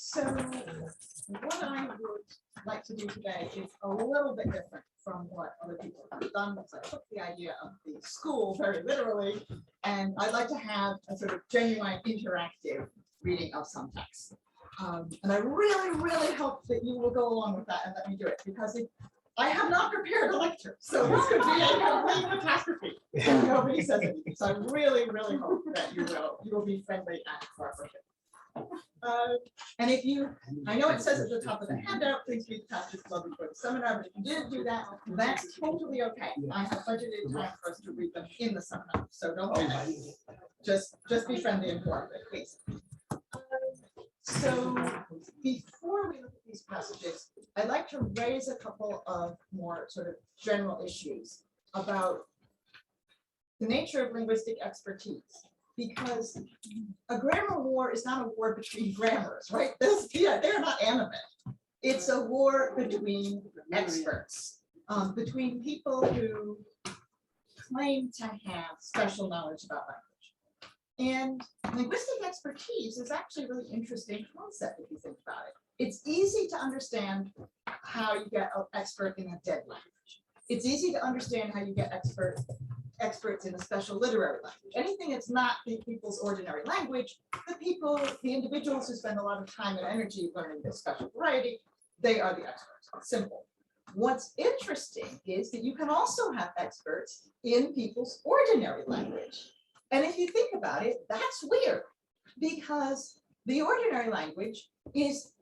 So what I would like to do today is a little bit different from what other people have done, because I took the idea of the school very literally, and I'd like to have a sort of genuine interactive reading of some text. And I really, really hope that you will go along with that and let me do it, because I have not prepared a lecture, so this could be a complete catastrophe if nobody says anything. So I really, really hope that you will be friendly and cooperative. And if you, I know it says at the top of the handout, please read the passage below before the seminar, but if you didn't do that, that's totally okay. I have budgeted time for us to read them in the seminar, so don't panic. Just be friendly and cooperative, please. So before we look at these passages, I'd like to raise a couple of more sort of general issues about the nature of linguistic expertise, because a grammar war is not a war between grammars, right? They're not animate. It's a war between experts, between people who claim to have special knowledge about language. And linguistic expertise is actually a really interesting concept if you think about it. It's easy to understand how you get an expert in a dead language. It's easy to understand how you get experts in a special literary language. Anything that's not people's ordinary language, the individuals who spend a lot of time and energy learning this special variety, they are the experts. Simple. What's interesting is that you can also have experts in people's ordinary language. And if you think about it, that's weird, because the ordinary language is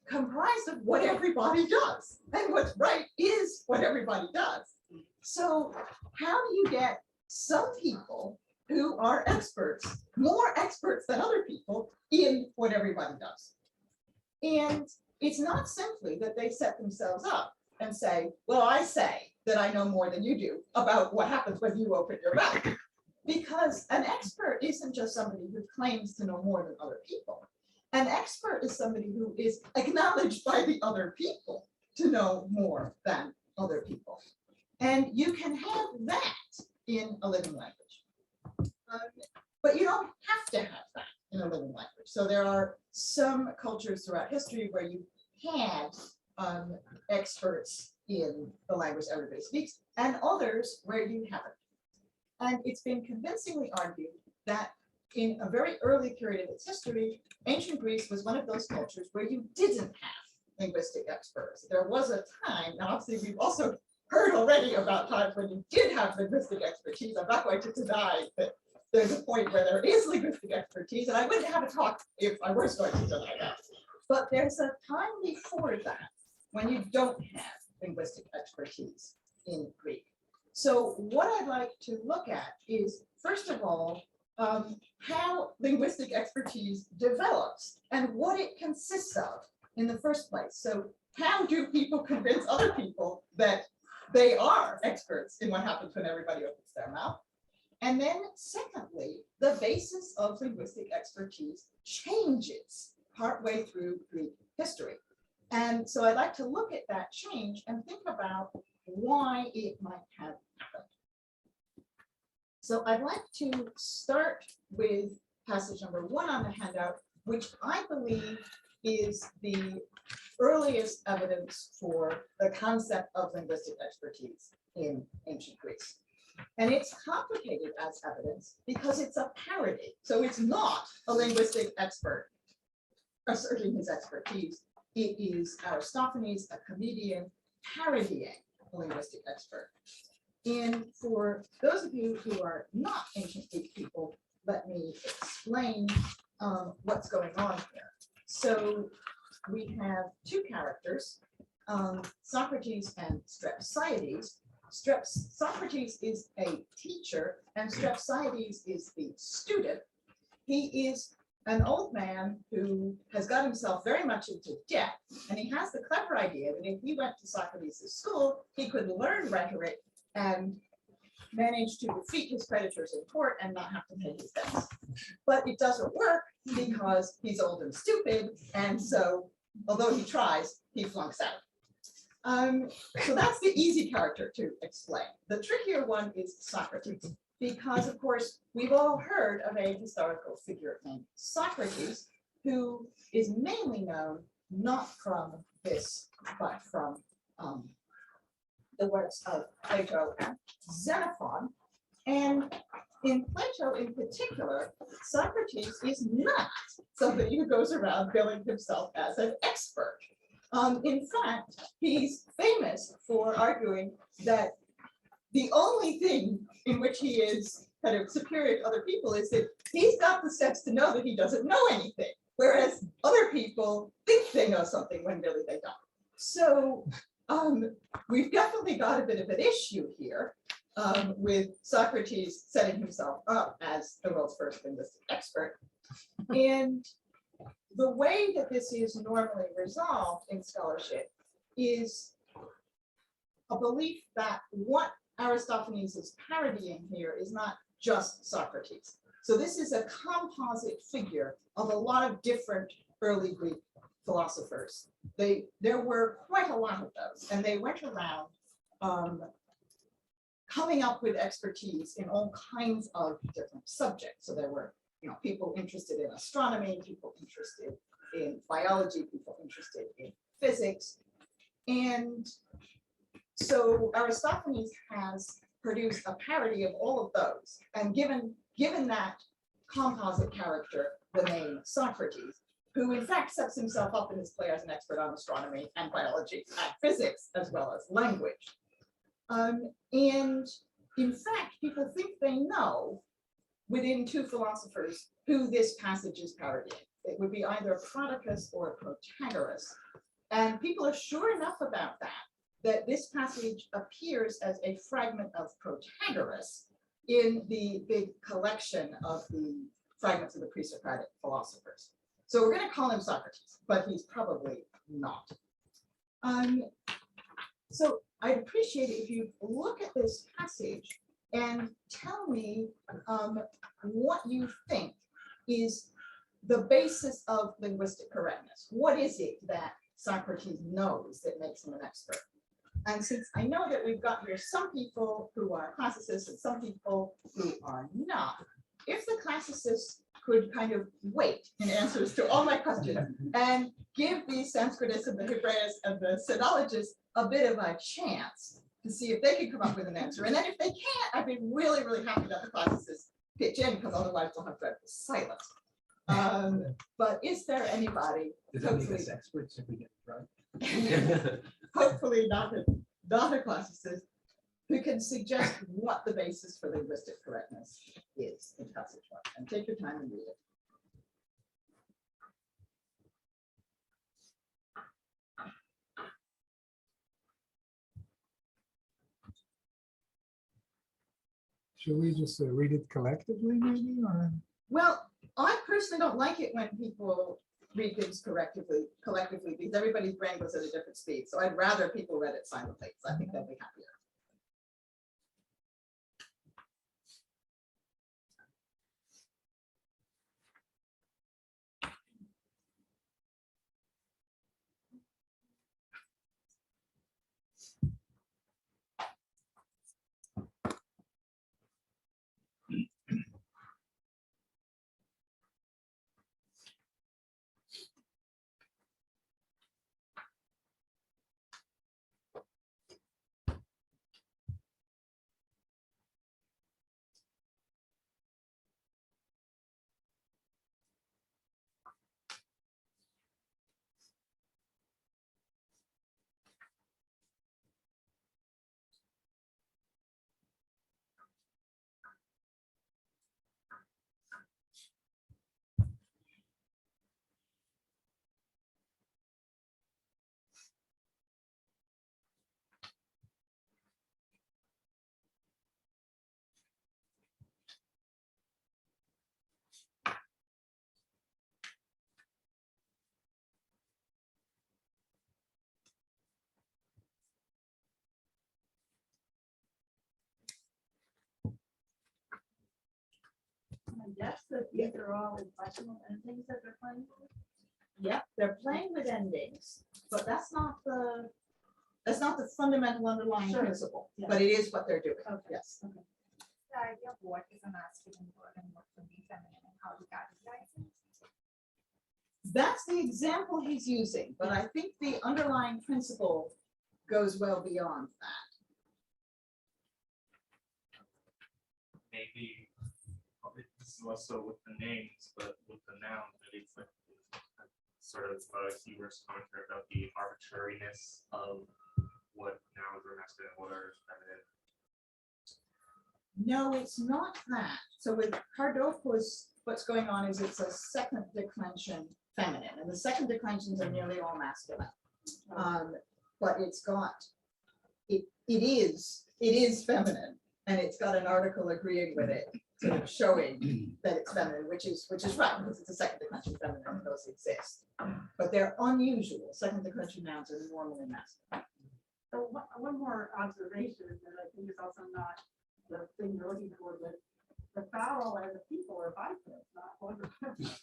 comprised of what everybody does, and what's right is what everybody does. So how do you get some people who are experts, more experts than other people, in what everybody does? And it's not simply that they set themselves up and say, well, I say that I know more than you do about what happens when you open your mouth. Because an expert isn't just somebody who claims to know more than other people. An expert is somebody who is acknowledged by the other people to know more than other people. And you can have that in a living language. But you don't have to have that in a living language. So there are some cultures throughout history where you had experts in the language everybody speaks, and others where you haven't. And it's been convincingly argued that in a very early period of its history, ancient Greece was one of those cultures where you didn't have linguistic experts. There was a time, and obviously we've also heard already about times when you did have linguistic expertise. I'm not going to deny that there's a point where there is linguistic expertise, and I wouldn't have a talk if I was going to deny that. But there's a time before that when you don't have linguistic expertise in Greek. So what I'd like to look at is, first of all, how linguistic expertise develops and what it consists of in the first place. So how do people convince other people that they are experts in what happens when everybody opens their mouth? And then secondly, the basis of linguistic expertise changes partway through Greek history. And so I'd like to look at that change and think about why it might have happened. So I'd like to start with passage number 1 on the handout, which I believe is the earliest evidence for the concept of linguistic expertise in ancient Greece. And it's complicated as evidence because it's a parody. So it's not a linguistic expert asserting his expertise. It is Aristophanes, a comedian, parodying a linguistic expert. And for those of you who are not ancient Greek people, let me explain what's going on here. So we have two characters, Socrates and Strepsiades. Socrates is a teacher and Strepsiades is the student. He is an old man who has got himself very much into debt, and he has the clever idea that if he went to Socrates' school, he could learn rhetoric and manage to defeat his creditors in court and not have to pay his debts. But it doesn't work because he's old and stupid, and so although he tries, he flunks out. So that's the easy character to explain. The trickier one is Socrates, because of course we've all heard of a historical figure named Socrates, who is mainly known not from this, but from the works of Plato and Xenophon. And in Plato in particular, Socrates is not somebody who goes around billing himself as an expert. In fact, he's famous for arguing that the only thing in which he is kind of superior to other people is that he's got the sense to know that he doesn't know anything, whereas other people think they know something when really they don't. So we've definitely got a bit of an issue here with Socrates setting himself up as the world's first linguistic expert. And the way that this is normally resolved in scholarship is a belief that what Aristophanes is parodying here is not just Socrates. So this is a composite figure of a lot of different early Greek philosophers. There were quite a lot of those, and they went around coming up with expertise in all kinds of different subjects. So there were, people interested in astronomy, people interested in biology, people interested in physics. And so Aristophanes has produced a parody of all of those and given that composite character the name Socrates, who in fact sets himself up in his play as an expert on astronomy and biology and physics, as well as language. And in fact, people think they know within two philosophers who this passage is parodying. It would be either Prodicus or Protagoras. And people are sure enough about that this passage appears as a fragment of Protagoras in the big collection of the fragments of the pre-Socratic philosophers. So we're going to call him Socrates, but he's probably not. So I'd appreciate it if you look at this passage and tell me what you think is the basis of linguistic correctness. What is it that Socrates knows that makes him an expert? And since I know that we've got here some people who are classicists and some people who are not, if the classicists could kind of wait in answers to all my questions and give the Sanskritists and the Hebraists and the Sinologists a bit of a chance to see if they can come up with an answer. And then if they can't, I'd be really, really happy that the classicists pitch in, because otherwise we'll have dreadful silence. But is there anybody? Does that make us experts if we get it right? Hopefully not a classicist, who can suggest what the basis for linguistic correctness is in passage one. And take your time and read it. Should we just read it collectively, maybe? Or? Well, I personally don't like it when people read things collectively, because everybody's brain goes at a different speed. So I'd rather people read it silently, because I think they'll be happier. Yes, that these are all inflectional endings that they're playing with. Yep, they're playing with endings, but that's not the fundamental underlying principle. Yeah. But it is what they're doing. Okay. Yes. Okay. The idea of what is a masculine word and what can be feminine and how to categorize it. That's the example he's using, but I think the underlying principle goes well beyond that. Maybe this is less so with the names, but with the noun, maybe it's like sort of Huber's commentary about the arbitrariness of what nouns are masculine and what are feminine. No, it's not that. So with Cardopus, what's going on is it's a second declension feminine, and the second declensions are nearly all masculine. But it's got, it is feminine, and it's got an article agreeing with it, sort of showing that it's feminine, which is right, because it's a second declension feminine, and those exist. But they're unusual. Second declension nouns are normally masculine. So one more observation that I think is also not the thing you're looking for, but the fowl and the people are bipeds, not quadrupeds.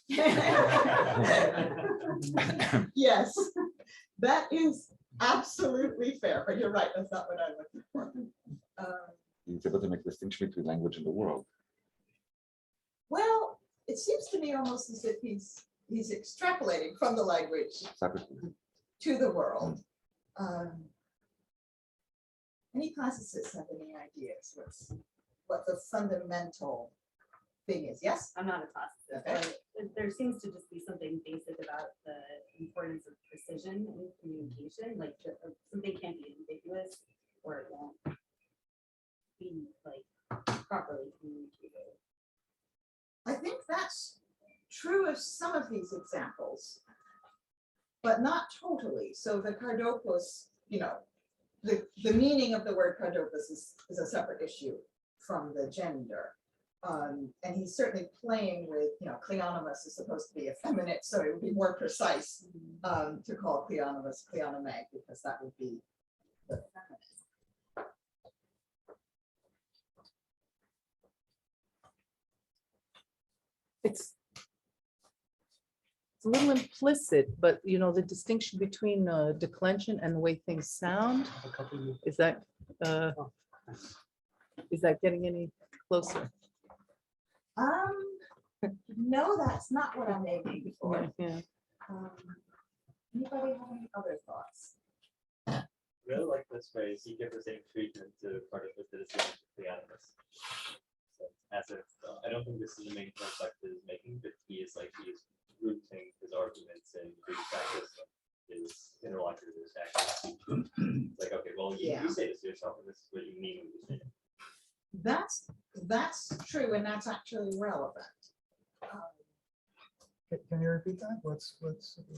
Yes, that is absolutely fair, but you're right, that's not what I'm looking for. He's able to make distinction between language and the world. Well, it seems to me almost as if he's extrapolating from the language Socrates. to the world. Any classicists have any ideas what the fundamental thing is? Yes? I'm not a classicist, Okay. but there seems to just be something basic about the importance of precision in communication. Like something can't be ambiguous, or it won't be like properly communicated. I think that's true of some of these examples, but not totally. So the Cardopus, the meaning of the word Cardopus is a separate issue from the gender. And he's certainly playing with, Cleonymus is supposed to be effeminate, so it would be more precise to call Cleonymus Cleonyme, because that would be the feminine. It's a little implicit, but the distinction between declension and the way things sound, A couple of is that getting any closer? No, that's not what I'm aiming for. Yeah. Anybody have any other thoughts? Really like this phrase, you give the same treatment to part of the decision to Cleonymus. So as if I don't think this is the main point Socrates is making, but he is rooting his arguments in the practice of his interlocutors actually. It's like, okay, well, you say this to yourself, and this is what you mean when you say it. That's true, and that's actually relevant. Can you repeat that? What's?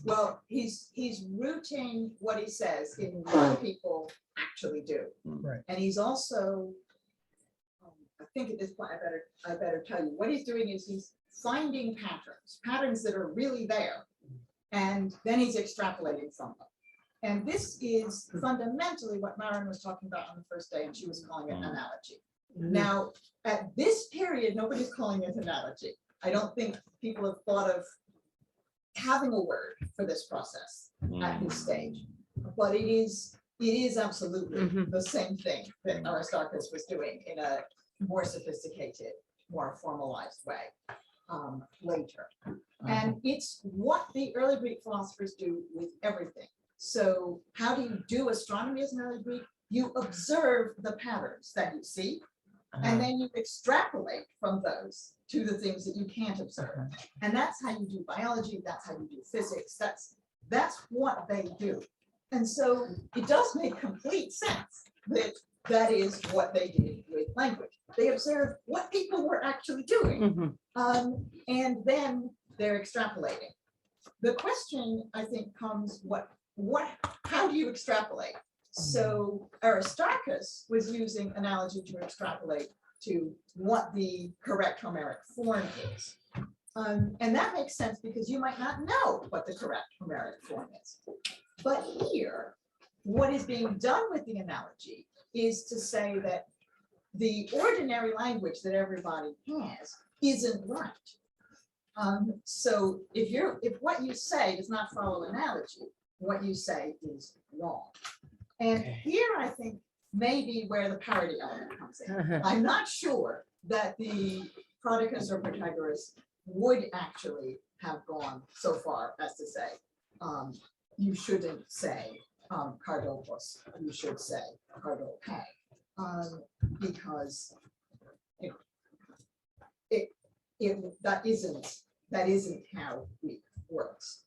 Well, he's rooting what he says in what people actually do. Right. And he's also, I think at this point, I better tell you, what he's doing is he's finding patterns that are really there, and then he's extrapolating from them. And this is fundamentally what Maren was talking about on the first day, and she was calling it analogy. Now, at this period, nobody's calling it analogy. I don't think people have thought of having a word for this process at this stage, but it is absolutely the same thing that Aristarchus was doing in a more sophisticated, more formalized way later. And it's what the early Greek philosophers do with everything. So how do you do astronomy as an early Greek? You observe the patterns that you see, and then you extrapolate from those to the things that you can't observe. And that's how you do biology, that's how you do physics, that's what they do. And so it does make complete sense that that is what they did with language. They observed what people were actually doing, and then they're extrapolating. The question, I think, comes, how do you extrapolate? So Aristarchus was using analogy to extrapolate to what the correct Homeric form is. And that makes sense because you might not know what the correct Homeric form is. But here, what is being done with the analogy is to say that the ordinary language that everybody has isn't right. So if what you say does not follow analogy, what you say is wrong. And here I think maybe where the parody element comes in. I'm not sure that the Prodicus or Protagoras would actually have gone so far as to say, you shouldn't say cardopus, you should say cardope, because that isn't how Greek works.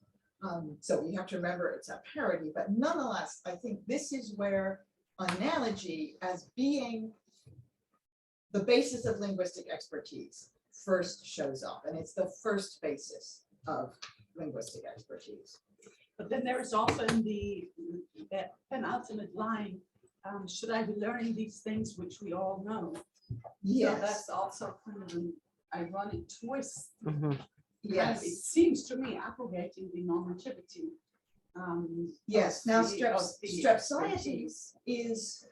So we have to remember it's a parody, but nonetheless, I think this is where analogy as being the basis of linguistic expertise first shows up, and it's the first basis of linguistic expertise. But then there is also in that penultimate line, should I be learning these things which we all know? So Yes, that's also kind of an ironic twist. Mhm. Kind of, yes, it seems to me abrogating the normativity. yes. of Now, the Strepsiades is,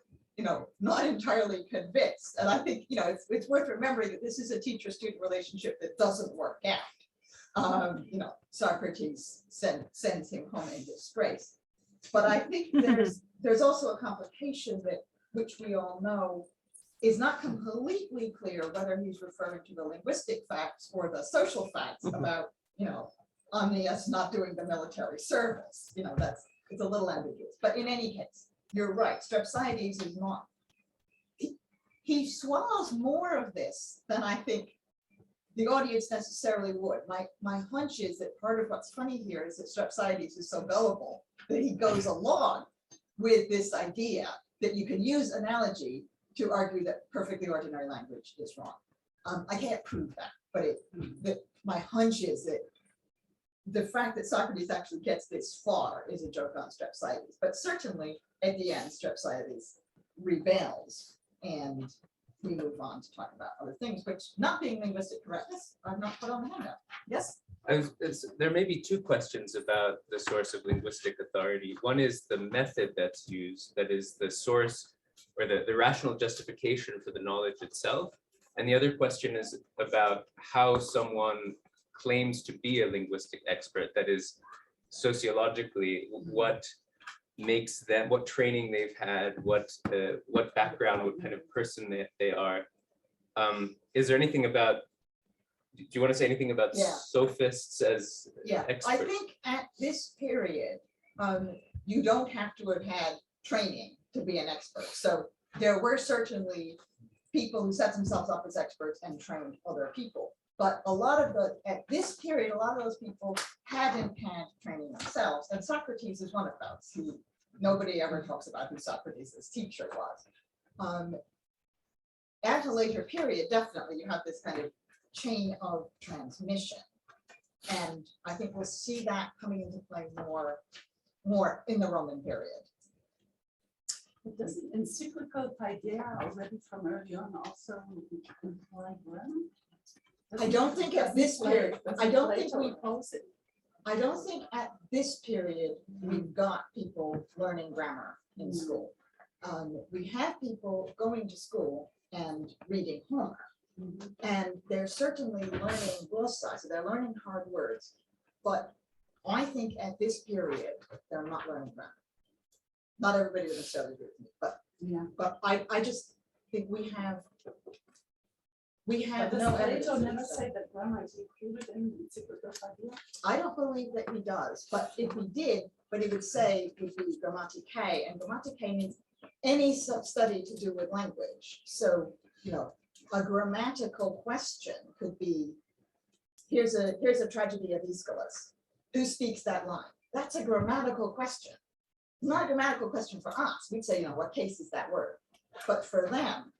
not entirely convinced, and I think, it's worth remembering that this is a teacher-student relationship that doesn't work out. Socrates sends him home in disgrace. But I think there's also a complication which we all know is not completely clear whether he's referring to the linguistic facts or the social facts about, Omnius not doing the military service. It's a little ambiguous. But in any case, you're right. Strepsiades is not. He swallows more of this than I think the audience necessarily would. My hunch is that part of what's funny here is that Strepsiades is so gullible that he goes along with this idea that you can use analogy to argue that perfectly ordinary language is wrong. I can't prove that, but my hunch is that the fact that Socrates actually gets this far is a joke on Strepsiades, but certainly at the end, Strepsiades rebels and we move on to talk about other things, which not being linguistic correctness, I've not put on the handout. Yes? There may be two questions about the source of linguistic authority. One is the method that's used, that is the source or the rational justification for the knowledge itself. And the other question is about how someone claims to be a linguistic expert, that is sociologically, what makes them, what training they've had, what background, what kind of person they are. Is there anything about, do you want to say anything about Yeah. sophists as Yeah, experts? I think at this period, you don't have to have had training to be an expert. So there were certainly people who set themselves up as experts and trained other people. But at this period, a lot of those people hadn't had training themselves. And Socrates is one of those. Nobody ever talks about who Socrates' teacher was. At a later period, definitely you have this kind of chain of transmission. And I think we'll see that coming into play more in the Roman period. But does the encyclical idea already from early on also imply grammar? I don't think at this period, I don't think at this period we've got people learning grammar in school. We have people going to school and reading Homer. And they're certainly learning glossi, so they're learning hard words. But I think at this period, they're not learning grammar. Not everybody would necessarily agree with me, but I just think we have But no does evidence. Plato never say that grammar is included in the encyclical idea? I don't believe that he does, but if he did, what he would say would be grammaticae, and grammaticae means any study to do with language. So, a grammatical question could be, here's a tragedy of Aeschylus. Who speaks that line? That's a grammatical question. It's not a grammatical question for us. We'd say, what case is that word? But for them,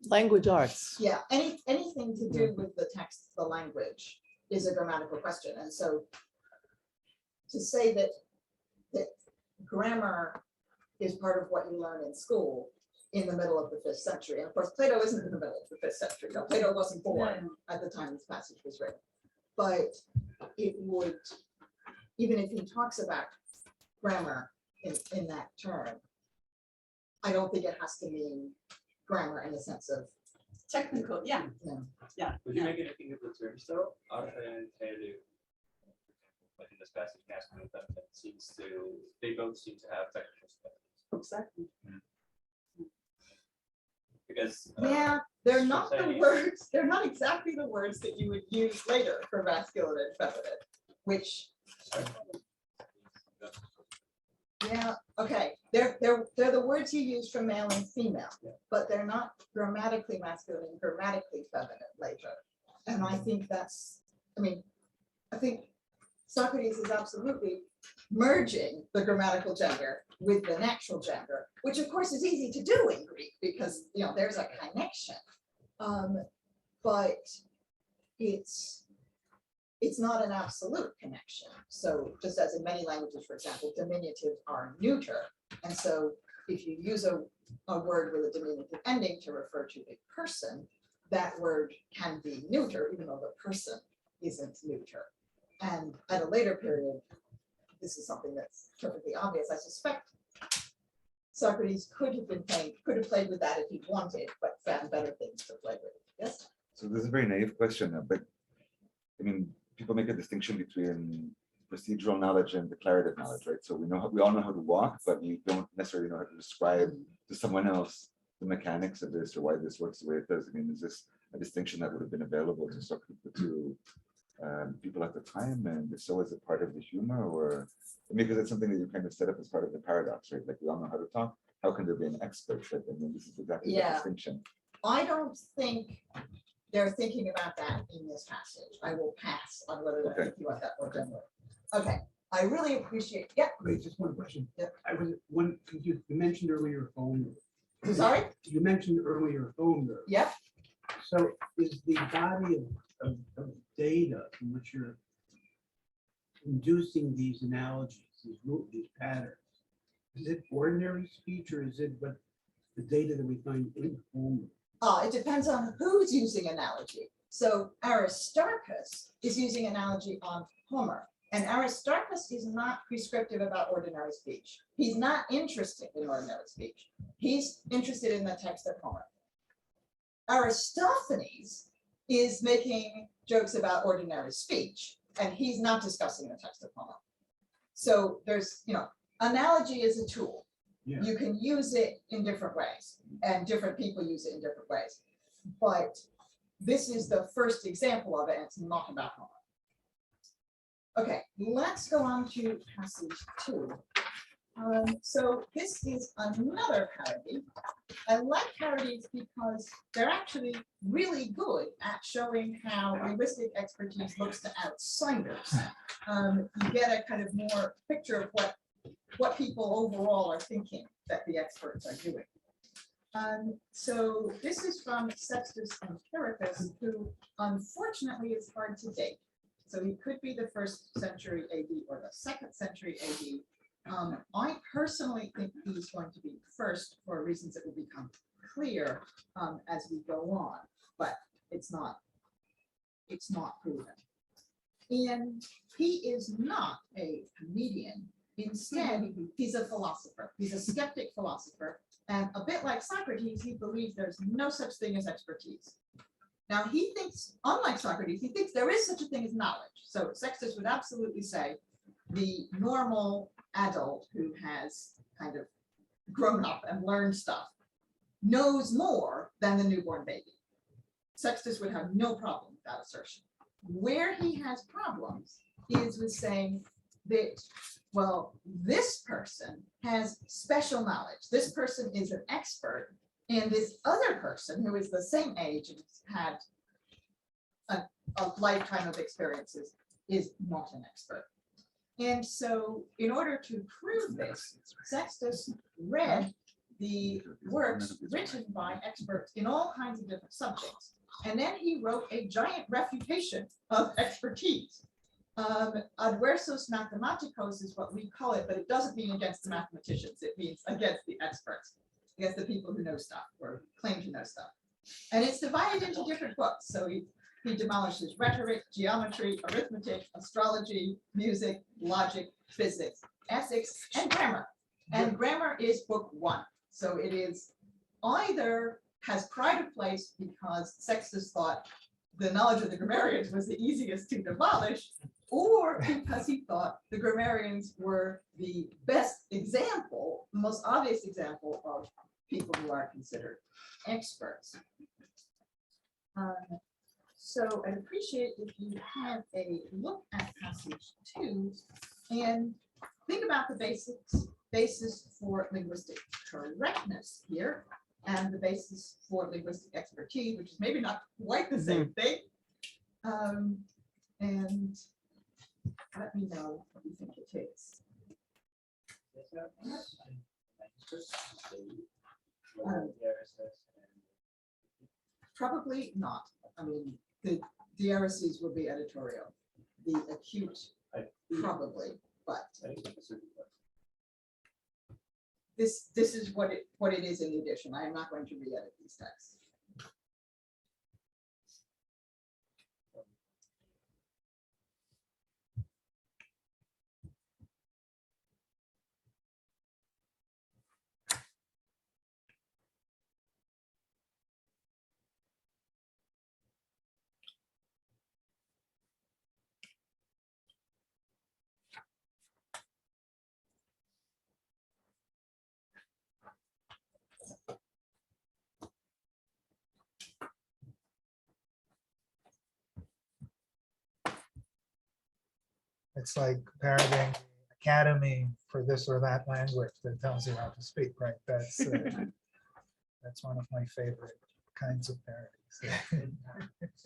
Language arts. yeah, anything to do with the text, the language is a grammatical question. And so to say that grammar is part of what you learn in school in the middle of the 5th century. And of course, Plato isn't in the middle of the 5th century. No, Plato wasn't born at the time this passage was written. But it would, even if he talks about grammar in that term, I don't think it has to mean grammar in the sense of Technical, yeah. Would you make anything of the terms though? Like in this passage, masculine and feminine they both seem to have technical significance. Exactly. Because yeah, they're not the Society. words, they're not exactly the words that you would use later for masculine and feminine, which, yeah, okay, they're the words you use for male and female, but they're not grammatically masculine and grammatically feminine later. And I think that's, I think Socrates is absolutely merging the grammatical gender with the natural gender, which of course is easy to do in Greek because, there's a connection. But it's not an absolute connection. So just as in many languages, for example, diminutives are neuter. And so if you use a word with a diminutive ending to refer to a person, that word can be neuter, even though the person isn't neuter. And at a later period, this is something that's perfectly obvious. I suspect Socrates could have played with that if he wanted, but found better things to play with. Yes? So this is a very naive question, but people make a distinction between procedural knowledge and declarative knowledge, right? So we all know how to walk, but you don't necessarily know how to describe to someone else the mechanics of this or why this works the way it does. Is this a distinction that would have been available to people at the time? And if so, is it part of the humor, or because it's something that you kind of set up as part of the paradox, right? Like we all know how to talk. How can there be an expert? Right? This is exactly the distinction. I don't think they're thinking about that in this passage. I will pass on whether they're thinking about that more generally. Okay, I really appreciate. Yeah. Wait, just one question. Yep. I was you mentioned earlier phone. Sorry. You mentioned earlier phone. Yep. So is the body of data in which you're inducing these analogies, these patterns, is it ordinary speech or is it what the data that we find in Homer? It depends on who's using analogy. So Aristarchus is using analogy on Homer, and Aristarchus is not prescriptive about ordinary speech. He's not interested in ordinary speech. He's interested in the text of Homer. Aristophanes is making jokes about ordinary speech, and he's not discussing the text of Homer. So there's, analogy is a tool. Yeah. You can use it in different ways, and different people use it in different ways. But this is the first example of it, and it's not about Homer. Okay, let's go on to passage 2. So this is another parody. I like parodies because they're actually really good at showing how linguistic expertise looks to outsiders. You get a kind of more picture of what people overall are thinking that the experts are doing. So this is from Sextus Empiricus, who unfortunately is hard to date. So he could be the 1st century AD or the 2nd century AD. I personally think he's going to be first for reasons that will become clear as we go on, but it's not proven. And he is not a comedian. Instead, he's a philosopher. He's a skeptic philosopher. And a bit like Socrates, he believes there's no such thing as expertise. Now, he thinks, unlike Socrates, he thinks there is such a thing as knowledge. So Sextus would absolutely say the normal adult who has kind of grown up and learned stuff knows more than the newborn baby. Sextus would have no problem with that assertion. Where he has problems is with saying that, well, this person has special knowledge. This person is an expert, and this other person who is the same age and has had a lifetime of experiences is not an expert. And so in order to prove this, Sextus read the works written by experts in all kinds of different subjects. And then he wrote a giant refutation of expertise. Adversus mathematicos is what we call it, but it doesn't mean against the mathematicians. It means against the experts, against the people who know stuff or claim to know stuff. And it's divided into different books. So he demolishes rhetoric, geometry, arithmetic, astrology, music, logic, physics, ethics, and grammar. And grammar is book 1. So it is either has pride of place because Sextus thought the knowledge of the grammarians was the easiest to demolish, or because he thought the grammarians were the best example, the most obvious example of people who are considered experts. So I'd appreciate if you have a look at passage 2 and think about the basis for linguistic correctness here, and the basis for linguistic expertise, which is maybe not quite the same thing. And let me know what you think it is. Probably not. I mean, the heresies will be editorial. The acute, probably, but this is what it is in the edition. I am not going to re-edit these texts. It's like parroting academy for this or that language that tells you how to speak, right? That's one of my favorite kinds of parodies.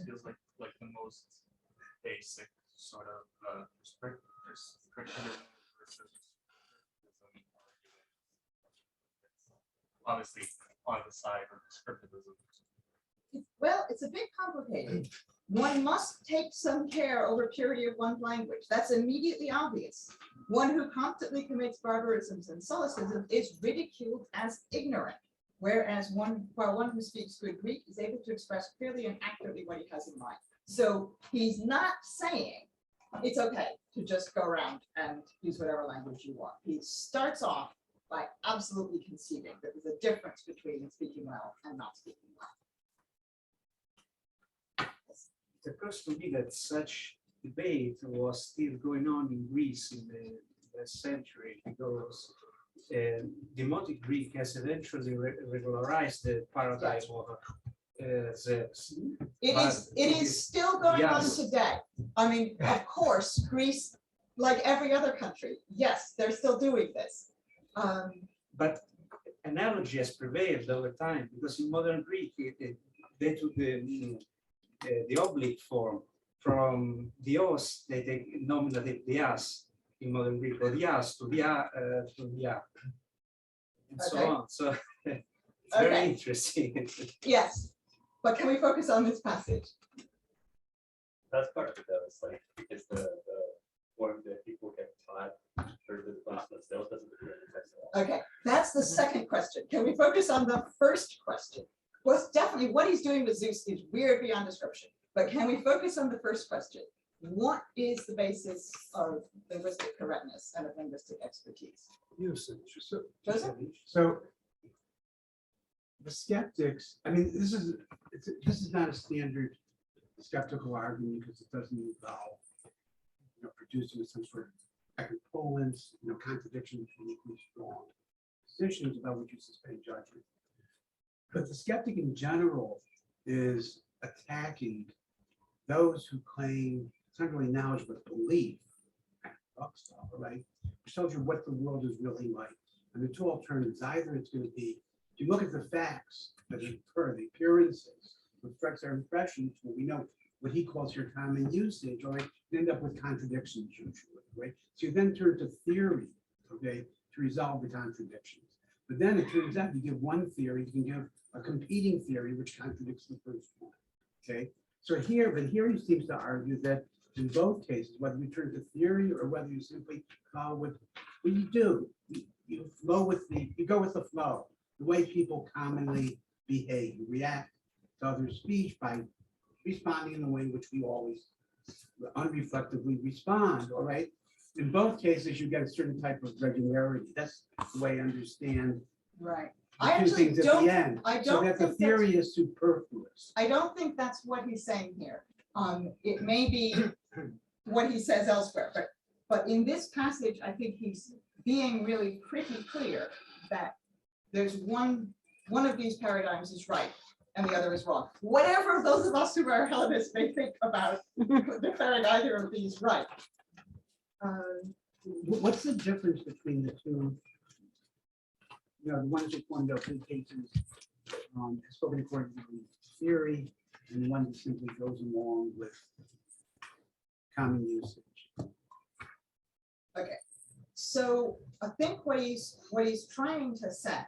Feels like the most basic sort of prescription versus obviously on the side of descriptivism. Well, it's a bit complicated. One must take some care over purity of one's language. That's immediately obvious. One who constantly commits barbarisms and solecism is ridiculed as ignorant, whereas one who speaks good Greek is able to express clearly and accurately what he has in mind. So he's not saying it's okay to just go around and use whatever language you want. He starts off by absolutely conceding that there's a difference between speaking well and not speaking well. It occurs to me that such debate was still going on in Greece in the last century, because Demotic Greek has eventually regularized the paradigm of Zeus. It is still going on today. I mean, of course, Greece, like every other country, yes, they're still doing this. But analogy has prevailed over time, because in modern Greek, they took the oblique form from dios. They take nominative dias in modern Greek, or dias to dia to dia, and so on. So it's very interesting. Yes, but can we focus on this passage? That's part of it, though. It's like because the form that people get taught for the class that still doesn't appear in the text at all. Okay, that's the second question. Can we focus on the first question? Well, definitely what he's doing with Zeus is weird beyond description, but can we focus on the first question? What is the basis of linguistic correctness and of linguistic expertise? Usage. Joseph? So the skeptics, I mean, this is not a standard skeptical argument, because it doesn't involve producing some sort of equivalence, contradiction between equally strong positions about which you suspend judgment. But the skeptic in general is attacking those who claim it's not really knowledge but belief, right? Which tells you what the world is really like. And the two alternatives: either it's going to be, if you look at the facts that occur, the appearances, reflects our impressions, what we know, what he calls your common usage, right? You end up with contradictions usually, right? So you then turn to theory, okay, to resolve the contradictions. But then it turns out you give one theory, you can give a competing theory which contradicts the first one. Okay, so here he seems to argue that in both cases, whether you turn to theory or whether you simply follow what you do, you go with the flow, the way people commonly behave. You react to other speech by responding in the way in which we always unreflectively respond. All right. In both cases, you get a certain type of regularity. That's the way I understand. Right. The I two actually things at don't- the end. I So don't that the think theory is superfluous. I don't think that's what he's saying here. It may be what he says elsewhere, but in this passage, I think he's being really pretty clear that there's one of these paradigms is right. and the other is wrong. Whatever those of us who are Hellenists may think about declaring either of these right. What's the difference between the two? You know, the ones that pointed out in cases, spoken according to the theory, and the one that simply goes along with common usage. So I think what he's trying to say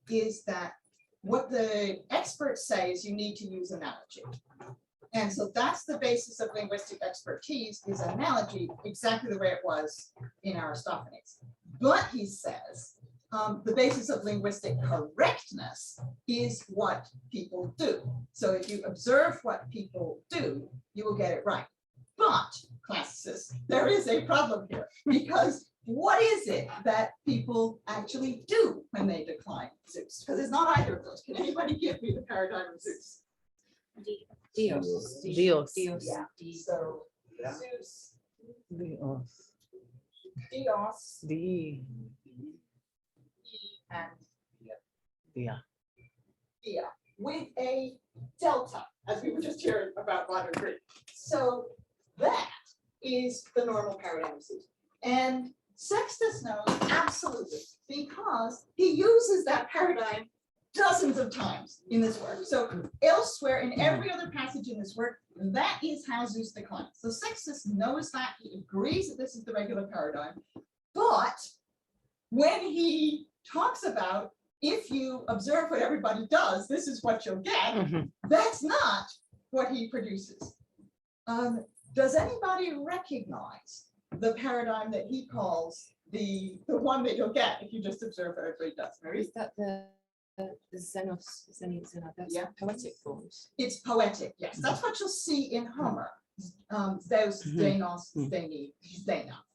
is that what the experts say is you need to use analogy. And so that's the basis of linguistic expertise, is analogy, exactly the way it was in Aristophanes. But he says, the basis of linguistic correctness is what people do. So if you observe what people do, you will get it right. But, classicists, there is a problem here, because what is it that people actually do when they decline Zeus? Because it's not either of those. Can anybody give me the paradigm of Zeus? Dios. Yeah. So Yeah. Zeus, Dios. Dios, Di. and Dia. Dia, with a delta, as we were just hearing about modern Greek. So that is the normal paradigm of Zeus. And Sextus knows absolutely, because he uses that paradigm dozens of times in this work. So elsewhere in every other passage in this work, that is how Zeus declines. So Sextus knows that, he agrees that this is the regular paradigm, but when he talks about if you observe what everybody does, this is what you'll get, Mhm. that's not what he produces. Does anybody recognize the paradigm that he calls the one that you'll get if you just observe what everybody does? Mary? Is that the Xenos, that's Yeah. poetic forms? It's poetic, yes. That's what you'll see in Homer. Zeus, Mhm. Denos, Mhm. Deni, Dena.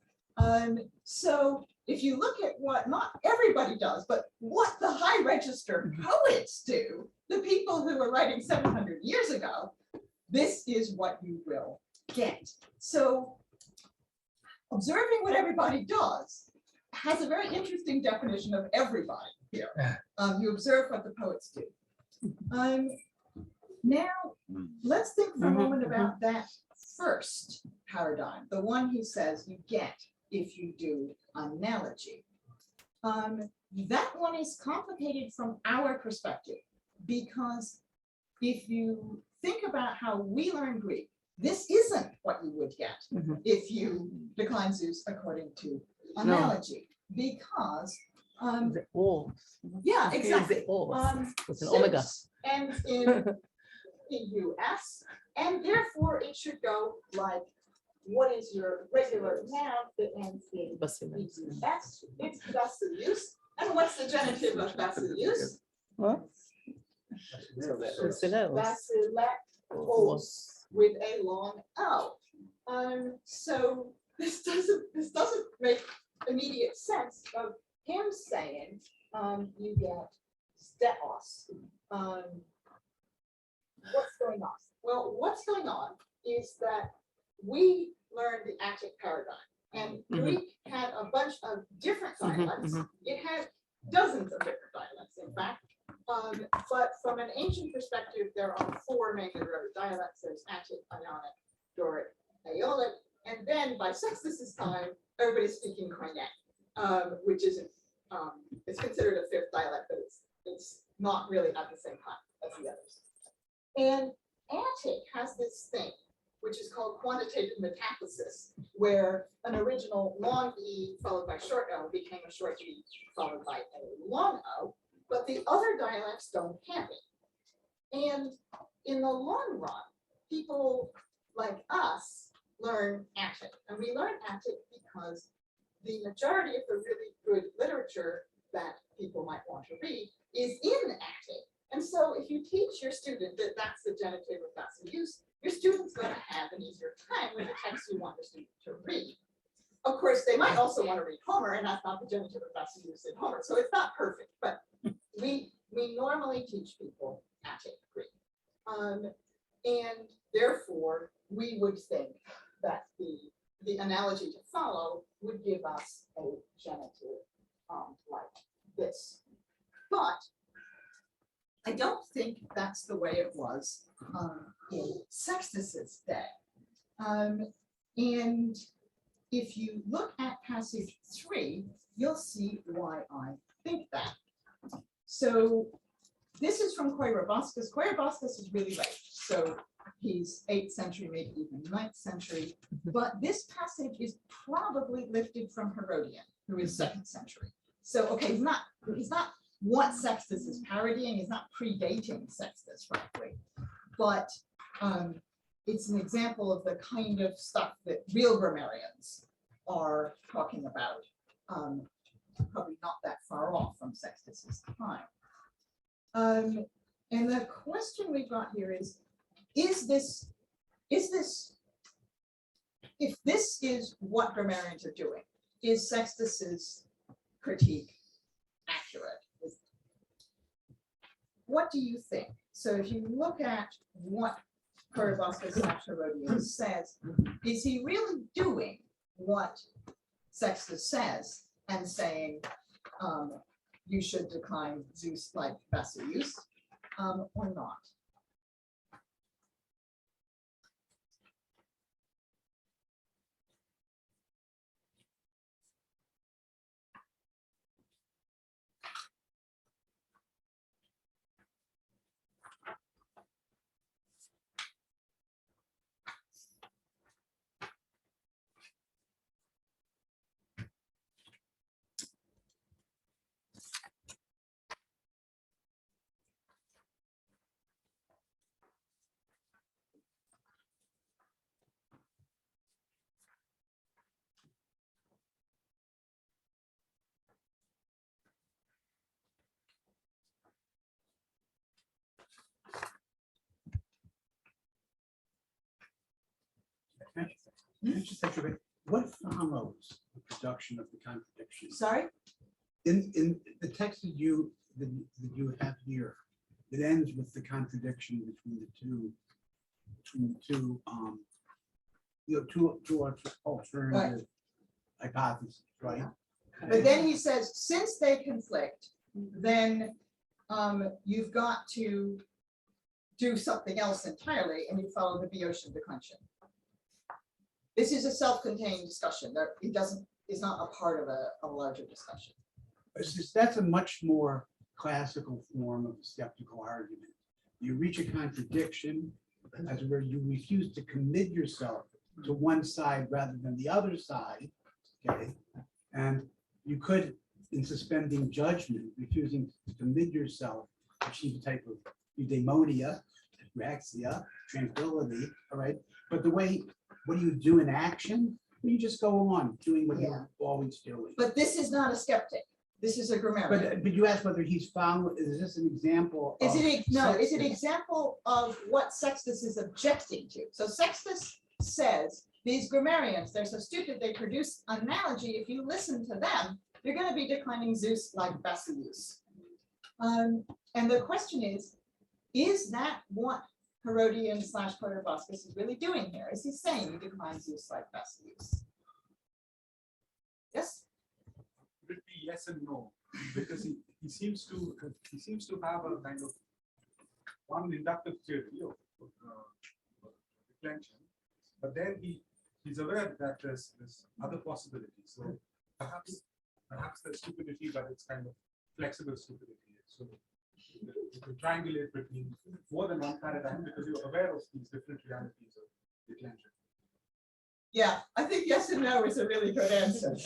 So if you look at what not everybody does, but what the high register poets do, the people who were writing 700 years ago, this is what you will get. So observing what everybody does has a very interesting definition of everybody here. You observe what the poets do. Now, let's think for a Mhm, moment about that first paradigm, the one he says you get if you do analogy. That one is complicated from our perspective, because if you think about how we learn Greek, this isn't what you would get Mhm. if you decline Zeus according to analogy, because The O. yeah, Here's exactly. the O. With an Zeus omega. ends in US, and therefore it should go like, what is your regular noun that ends in Basileus. EUS? It's basileus. And what's the genitive of basileus? What? Basileus. Basileus with a long O. So this doesn't make immediate sense of him saying you get steos. What's going on? Well, what's going on is that we learned the Attic paradigm, and Greek had a bunch of different dialects. It had dozens of different dialects, in fact. But from an ancient perspective, there are four major Rhotic dialects. There's Attic, Ionic, Doric, Aeolic, and then by Sextus's time, everybody's speaking Koine, which isn't, it's considered a fifth dialect, but it's not really at the same time as the others. And Attic has this thing, which is called quantitative metathesis, where an original long E followed by short O became a short E followed by a long O, but the other dialects don't have it. And in the long run, people like us learn Attic, and we learn Attic because the majority of the really good literature that people might want to read is in Attic. And so if you teach your student that that's the genitive of basileus, your student's going to have an easier time with the text you want your student to read. Of course, they might also want to read Homer, and that's not the genitive of basileus in Homer. So it's not perfect, but we normally teach people Attic Greek. And therefore, we would think that the analogy to follow would give us a genitive like this. But I don't think that's the way it was in Sextus's day. And if you look at passage 3, you'll see why I think that. So this is from Koirabascus. Koirabascus is really late, so he's 8th century, maybe even 9th century. But this passage is probably lifted from Herodian, who is 2nd century. So okay, he's not what Sextus is parodying. He's not predating Sextus, frankly, but it's an example of the kind of stuff that real grammarians are talking about. Probably not that far off from Sextus's time. And the question we've got here is this, if this is what grammarians are doing, is Sextus's critique accurate? What do you think? So if you look at what Koirabascus/Herodian says, is he really doing what Sextus says and saying you should decline Zeus like Basileus or not? What follows the production of the contradiction? Sorry? In the text that you have here, it ends with the contradiction between the two alternative hypotheses, right? But then he says, since they conflict, then you've got to do something else entirely, and you follow the Boeotian declension. This is a self-contained discussion. It's not a part of a larger discussion. That's a much more classical form of the skeptical argument. You reach a contradiction as where you refuse to commit yourself to one side rather than the other side, okay? And you could, in suspending judgment, refusing to commit yourself, achieve a type of eudaimonia, apraxia, tranquility, all right? But what do you do in action? Well, you just go on doing what you're always doing. But this is not a skeptic. This is a grammarian. But you asked whether he's found, is this an example? Is it an Sextus? example of what Sextus is objecting to? So Sextus says, these grammarians, they're so stupid, they produce an analogy. If you listen to them, you're going to be declining Zeus like Basileus. And the question is that what Herodian/Koirabascus is really doing here? Is he saying you decline Zeus like Basileus? Yes? Would it be yes and no, because he seems to have a kind of one inductive theory of declension, but then he's aware that there's other possibilities. So perhaps there's stupidity, but it's kind of flexible stupidity. So you can triangulate between more than one paradigm because you're aware of these different realities of declension. Yeah, I think yes and no is a really good answer.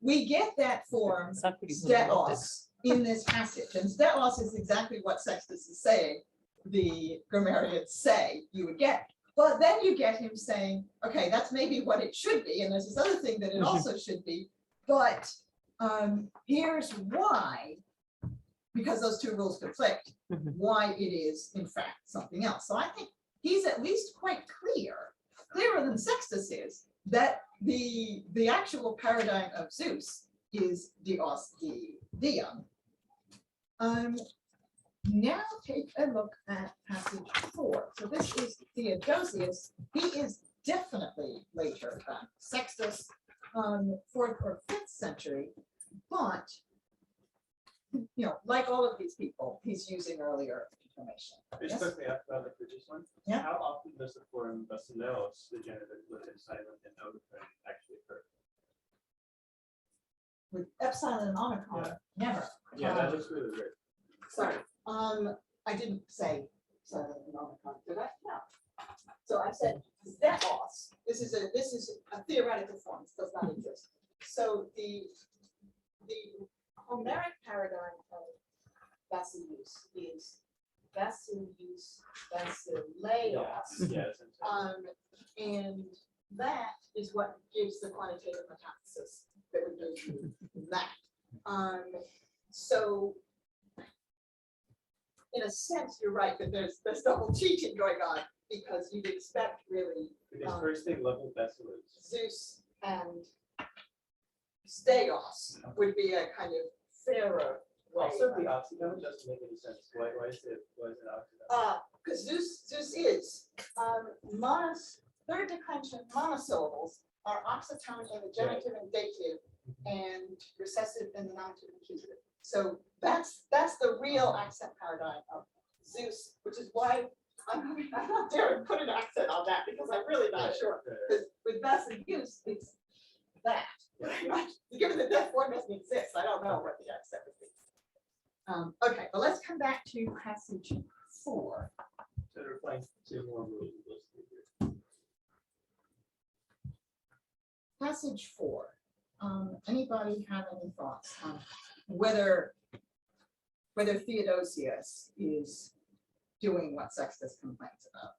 We get that form Socrates. steos in this passage, and steos is exactly what Sextus is saying the grammarians say you would get. But then you get him saying, okay, that's maybe what it should be, and there's this other thing that it also should be, but here's why, because those two rules conflict, why it is in fact something else. So I think he's at least quite clearer than Sextus is, that the actual paradigm of Zeus is Dios Diem. Now take a look at passage 4. So this is Theodosius. He is definitely later than Sextus, 4th or 5th century, but you know, like all of these people, he's using earlier information. Just Yes? quickly after the previous one. Yeah. How often does the form basileos, the genitive with silent and open, actually occur? With epsilon and omicron, never. Yeah, that looks really weird. Sorry, I didn't say epsilon and omicron, did I? No. So I said theos. This is a theoretical form. This does not exist. So the Homeric paradigm of basileus is basileus, basileos. Yes. And that is what gives the quantitative metathesis that would go through that. So in a sense, you're right that there's double cheating going on because you'd expect really Because first they level basileus. Zeus and Steos would be a kind of fairer way. Also, the oxygen doesn't make any sense. Why is it oxygen? Because Zeus is third declension monosyllables are oxytone in the genitive and dative and recessive in the nominative and accusative. So that's the real accent paradigm of Zeus, which is why I'm not daring put an accent on that because I'm really not sure. Because with basileus, it's that. Given that that form doesn't exist, I don't know what the accent would be. Okay, but let's come back to passage 4. So they're applying two more rules. Passage 4. Anybody have any thoughts on whether Theodosius is doing what Sextus complains about?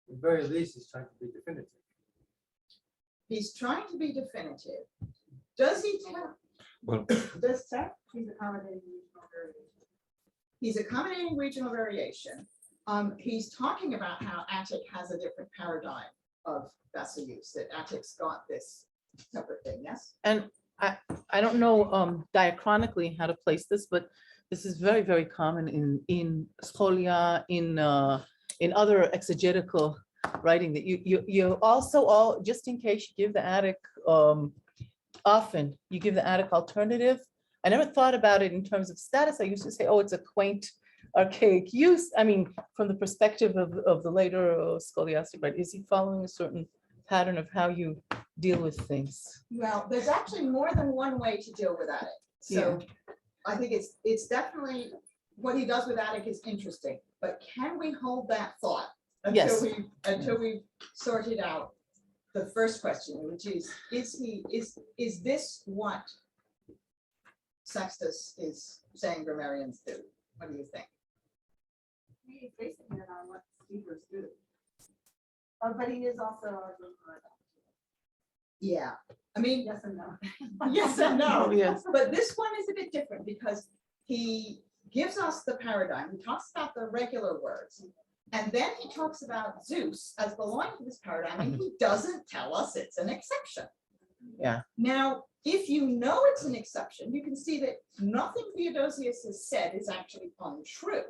At the very least, he's trying to be definitive. He's trying to be definitive. Does he tell? Well, Does that? He's accommodating regional variation. He's accommodating regional variation. He's talking about how Attic has a different paradigm of basileus, that Attic's got this separate thing, yes? And I don't know diachronically how to place this, but this is very, very common in scholia, in other exegetical writing, that you also, all just in case you give the Attic, often you give the Attic alternative. I never thought about it in terms of status. I used to say, oh, it's a quaint, archaic use. I mean, from the perspective of the later scholastic, right? Is he following a certain pattern of how you deal with things? Well, there's actually more than one way to deal with Attic. So I think it's definitely what he does with Attic is interesting, but can we hold that thought Yes. until we sorted out the first question, which is this what Sextus is saying grammarians do? What do you think? He's basing it on what speakers do. But he is also arguing for adoption. Yeah, I mean, Yes and no. yes and no. Yes. But this one is a bit different because he gives us the paradigm. He talks about the regular words. And then he talks about Zeus as belonging to this paradigm, and he doesn't tell us it's an exception. Yeah. Now, if you know it's an exception, you can see that nothing Theodosius has said is actually untrue.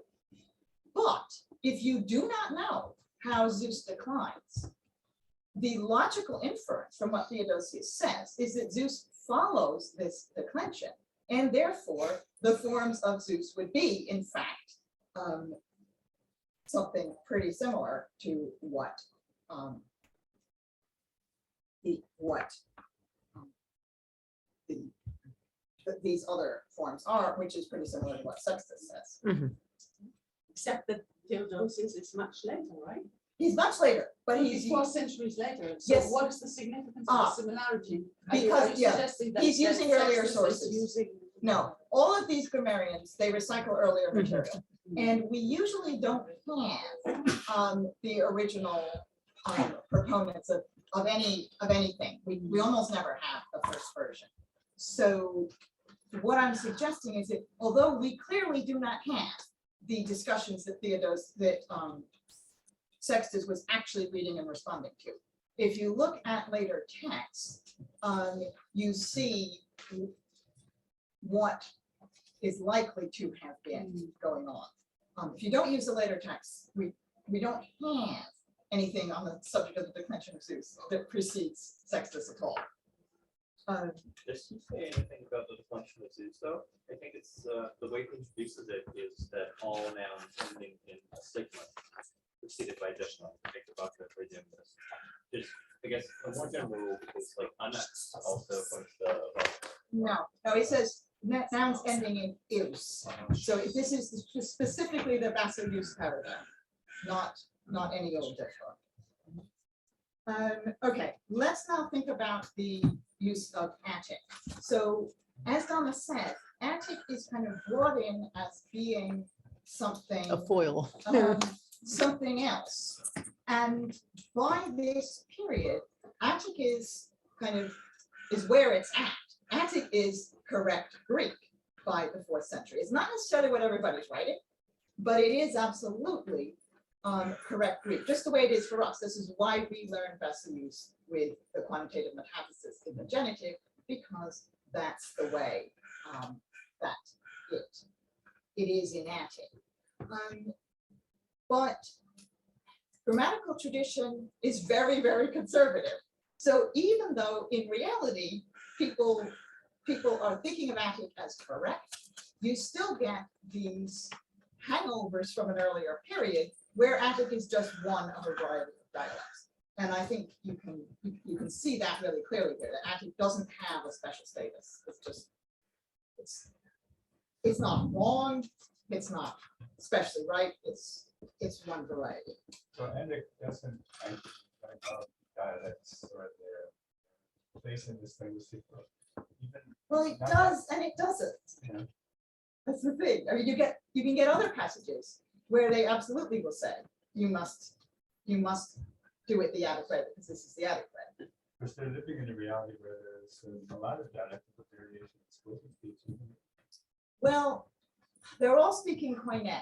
But if you do not know how Zeus declines, the logical inference from what Theodosius says is that Zeus follows this declension, and therefore the forms of Zeus would be, in fact, something pretty similar to what these other forms are, which is pretty similar to what Sextus says. Except that Theodosius is much later, right? He's much later, but He's he's 4 centuries later. So Yes. what is the significance of the similarity? because, yeah, Suggesting that he's using earlier Sextus is sources. using- no, all of these grammarians, they recycle earlier material. And we usually don't have the original proponents of anything. We almost never have the first version. So what I'm suggesting is that although we clearly do not have the discussions that Sextus was actually reading and responding to, if you look at later texts, you see what is likely to have been going on. If you don't use the later text, we don't have anything on the subject of the declension of Zeus that precedes Sextus at all. Does he say anything about the function of Zeus though? I think it's the way he introduces it is that all nouns ending in a sigma preceded by additional. I think about that for doing this. Just I guess a more general rule because like annex also points No, he says nouns ending in use. So this is specifically the Basso use paradigm, not any old different. Okay, let's now think about the use of Attic. So as Donna said, Attic is kind of brought in as being something. A foil. Something else. And by this period, Attic is where it's at. Attic is correct Greek by the 4th century. It's not necessarily what everybody's writing, but it is absolutely correct Greek, just the way it is for us. This is why we learn Basilius with the quantitative metathesis in the genitive, because that's the way that it is in Attic. But grammatical tradition is very, very conservative. So even though in reality, people are thinking of Attic as correct, you still get these hangovers from an earlier period where Attic is just one of a variety of dialects. And I think you can see that really clearly here, that Attic doesn't have a special status. It's just, it's not wrong, it's not especially right, it's one variety. So Attic doesn't identify dialects right there, placing this linguistic. Well, it does and it doesn't. Yeah. That's the thing. I mean, you can get other passages where they absolutely will say you must do it the Attic way because this is the Attic way. Because they're living in a reality where there's a lot of dialectical variation in spoken speech. Well, they're all speaking Koine,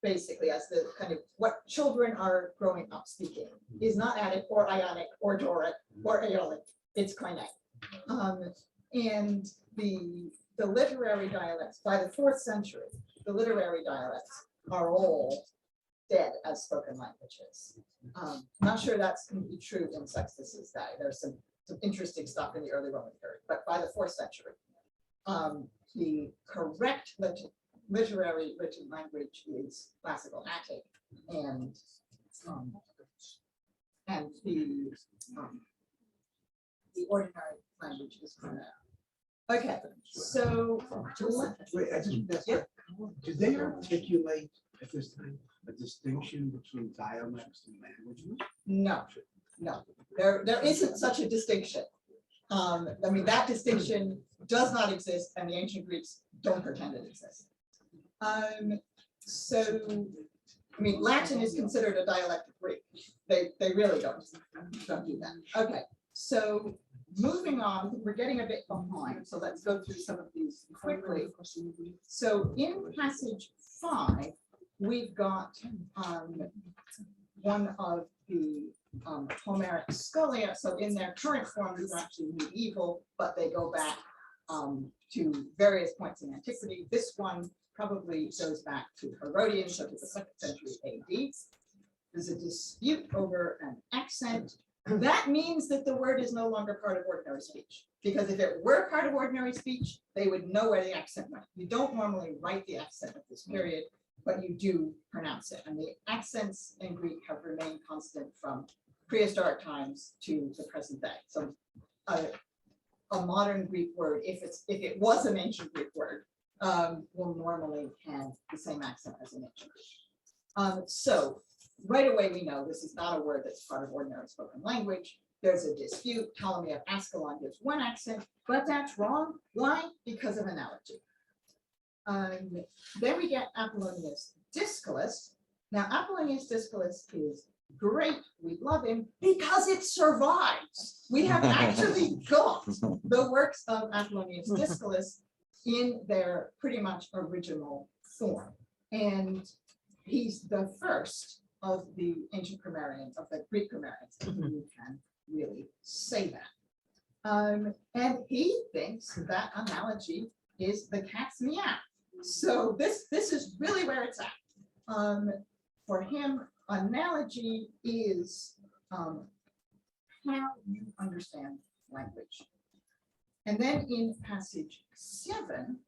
basically, as the kind of what children are growing up speaking is not Attic or Ionic or Doric or Aeolic. It's Koine. And the literary dialects by the 4th century, the literary dialects are all dead as spoken languages. Not sure that's going to be true in Sextus's day. There's some interesting stuff in the early Roman period, but by the 4th century, the correct literary written language is classical Attic, and the ordinary language is Koine. Okay, so Wait, I just, do they articulate at this time a distinction between dialects and languages? no, there isn't such a distinction. I mean, that distinction does not exist, and the ancient Greeks don't pretend it exists. So, I mean, Latin is considered a dialect of Greek. They really don't do that. Okay, so moving on, we're getting a bit behind, so let's go through some of these quickly. So in passage 5, we've got one of the Homeric scholia. So in their current form, these are actually medieval, but they go back to various points in antiquity. This one probably goes back to Herodian, so to the 2nd century AD. There's a dispute over an accent. That means that the word is no longer part of ordinary speech, because if it were part of ordinary speech, they would know where the accent went. You don't normally write the accent at this period, but you do pronounce it. And the accents in Greek have remained constant from prehistoric times to the present day. So a modern Greek word, if it was an ancient Greek word, will normally have the same accent as an ancient Greek. So right away, we know this is not a word that's part of ordinary spoken language. There's a dispute. Ptolemy of Ascalon gives one accent, but that's wrong. Why? Because of analogy. Then we get Apollonius Disciples. Now, Apollonius Disciples is great. We love him because it survives. We have actually got the works of Apollonius Disciples in their pretty much original form. And he's the first of the ancient grammarians, of the Greek grammarians, if you can really say that. And he thinks that analogy is the cat's meow. So this is really where it's at. For him, analogy is how you understand language. And then in passage 7,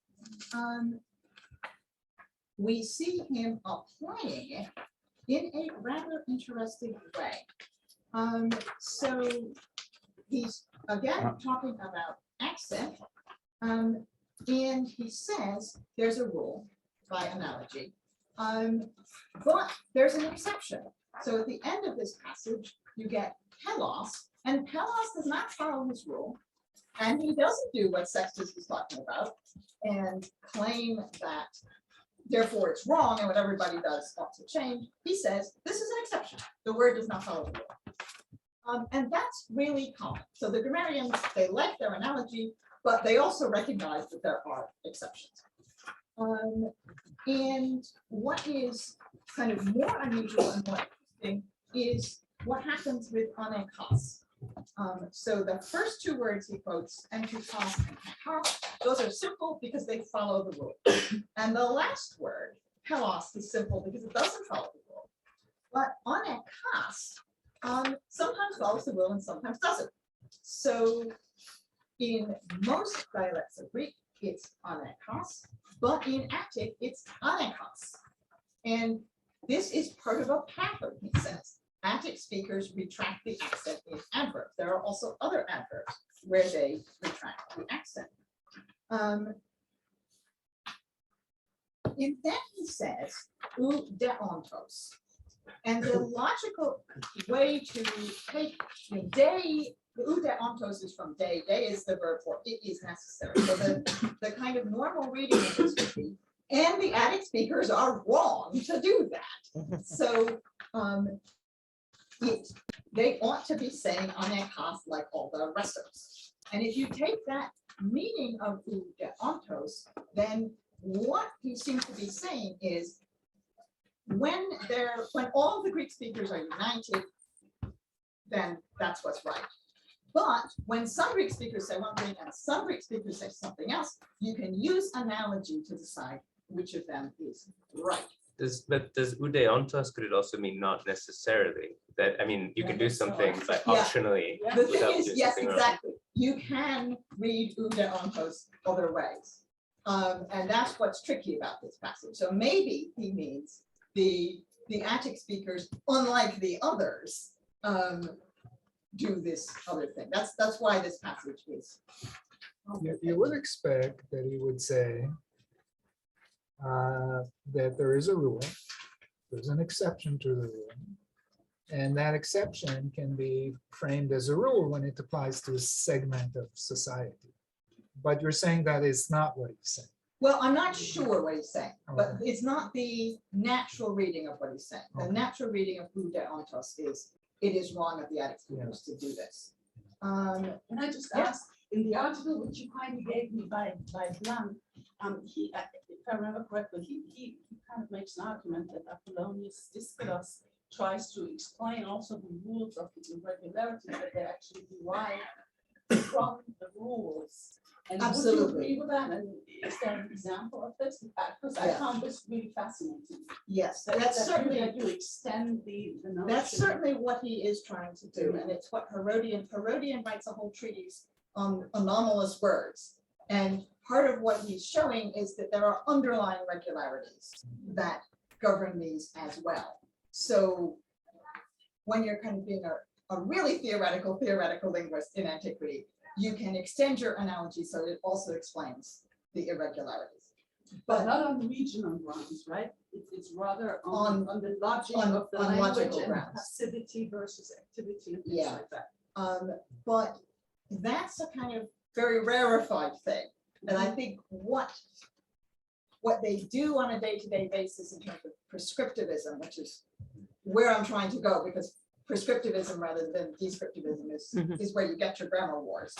we see him applying it in a rather interesting way. So he's again talking about accent, and he says there's a rule by analogy, but there's an exception. So at the end of this passage, you get telos, and telos does not follow his rule, and he doesn't do what Sextus is talking about and claim that therefore it's wrong and what everybody does ought to change. He says this is an exception. The word does not follow the rule. And that's really common. So the grammarians, they like their analogy, but they also recognize that there are exceptions. And what is kind of more unusual and more interesting is what happens with anekos. So the first 2 words he quotes, entukos and kakos, those are simple because they follow the rule. And the last word, telos, is simple because it doesn't follow the rule. But anekos sometimes follows the rule and sometimes doesn't. So in most dialects of Greek, it's anekos, but in Attic, it's anekos. And this is part of a pattern, he says. Attic speakers retract the accent in adverbs. There are also other adverbs where they retract the accent. And then he says, ou deontos. And the logical way to take day, the ou deontos is from day. Day is the verb for it is necessary. So the kind of normal reading of this would be, and the Attic speakers are wrong to do that. So they ought to be saying anekos like all the rest of us. And if you take that meaning of ou deontos, then what he seems to be saying is when all the Greek speakers are united, then that's what's right. But when some Greek speakers say one thing and some Greek speakers say something else, you can use analogy to decide which of them is right. Does ou deontos, could it also mean not necessarily? That, I mean, you can do something, but Yeah. optionally. The thing without is, doing yes, something else. exactly. You can read ou deontos other ways. And that's what's tricky about this passage. So maybe he means the Attic speakers, unlike the others, do this other thing. That's why this passage is. You would expect that he would say that there is a rule, there's an exception to the rule, and that exception can be framed as a rule when it applies to a segment of society. But you're saying that is not what he's saying. Well, I'm not sure what he's saying, but Okay. it's not the natural reading of what he's saying. The Okay. natural reading of ou deontos is it is wrong of the Attic speakers to do this. Can I just Yeah. ask, in the article which you kindly gave me by Blanc, he, if I remember correctly, he kind of makes an argument that Apollonius Disciples tries to explain also the rules of the irregularities that they actually derive from the rules. And would you Absolutely. agree with that? And is there an example of this? Because I Yeah. found this really fascinating. Yes, That that's certainly. that you extend the notion. That's certainly what he is trying to do, and it's what Herodian writes a whole treatise on anomalous words. And part of what he's showing is that there are underlying regularities that govern these as well. So when you're kind of being a really theoretical linguist in antiquity, you can extend your analogy so it also explains the irregularities. But not on regional grounds, right? It's rather on the logic on- of the on language logical and grounds. passivity versus activity and things Yeah. like that. But that's a kind of very rarefied thing. And I think what they do on a day-to-day basis in terms of prescriptivism, which is where I'm trying to go, because prescriptivism rather than descriptivism is where you get your grammar wars.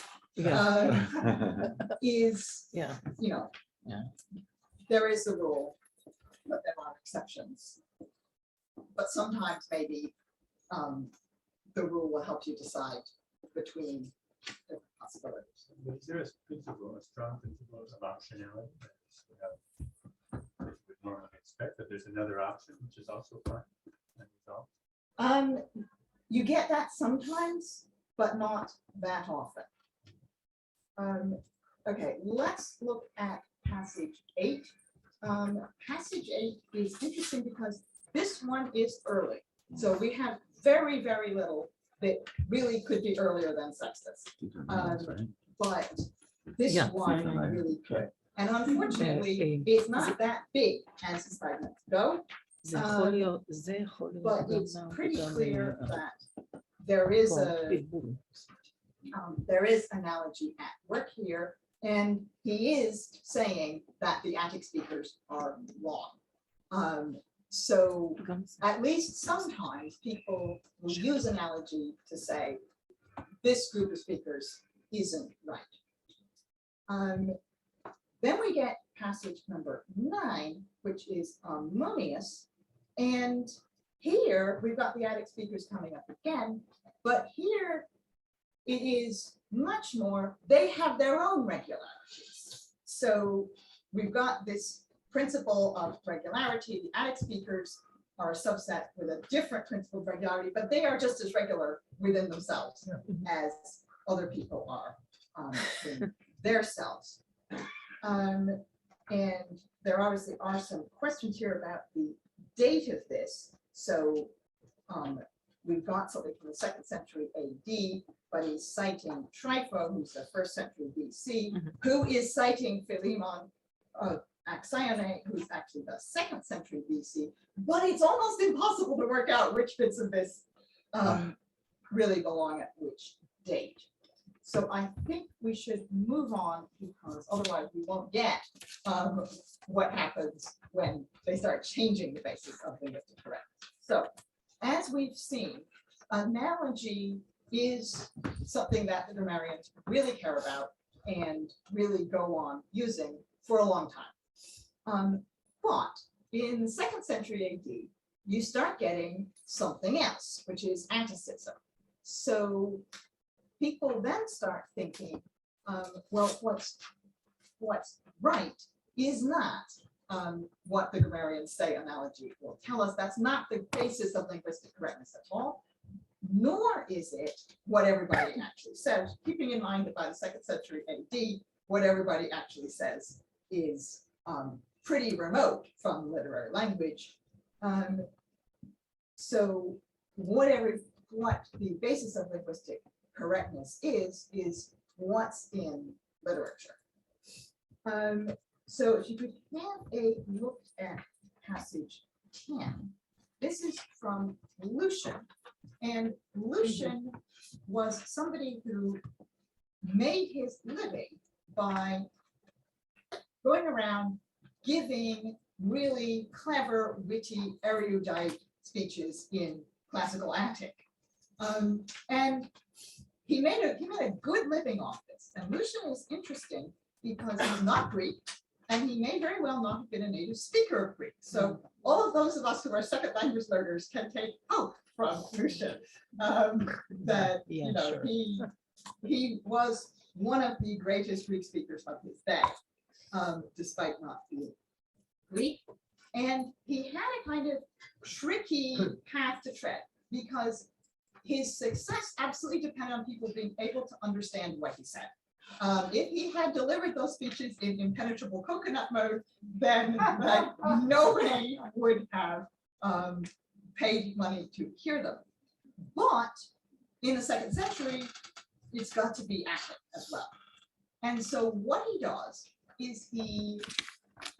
Is, Yeah. you know, Yeah. there is a rule, but there are exceptions. But sometimes maybe the rule will help you decide between the possibilities. Is there a principle, a strong principle of optionality? normally expect, that there's another option, which is also fine. and resolved. You get that sometimes, but not that often. Okay, let's look at passage 8. Passage 8 is interesting because this one is early. So we have very, very little that really could be earlier than Sextus. But this Yeah. one really could. And unfortunately, it's not that big as his fragments go, but it's pretty clear that there is analogy at work here, and he is saying that the Attic speakers are long. So at least sometimes people will use analogy to say this group of speakers isn't right. Then we get passage number 9, which is Apollonius, and here we've got the Attic speakers coming up again, but here it is much more, they have their own regularities. So we've got this principle of regularity. The Attic speakers are a subset with a different principle of regularity, but they are just as regular within themselves as other people are in their selves. And there obviously are some questions here about the date of this. So we've got something from the 2nd century AD, but he's citing Trypho, who's the 1st century BC, who is citing Philemon of Axione, who's actually the 2nd century BC. But it's almost impossible to work out which bits of this really belong at which date. So I think we should move on, because otherwise we won't get what happens when they start changing the basis of linguistic correctness. So as we've seen, analogy is something that the grammarians really care about and really go on using for a long time. But in the 2nd century AD, you start getting something else, which is Atticism. So people then start thinking, well, what's right is not what the grammarians say analogy will tell us. That's not the basis of linguistic correctness at all, nor is it what everybody actually says, keeping in mind that by the 2nd century AD, what everybody actually says is pretty remote from literary language. So what the basis of linguistic correctness is what's in literature. So if you could have a look at passage 10, this is from Lucian. And Lucian was somebody who made his living by going around giving really clever, witty, erudite speeches in classical Attic. And he made a good living off this. And Lucian is interesting because he's not Greek, and he may very well not have been a native speaker of Greek. So all of those of us who are second language learners can take hope from Lucian that he was one of the greatest Greek speakers of his day, despite not being Greek. And he had a kind of tricky path to tread, because his success absolutely depended on people being able to understand what he said. If he had delivered those speeches in impenetrable coconut mode, then nobody would have paid money to hear them. But in the 2nd century, it's got to be Attic as well. And so what he does is he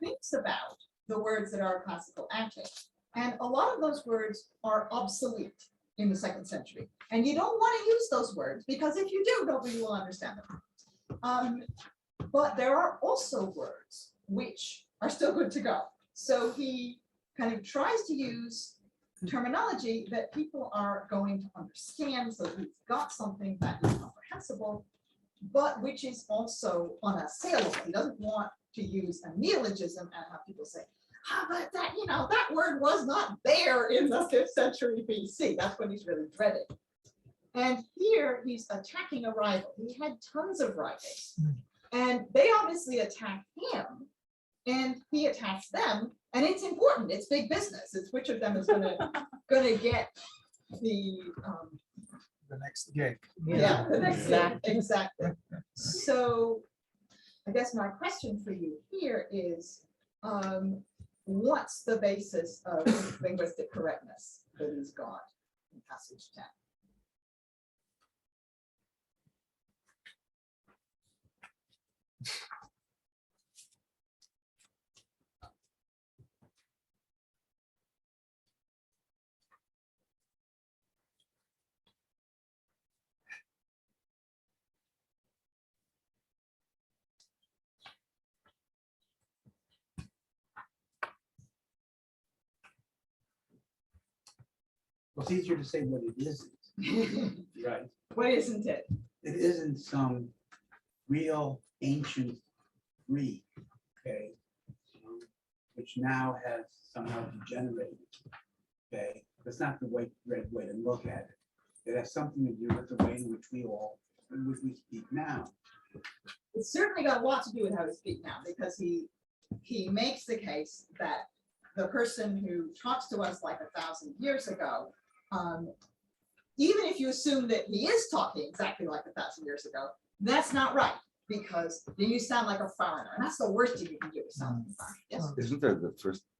thinks about the words that are classical Attic. And a lot of those words are obsolete in the 2nd century. And you don't want to use those words, because if you do, nobody will understand them. But there are also words which are still good to go. So he kind of tries to use terminology that people are going to understand. So he's got something that is comprehensible, but which is also unassailable. He doesn't want to use a neologism and have people say, but that, that word was not there in the 5th century BC. That's what he's really dreading. And here he's attacking a rival. He had tons of rivals, and they obviously attack him, and he attacks them And it's important, it's big business, it's which of them is gonna get the, The next gig. yeah, the next thing, Exactly. exactly. So I guess my question for you here is, what's the basis of linguistic correctness that he's got in passage 10? Well, it's easier to say what it isn't. Right. What isn't it? It isn't some real ancient Greek, okay, which now has somehow degenerated. Okay, that's not the right way to look at it. It has something to do with the way in which we speak now. It's certainly got a lot to do with how we speak now, because he makes the case that the person who talks to us like 1,000 years ago, even if you assume that he is talking exactly like 1,000 years ago, that's not right, because then you sound like a foreigner, and that's the worst thing you can do is sound like a foreigner. Yes. Isn't there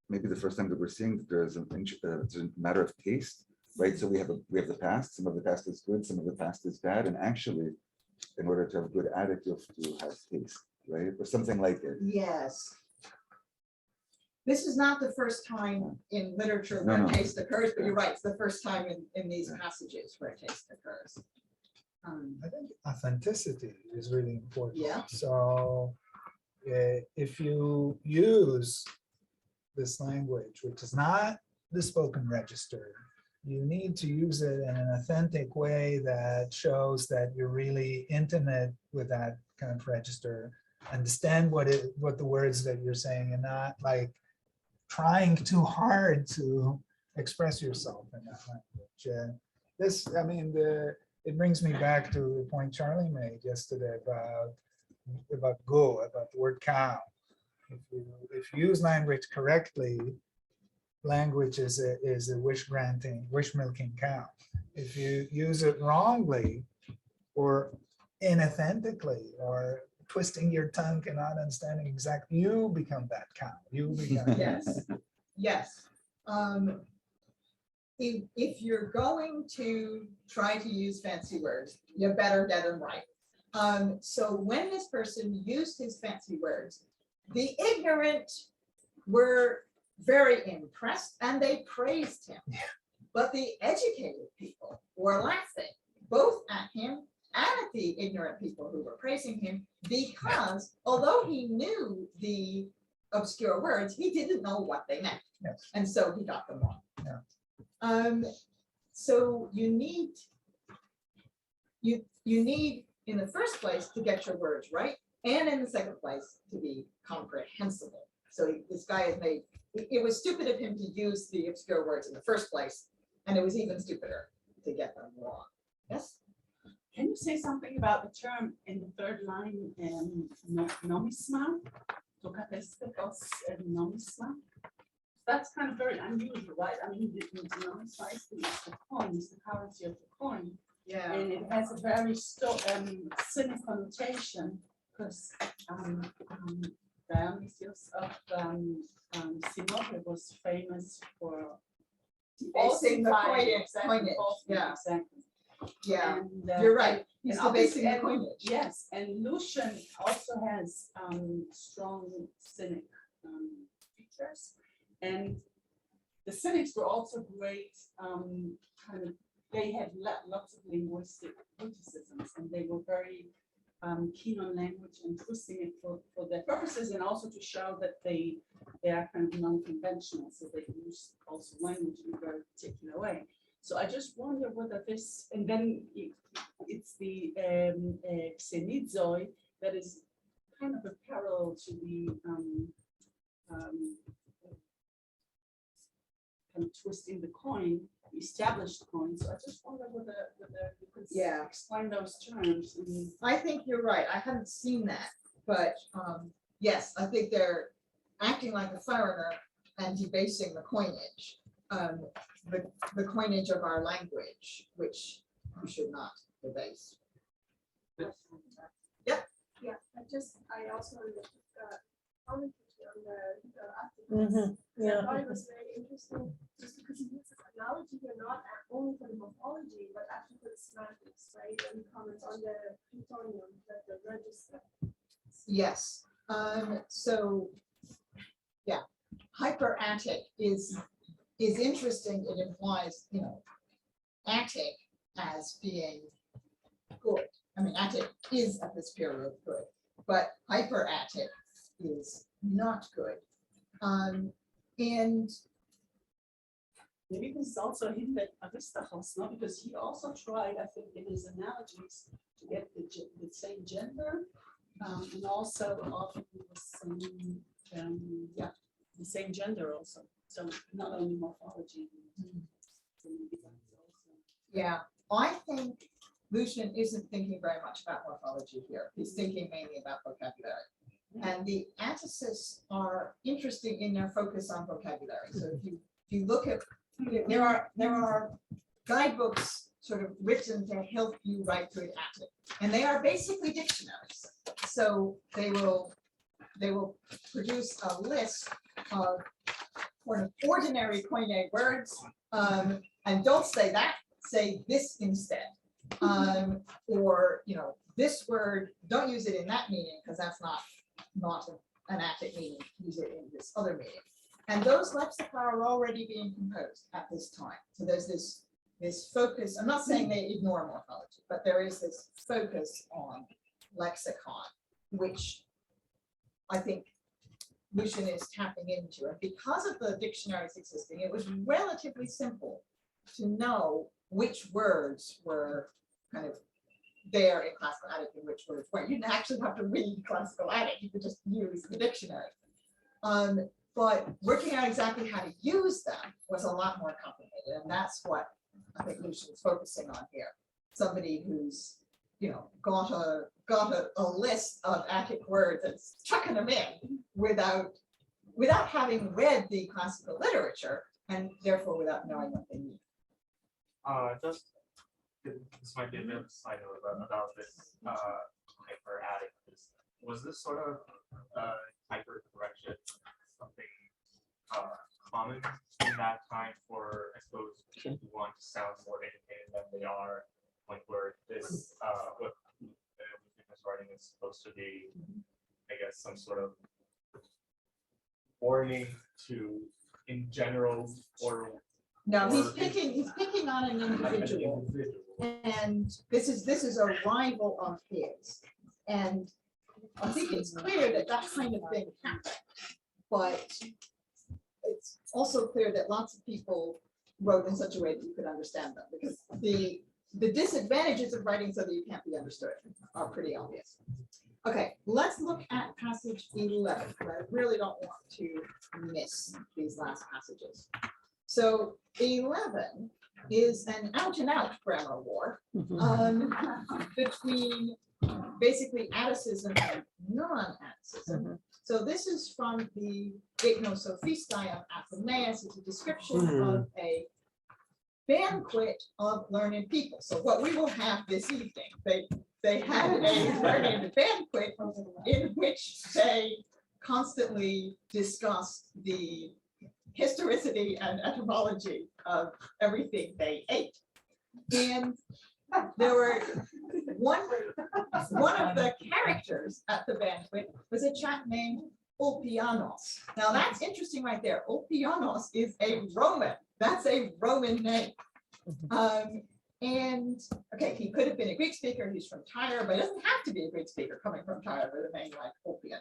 maybe the first time that we're seeing that there's it's a matter of taste, right? So we have the past, some of the past is good, some of the past is bad, and actually, in order to have a good addict, you have to have taste, right? Or something like it. Yes. This is not the first time in literature where No. taste occurs, but you're right, it's the first time in these passages where taste occurs. I think authenticity is really important. Yeah. So if you use this language, which is not the spoken register, you need to use it in an authentic way that shows that you're really intimate with that kind of register, understand what the words that you're saying, and not like trying too hard to express yourself in that language. It brings me back to the point Charlie made yesterday about go, about the word cow. If you use language correctly, language is a wish milking cow. If you use it wrongly or inauthentically or twisting your tongue and not understanding exactly, you become that cow. You become Yes. If you're going to try to use fancy words, you better get them right. So when this person used his fancy words, the ignorant were very impressed and they praised him. Yeah. But the educated people were laughing both at him and at the ignorant people who were praising him, because although he knew the obscure words, he didn't know what they meant. Yes. And so he got them wrong. Yeah. So you need in the first place to get your words right, and in the second place to be comprehensible. So this guy has made, it was stupid of him to use the obscure words in the first place, and it was even stupider to get them wrong. Yes? Can you say something about the term in the third line, nomisma? Nomisma? That's kind of very unusual, right? I mean, the nomisma is the coin, is the currency of the coin. Yeah. And it has a very cynic connotation, because Dionysius of Sinope was famous for Basing the falsifying coinage, yeah. exactly. Yeah, And, you're right. He's and still basing the obviously- coinage. Yes, and Lucian also has strong cynic features. And the cynics were also great, they had lots of linguistic criticisms, and they were very keen on language and twisting it for their purposes, and also to show that they are kind of non-conventional, so they use also language in a very particular way. So I just wonder whether this, and then it's the xenizoi that is kind of a parallel to the kind of twisting the coin, the established coin. So I just wonder whether you could explain those terms. I think you're right. I haven't seen that, but yes, I think they're acting like a foreigner and debasing the coinage, the coinage of our language, which we should not debase. Yeah, I also commented on the article. yeah. I thought it was very interesting, just because he uses analogy here, not only for the morphology, but actually for the semantics, right? And he comments on the plutonium, the register. Yes, so, yeah, hyperattic is interesting. It implies, attic as being good. I mean, attic is at this period good, but hyperattic is not good. And Maybe this is also him that Aristarchus, no, because he also tried, I think, in his analogies to get the same gender, and also often the same gender also. So not only morphology. So maybe that's also- yeah, I think Lucian isn't thinking very much about morphology here. He's thinking mainly about vocabulary. And the Atticists are interesting in their focus on vocabulary. So if you look at, there are guidebooks sort of written to help you write good Attic, and they are basically dictionaries. So they will produce a list of ordinary Koine words, and don't say that, say this instead. Or, this word, don't use it in that meaning because that's not an Attic meaning, use it in this other meaning. And those lexica are already being composed at this time. So there's this focus. I'm not saying they ignore morphology, but there is this focus on lexicon, which I think Lucian is tapping into. And because of the dictionaries existing, it was relatively simple to know which words were kind of there in classical Attic and which words weren't. You didn't actually have to read classical Attic, you could just use the dictionary. But working out exactly how to use them was a lot more complicated, and that's what I think Lucian's focusing on here. Somebody who's, got a list of Attic words and chucking them in without having read the classical literature, and therefore without knowing what they mean. This might be a bit of a side note about this hyperattic. Was this sort of hyper correction something common in that time for, I suppose, people who want to sound more educated than they are, like where this what this writing is supposed to be, I guess, some sort of warning to, in general, or No, he's picking on an individual, and this is a rival of his. And I think it's clear that that kind of thing happened, but it's also clear that lots of people wrote in such a way that you could understand them, because the disadvantages of writing so that you can't be understood are pretty obvious. Okay, let's look at passage 11. I really don't want to miss these last passages. So 11 is an out-and-out grammar war between basically Atticism and non-Atticism. So this is from the Gymnosophistai of Apollonius. It's a description of a banquet of learned people. So what we will have this evening, they had a learned banquet in which they constantly discussed the historicity and etymology of everything they ate. And there were one of the characters at the banquet was a chap named Ulpianos. Now that's interesting right there. Ulpianos is a Roman. That's a Roman name. And okay, he could have been a Greek speaker. He's from Tyre, but it doesn't have to be a Greek speaker coming from Tyre with a name like Ulpian.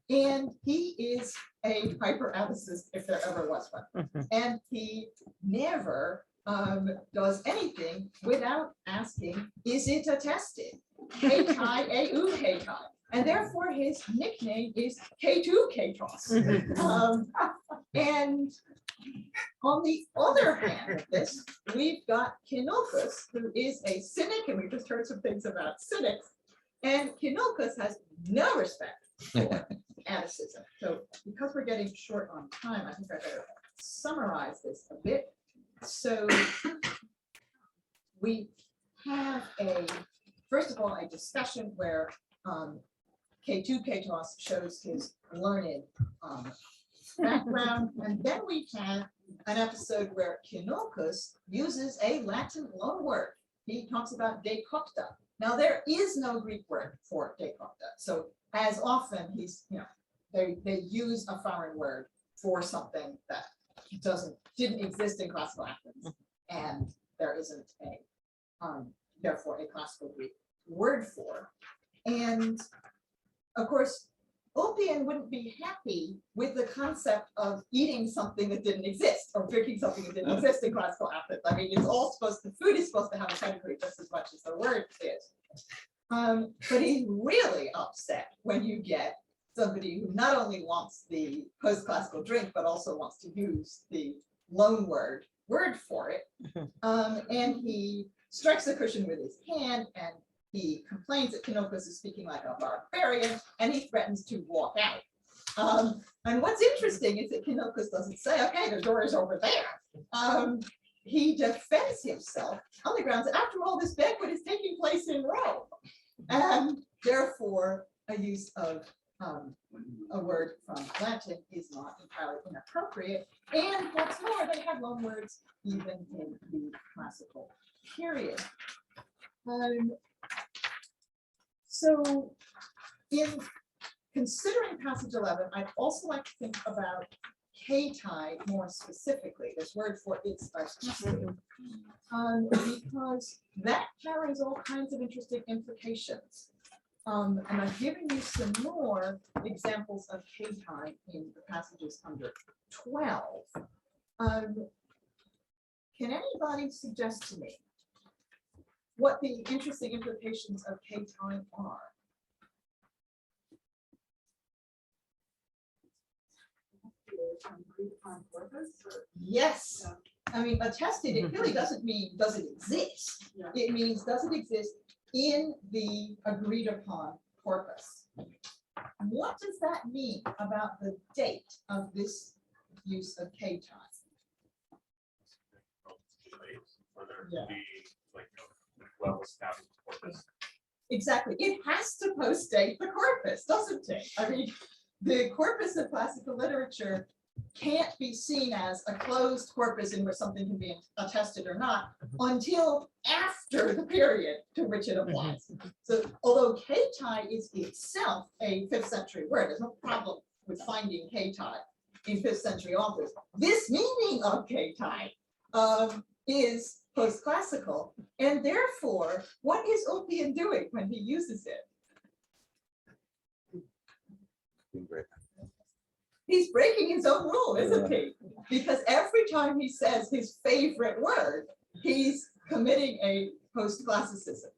And he is a hyper-Atticist if there ever was one. And he never does anything without asking, is it attested? K-tai, A-u, K-tai. And therefore his nickname is K2 K-tos. And on the other hand of this, we've got Kinulcus, who is a cynic, and we just heard some things about cynics. And Kinulcus has no respect for Attic Atticism. So because we're getting short on time, I think I better summarize this a bit. So we have first of all, a discussion where K2 Ktos shows his learned background, and then we have an episode where Kinocus uses a Latin loanword. He talks about de cocta. Now, there is no Greek word for de cocta. So as often they use a foreign word for something that didn't exist in classical Athens, and there isn't therefore a classical Greek word for. And of course, Ulpian wouldn't be happy with the concept of eating something that didn't exist or drinking something that didn't exist in classical Athens. I mean, it's all the food is supposed to have a pedigree just as much as the word is. But he's really upset when you get somebody who not only wants the post-classical drink, but also wants to use the loan word for it. And he strikes the cushion with his hand, and he complains that Kinocus is speaking like a barbarian, and he threatens to walk out. And what's interesting is that Kinocus doesn't say, okay, the door is over there. He defends himself on the grounds that after all, this banquet is taking place in Rome. And therefore, a use of a word from Latin is not entirely inappropriate. And what's more, they had loan words even in the classical period. So in considering passage 11, I'd also like to think about K-tie more specifically, this word for its attested, because that carries all kinds of interesting implications. And I've given you some more examples of K-tie in the passages under 12. Can anybody suggest to me what the interesting implications of K-tie are? Yes. I mean, attested, it really doesn't mean does it exist. It means does it exist in the agreed upon corpus. What does that mean about the date of this use of K-tie? For there to be like well-established corpus. Exactly. It has to postdate the corpus, doesn't it? I mean, the corpus of classical literature can't be seen as a closed corpus in which something can be attested or not until after the period to which it applies. So although K-tie is itself a 5th century word, there's no problem with finding K-tie in 5th century authors. This meaning of K-tie is post-classical, and therefore, what is Ulpian doing when he uses it? He's breaking his own rule, isn't he? Because every time he says his favorite word, he's committing a post-classicism.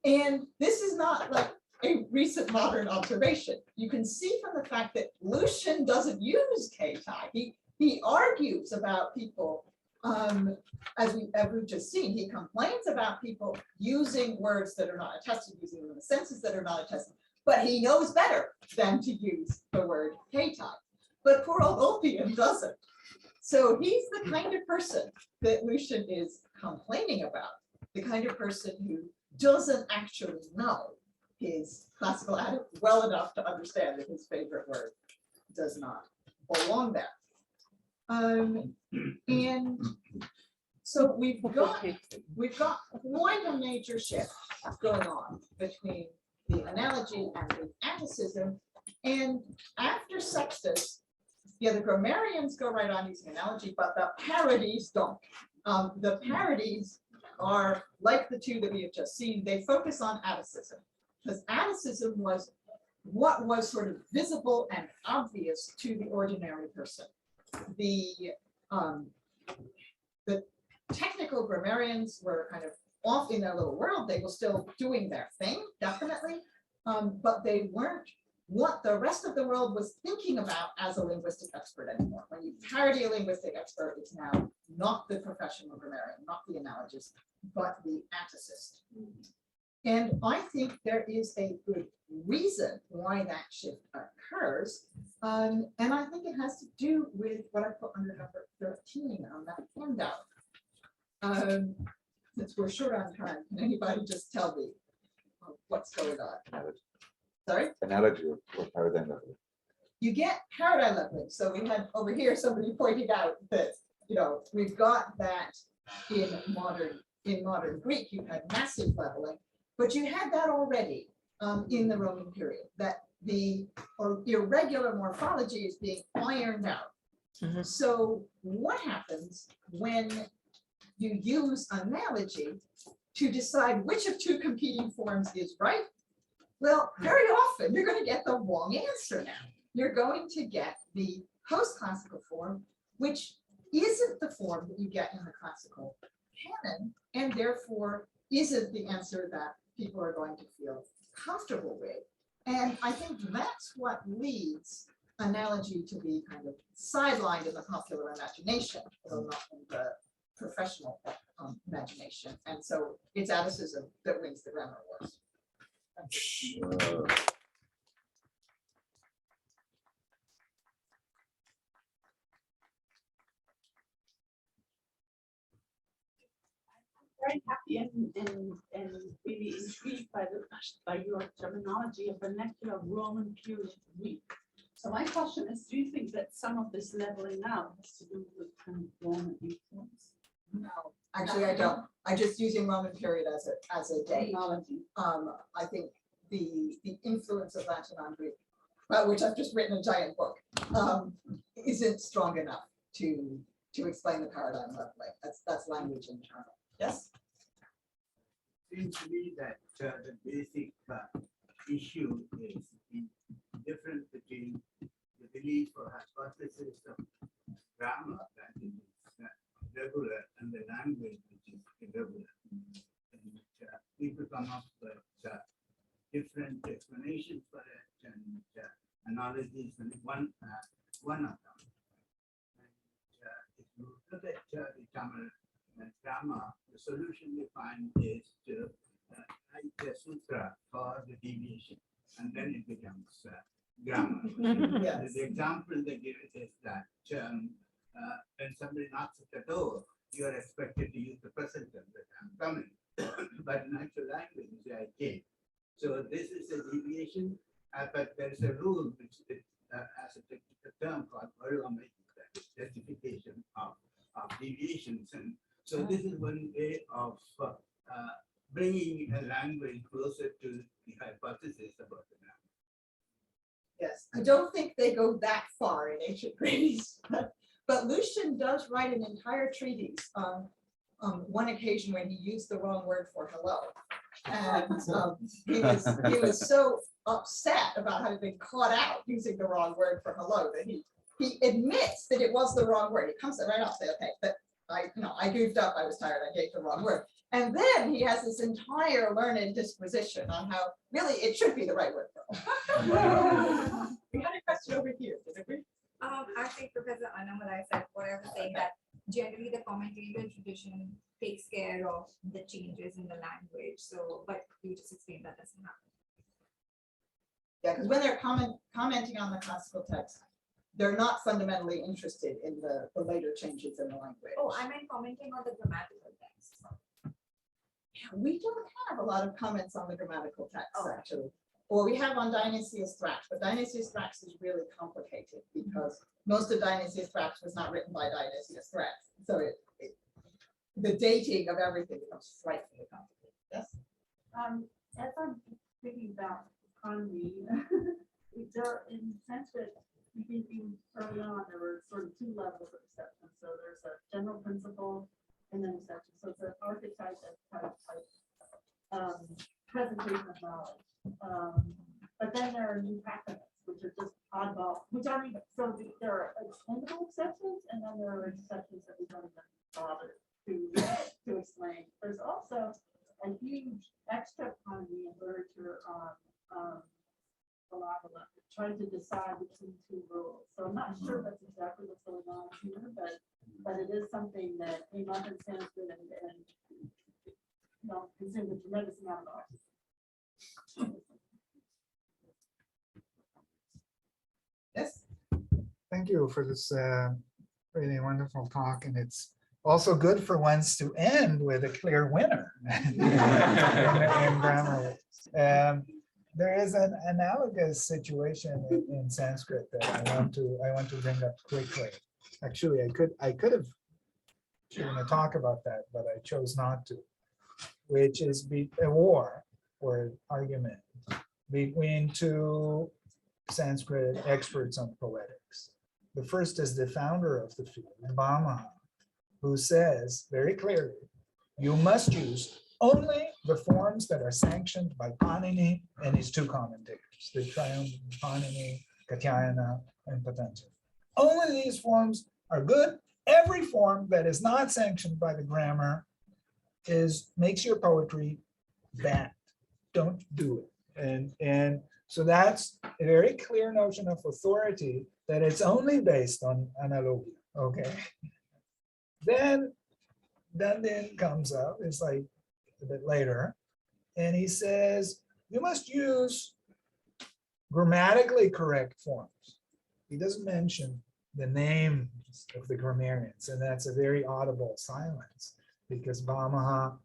And this is not like a recent modern observation. You can see from the fact that Lucian doesn't use K-tie. He argues about people, as we've just seen, he complains about people using words that are not attested, using them in the senses that are not attested, but he knows better than to use the word K-tie. But poor old Ulpian doesn't. So he's the kind of person that Lucian is complaining about, the kind of person who doesn't actually know his classical Adam well enough to understand that his favorite word does not belong there. And so we've got quite a major shift going on between the analogy and the Atticism. And after Sextus, the grammarians go right on using analogy, but the parodies don't. The parodies are like the two that we have just seen. They focus on Atticism, because Atticism was what was sort of visible and obvious to the ordinary person. The technical grammarians were kind of off in their little world. They were still doing their thing, definitely, but they weren't what the rest of the world was thinking about as a linguistic expert anymore. When you parody a linguistic expert, it's now not the professional grammarian, not the analogist, but the Atticist. And I think there is a good reason why that shift occurs, And I think it has to do with what I put under number 13 on that handout. Since we're short on time, can anybody just tell me what's going on? Analogy. Sorry? Analogy or paradigm level. You get paradigm leveling. So we had over here somebody pointing out that, you know, we've got that in modern Greek, you had massive leveling, but you had that already in the Roman period, that the irregular morphology is being ironed out. Mhm. So what happens when you use analogy to decide which of two competing forms is right? Well, very often you're going to get the wrong answer now. You're going to get the post-classical form, which isn't the form that you get in the classical canon, and therefore isn't the answer that people are going to feel comfortable with. And I think that's what leads analogy to be kind of sidelined in the popular imagination, although not in the professional imagination. And so it's Atticism that wins the grammar wars. Very happy and really intrigued by your terminology of vernacular Roman period Greek. So my question is, do you think that some of this leveling out has to do with kind of Roman influence? No, actually, I don't. I'm just using Roman period as a date. Terminology. I think the influence of Latin on Greek, about which I've just written a giant book, isn't strong enough to explain the paradigm leveling. That's language internal. Yes. Seems to me that the basic issue is the difference between the belief or hypothesis of grammar that is regular and the language which is irregular. And people come up with different explanations for it and analogies, and one of them. And if you look at the Tamil grammar, the solution we find is to write a sutra for the deviation, and then it becomes grammar. Yes. The example they give it is that when somebody knocks at the door, you are expected to use the present tense that I'm coming. But in actual language, you say I came. So this is a deviation, but there is a rule which has a technical term called justification of deviations. And so this is one way of bringing a language closer to the hypothesis about the grammar. Yes, I don't think they go that far in ancient Greece, but Lucian does write an entire treatise on one occasion when he used the wrong word for hello. And he was so upset about having been caught out using the wrong word for hello that he admits that it was the wrong word. He comes right out and says, okay, but I goofed up, I was tired, I gave the wrong word. And then he has this entire learned disquisition on how really it should be the right word. We had a question over here, didn't we? I think Professor Annamalai said what I was saying, that generally the commentarial tradition takes care of the changes in the language. So, but you just explained that doesn't happen. Yeah, because when they're commenting on the classical text, they're not fundamentally interested in the later changes in the language. Oh, I meant commenting on the grammatical text. We don't have a lot of comments on the grammatical text, Oh. actually. Or we have on Dionysius Thrax, but Dionysius Thrax is really complicated because most of Dionysius Thrax was not written by Dionysius Thrax. So the dating of everything becomes frightfully complicated. Yes? As I'm thinking about economy, there in the sense that you thinking early on, there were sort of two levels of exception. So there's a general principle and then exception. So it's an archetype type presentation of knowledge. But then there are new practices, which are just oddball, which aren't even, so there are explainable exceptions, and then there are exceptions that we don't even bother to explain. There's also a huge extra economy in literature on trying to decide between two rules. So I'm not sure that's exactly what's going on here, but it is something that came up in Sanskrit and consumed a tremendous amount of oxygen. Yes. thank you for this really wonderful talk, and it's also good for once to end with a clear winner in grammar. There is an analogous situation in Sanskrit that I want to bring up quickly. Actually, I could have given a talk about that, but I chose not to, which is a war or argument between two Sanskrit experts on poetics. The first is the founder of the field, Bhama, who says very clearly, you must use only the forms that are sanctioned by Panini and his two commentators, the triumvirate Panini, Katyayana, and Patanjali. Only these forms are good. Every form that is not sanctioned by the grammar makes your poetry bad. Don't do it. And so that's a very clear notion of authority, that it's only based on analogia. Okay. Then Dandin comes up, it's like a bit later, and he says, you must use grammatically correct forms. He doesn't mention the names of the grammarians, and that's a very audible silence because Bhamaha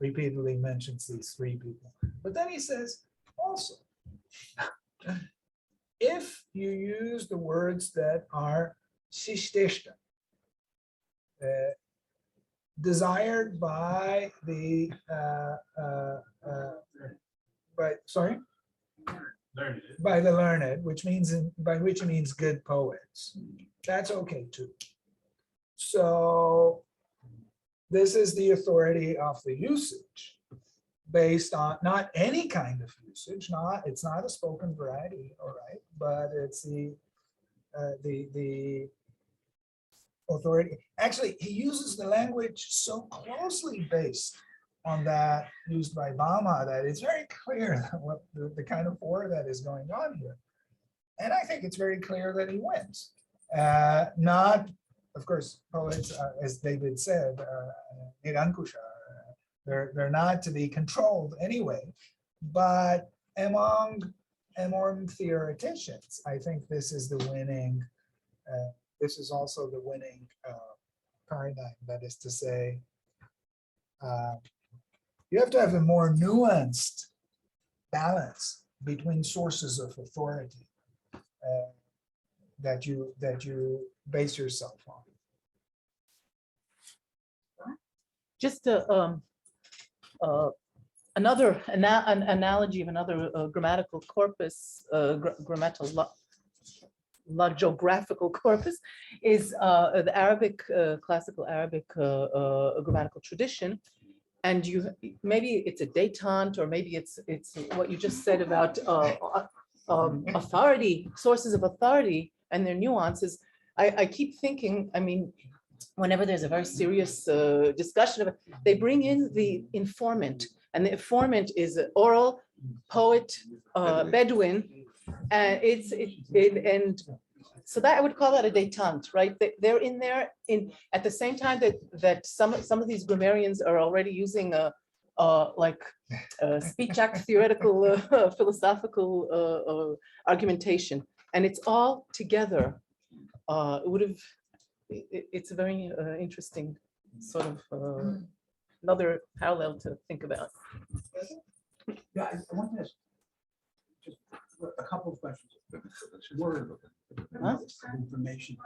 repeatedly mentions these three people. But then he says, also, if you use the words that are shishteshta, desired by the by the learned, which means good poets, that's okay too. So this is the authority of the usage based on not any kind of usage, it's not a spoken variety, all right, but it's the authority. Actually, he uses the language so closely based on that used by Bhama that it's very clear what the kind of war that is going on here. And I think it's very clear that he wins. Not, of course, poets, as David said, Nirankusha, they're not to be controlled anyway, but among theoreticians, I think this is the winning, this is also the winning paradigm. That is to say, you have to have a more nuanced balance between sources of authority that you base yourself on. Just another analogy of another grammatical corpus, grammatical corpus, is the Arabic, classical Arabic grammatical tradition. And maybe it's a détente, or maybe it's what you just said about authority, sources of authority and their nuances. I keep thinking, I mean, whenever there's a very serious discussion of it, they bring in the informant, and the informant is an oral poet, Bedouin, and and so that I would call that a détente, right? They're in there at the same time that some of these grammarians are already using speech act theoretical philosophical argumentation, and it's all together. It's a very interesting sort of another parallel to think about. Yeah, I want to ask just a couple of questions. Word information.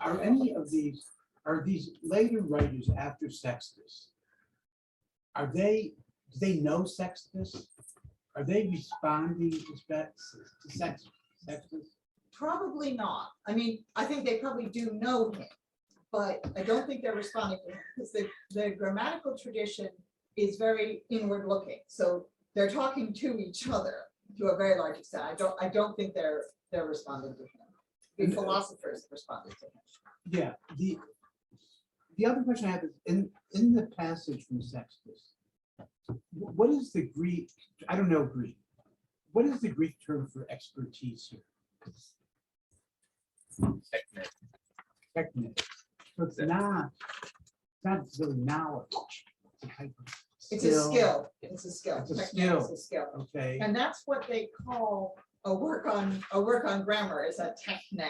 Are any of these, are these later writers after Sextus, do they know Sextus? Are they responding to Sextus? Probably not. I mean, I think they probably do know him, but I don't think they're responding to him because the grammatical tradition is very inward looking. So they're talking to each other to a very large extent. I don't think they're responding to him. The philosophers responded to him. Yeah. The other question I have is in the passage from Sextus, what is the Greek? I don't know Greek. What is the Greek term for expertise here? Technique. So it's not really knowledge. It's a skill. It's a skill. It's a Technique is skill. a skill. Okay. And that's what they call a work on grammar is a techne.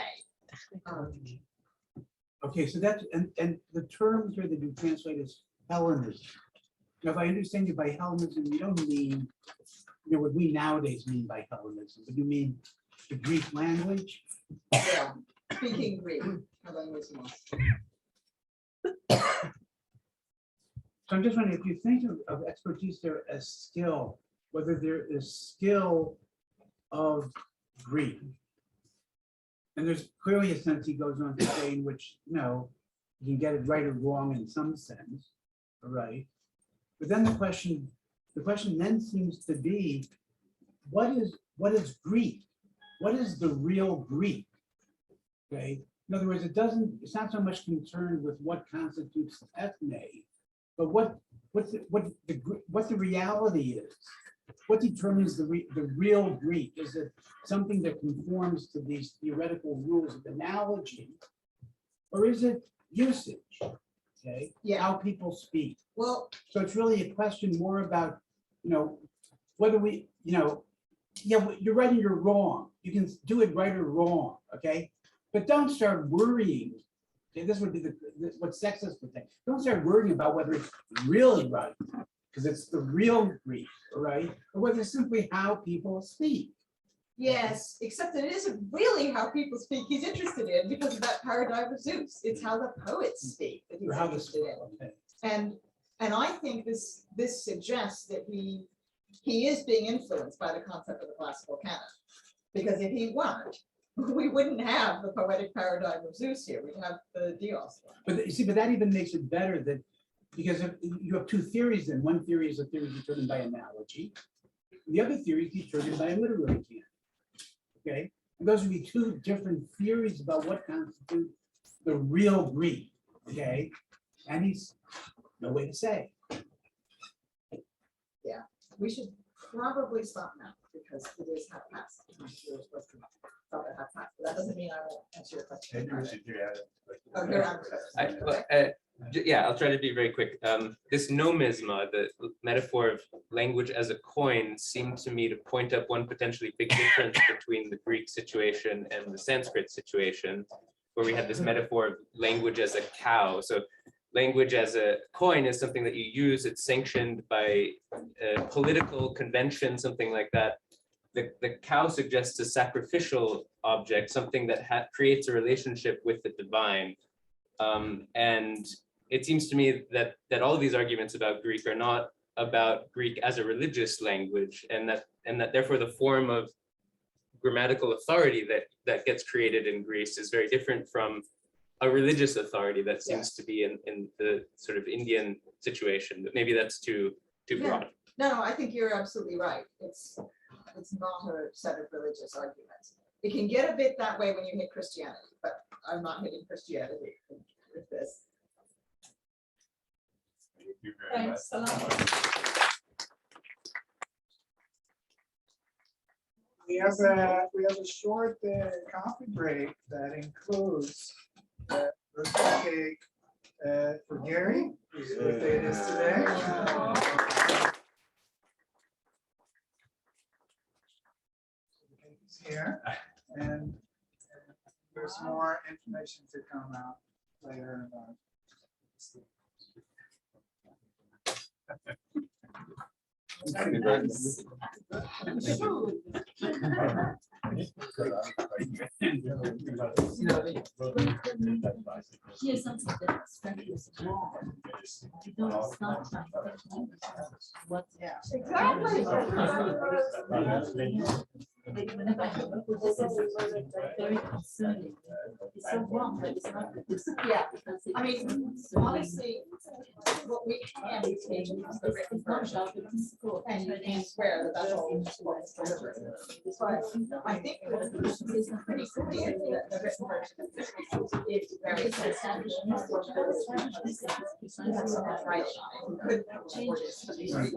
Okay, so that's, and the terms here that you translate as Hellenism. Now, if I understand you by Hellenism, you don't mean, what we nowadays mean by Hellenism, but you mean the Greek language? Yeah, speaking Greek. Hellenism. So I'm just wondering, if you think of expertise there as skill, whether there is skill of Greek. And there's clearly a sense he goes on to say in which, you can get it right or wrong in some sense, all right? But then the question then seems to be, what is Greek? What is the real Greek? Okay, in other words, it's not so much concerned with what constitutes ethne, but what the reality is. What determines the real Greek? Is it something that conforms to these theoretical rules of analogy, or is it usage? Okay, Yeah. how people speak. Well, So it's really a question more about, whether we, yeah, you're right and you're wrong. You can do it right or wrong, okay? But don't start worrying. Okay, this would be what sexists would think. Don't start worrying about whether it's really right, because it's the real Greek, right? Or whether it's simply how people speak. yes, except that it isn't really how people speak he's interested in because of that paradigm of Zeus. It's how the poets speak that he's Or how the interested in. okay. And I think this suggests that he is being influenced by the concept of the classical canon. Because if he weren't, we wouldn't have the poetic paradigm of Zeus here. We'd have the Dios one. But you see, but that even makes it better that, because if you have two theories, then one theory is a theory determined by analogy. The other theory is determined by a literary canon. Okay, and those would be two different theories about what constitutes the real Greek. Okay, and he's no way to say. Yeah, we should probably stop now because it is half past. We were supposed to stop at half past, but that doesn't mean I won't answer your question. Maybe we should do that. Oh, you're on. Yeah, I'll try to be very quick. This nomisma, the metaphor of language as a coin, seemed to me to point up one potentially big difference between the Greek situation and the Sanskrit situation, where we had this metaphor of language as a cow. So language as a coin is something that you use. It's sanctioned by a political convention, something like that. The cow suggests a sacrificial object, something that creates a relationship with the divine. And it seems to me that all of these arguments about Greek are not about Greek as a religious language, and that therefore the form of grammatical authority that gets created in Greece is very different from a religious authority that seems to be in the sort of Indian situation. But maybe that's too broad. No, I think you're absolutely right. It's not a set of religious arguments. It can get a bit that way when you hit Christianity, but I'm not hitting Christianity with this. Thank you very much. Thanks a lot. We have a short coffee break that includes birthday cake for Gary, whose birthday it is today. The cake is here, and there's more information to come out later about. Here's something that's very small. You don't start by what. Exactly. Whenever I look at this, it's very concerning. It's so wrong, but it's not. Yeah. Because it I mean, is honestly, what we can take is the written version, and you can swear that that's all what's delivered. But I think it's pretty clear that the written version of this is very established. Right. We couldn't change it. You see,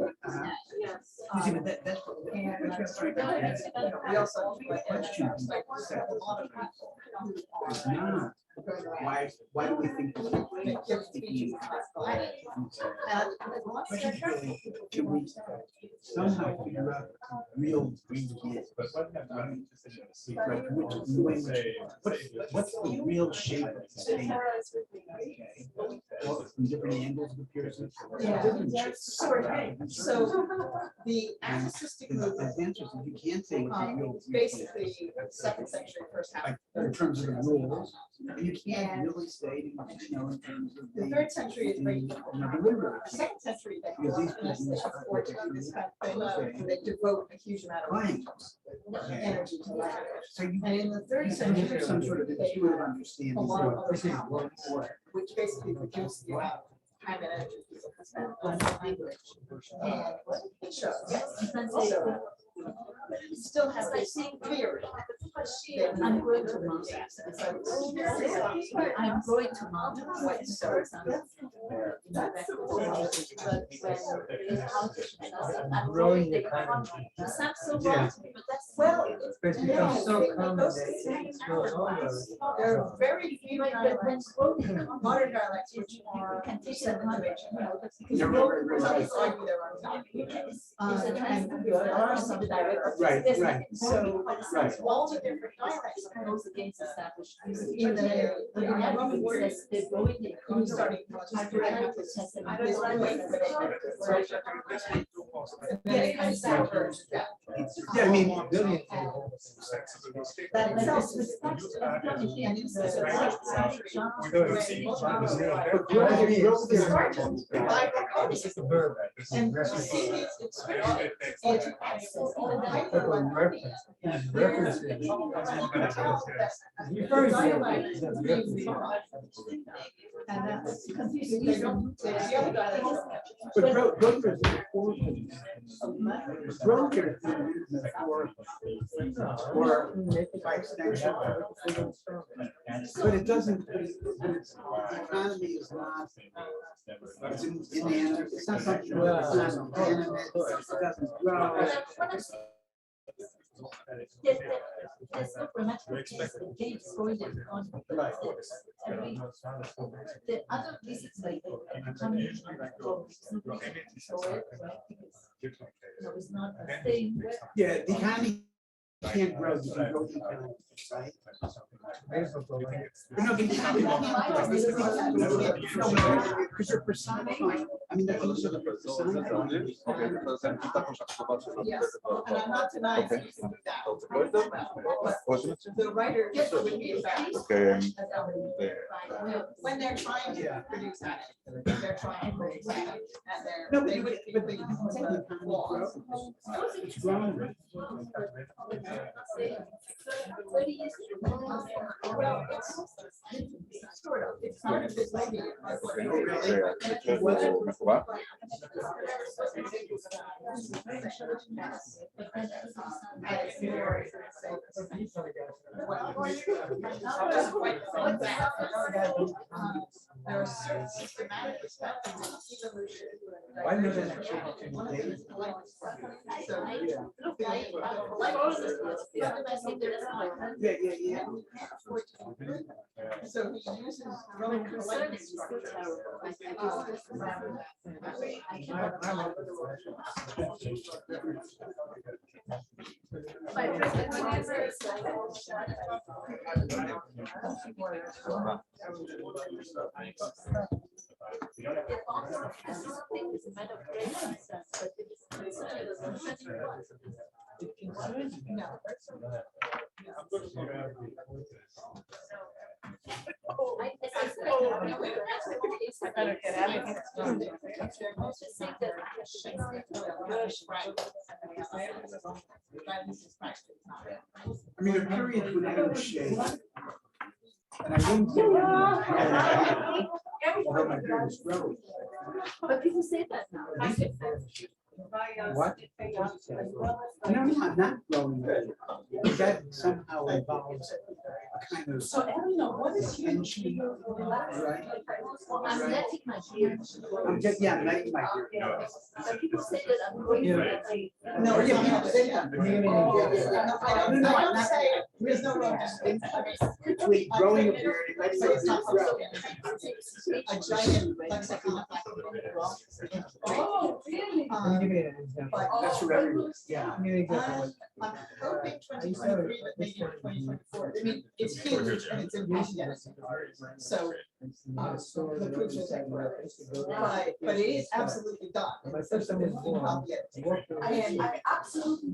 but that's And we also. the question is a lot of people is not why do we think this is speaking? Question really, can we somehow figure out real green is. But what I'm interested in is see, Like, what's the real shape of the state? Well, from different angles of appearance. Yeah. So the Atticistic And the movement, answers, you can't say what the real. it's basically second century, first half. Like, in terms of the rules, you can't really say, in terms of. The third century is very different. The literary. The second century, they Because these unless they people- afford to do this kind of thing, where they devote a huge amount of Triangles. energy to language. So you. And in the third You century, have some sort of they intuitive have understanding. a lot of other This is problems, one which basically reduce the amount of time and energy people can spend on language. And it shows. So, it still has the same theory. I'm going to mount. I'm going to mount. What so growing the economy. Yeah. Well, It's become so common that it goes over. there are very few dialects, modern dialects, which are Yeah, right. some argue there are not. And there are some that are. Right. So, Right. all the different dialects goes against established. in the Roman period, They're going to. even starting. Yeah, I mean, That itself is. And it's the last century. This is the verb. This is And reference. see, it's switched. It's access, even hyper. And that's confusing. They don't, the other dialects. but growth is important. Growth is or by extension. But it doesn't, the economy is not, it's inanimate, it's not something, it's not inanimate, it doesn't grow. There's no grammatical case, the gates going on. The other reasons like the economy is not growing, right? Because it's not a thing. Yeah, the economy can't grow, you can grow the economy, right? No, because you're personifying, I mean, that's also the personifying. Yes, and I'm not denying that you can do that. The writer would be about. When they're trying to produce that, they're trying to produce that, and No, they but would you, be but the economy laws. grows. It's growing. Well, it's sort of, it's part of this idea. There are certain systematic aspects of evolution. Why not actually? Yeah. So he uses Roman collective structure. I better get out of here. I mean, a period when I don't shave. And I wouldn't say. Although my beard is growing. But people say that now. What? No, I'm not growing. That somehow involves a kind of. So Eleanor, what is your? tension, right? I'm letting my beard. I'm just, yeah, I'm letting my beard. But people say that I'm going to. No, Yeah, people say that. I don't say it. There's no wrong. Between growing a beard and letting So it it's not grow. a giant lexicon. Oh, really? But That's for everyone. Yeah. I'm hoping 2023, but maybe 2024. I mean, it's huge and it's impossible. So the proof will take forever. But it is absolutely done. It's such a wonderful copy of it. I absolutely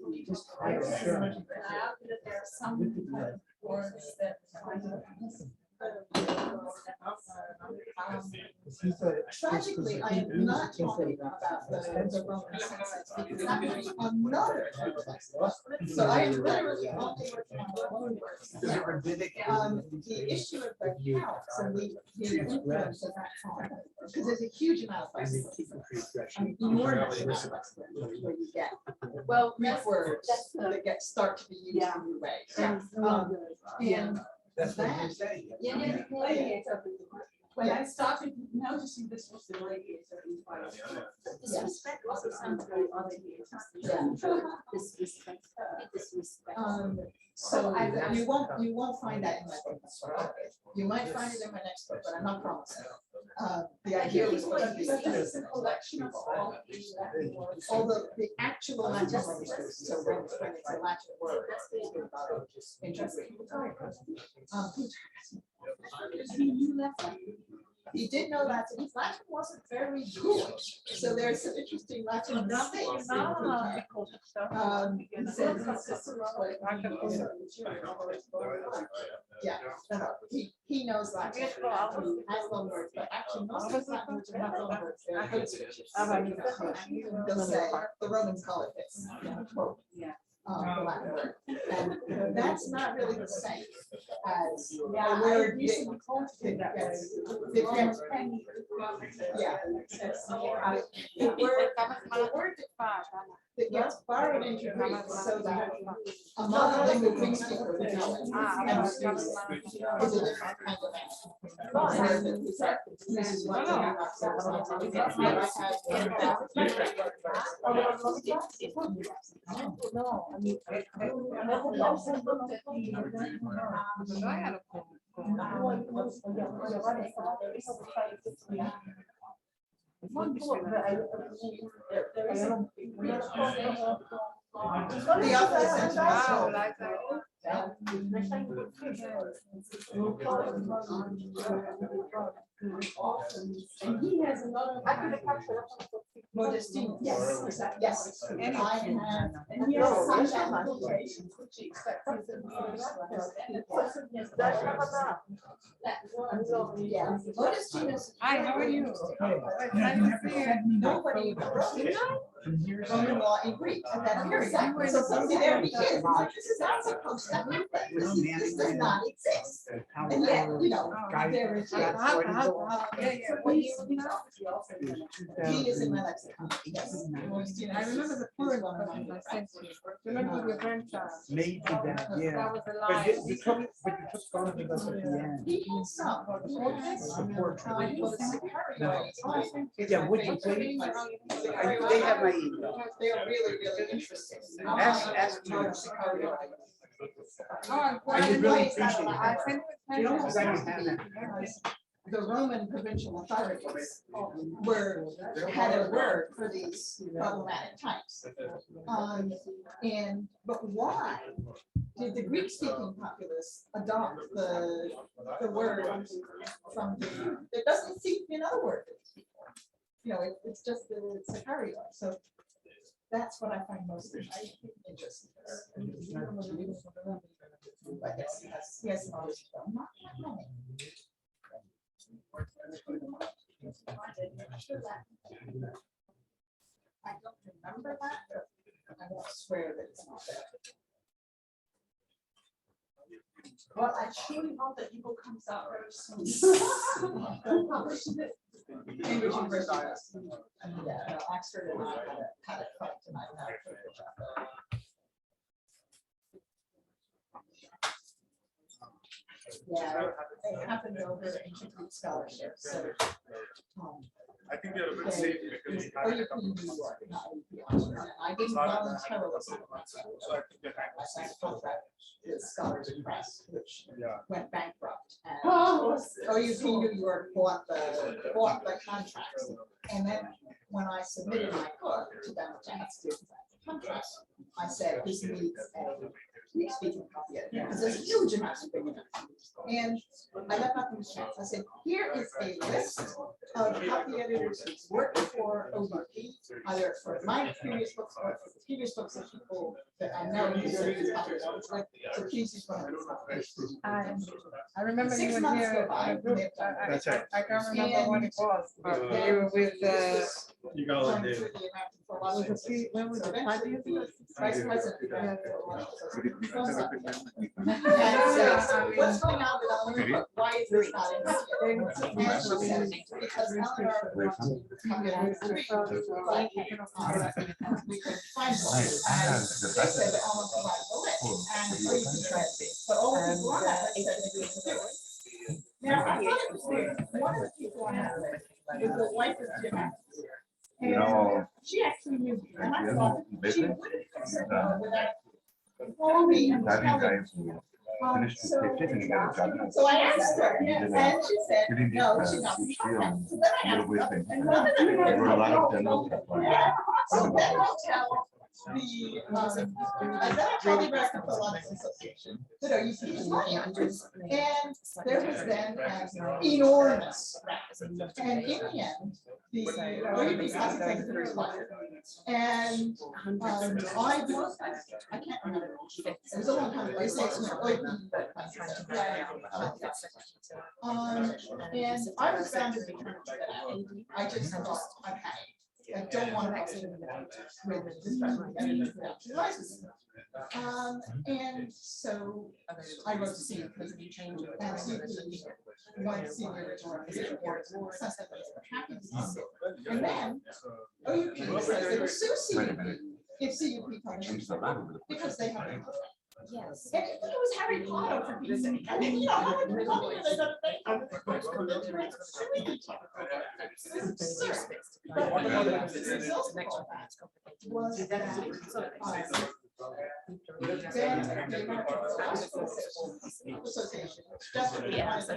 believe this. I'm writing. That there are some words that. Tragically, I am not talking about the Roman census because that would be another text. So I am literally only working on the Roman words. The issue of the counts and the influence of that time, because there's a huge amount of flexibility. Enormous amount of flexibility where you get Greek words that start to be used in new ways. And That's what you're saying. When I started noticing this was the radiator in Christ. Disrespect also sounds very odd here. Disrespect. So you won't find that in my book. You might find it in my next book, but I'm not promising. The idea was supposed to be a collection of all the actual Latin languages. So when it's a Latin word, it's interesting. He knew Latin. He did know Latin. His Latin wasn't very good. So there's some interesting Latin mistakes. He says yeah, no, he knows Latin. He has loan words, but actually most of the Latin words are not loan words. They're code switches. They'll say, the Romans call it this. The Latin word. And that's not really the same as a word that gets yeah. The word that gets borrowed into Greek so that a monolingual Greek speaker would know it and use it is a different kind of answer. This is what And he has a lot of. Modestine, yes, yes. And I have, And he has some applications which he expects him to yeah, Modestine is. Hi, how are you? Nobody Roman law in Greek at that period. So somebody there he is, like, this is not supposed to happen. This does not exist. And yet, you know, there is. He is in my lexicon. Yes. I remember the first one I sent you. Remember your grandchild? Maybe that, yeah. That was a But lie. you took some of us at the end. He has some. The portrait. Well, the Sicario is awesome. Yeah, would you please? They have my email. They are really, really interesting. Ask me. Sicario. Oh, I would really appreciate I that. sent You know, it. because I can have that. The Roman provincial authorities had a word for these problematic types. But why did the Greek-speaking populace adopt the word from the, there doesn't seem to be another word. You know, it's just the Sicario. So that's what I find most interesting. But yes, he has some others. Not that many. I don't remember that, but I won't swear that it's not there. Well, I truly hope that ebook comes out very soon. Cambridge University. Yeah, no, Oxford and I had a fight tonight. Yeah, it happened over ancient Greek scholarship, so I think we are a bit safe because we Oh, have you a couple of New months. York, not UP Oxford. And I didn't voluntarily. So I think that I signed a contract with Scholars Press, which yeah. went bankrupt. And OUP New York bought the contracts. And then when I submitted my book to them to ask to the contract, I said, this needs a Greek speaking copy editor, because there's a huge amount of big enough. And I left nothing to chance. I said, here is a list of copy editors who's worked for OUP, either for my previous books or for the previous books of people that I know who are these copies. So please use one of these copies. I remember you 6 were months here. go by, and they've done it. That's right. I can't remember when it was, but And you were with, You got going it, through Dave. the American Philosophy Association. when was So it, 5 eventually years the ago? Vice President of the American Philosophy We Association. did- we And Yeah, so, I mean- what's going on with Eleanor? Why is this not in here? And she said, because Eleanor wants to come in with a Greek, but we couldn't find one. And they said that almost like the list. And so you can try it. But all the people on that list said they couldn't do it. Now, I thought it was weird. One of the people on that list was the wife of Jim Atticism. You know, She actually knew me. And I thought she basically, wouldn't consider her without calling me and having telling guys who finished his PhD and he got a job. now. So I asked her, He did and she said, he didn't get no, a she got some PhD on contact. So then I asked little her, things. and none of them He had wrote a lot of contact. general stuff like Yeah. So then I tell the, and then I tell the American Philosophy Association, that are using this money on this. And there was then an enormous round. And in the end, the OUP classified the one. And I was, I can't remember. It was a long time ago. I say it's not OUP. And I was bound to return to that out. I just thought, okay, I don't want to have with this license. And so I wrote to see and see one senior report happy to see. And then OUP says they will sue CUP if CUP publishes Changes a lot over the- because they have. Yes. And I think it was Harry Potter for Pete's sake. I mean, you know, how much money are they gonna make on this? It's really tough. It's serious. But What about the the result of all that was that, then the American Philosophy Association, just for the honest,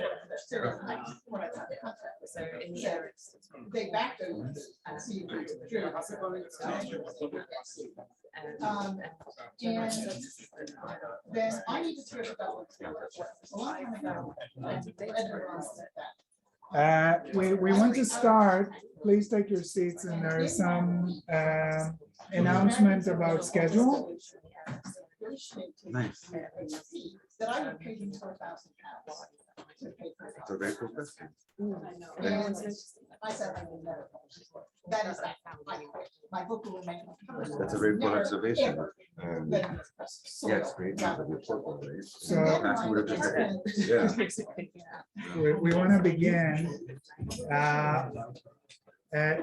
what I thought the contract was, said they backed it, and so you withdrew. And then I needed to hear about a long time ago. Everyone said that. We want to start. Please take your seats, and there is some announcement about schedule. Nice. That I would pay them £4,000 to pay for it. It's a very cool question. And I said I would never publish this book. That is that. I quit. My book will remain. That's a very cool Never, observation. ever let it express Yeah, it's soil. great. News that we report on, right? So- And then That's my what it is. department- Yeah. We want to begin.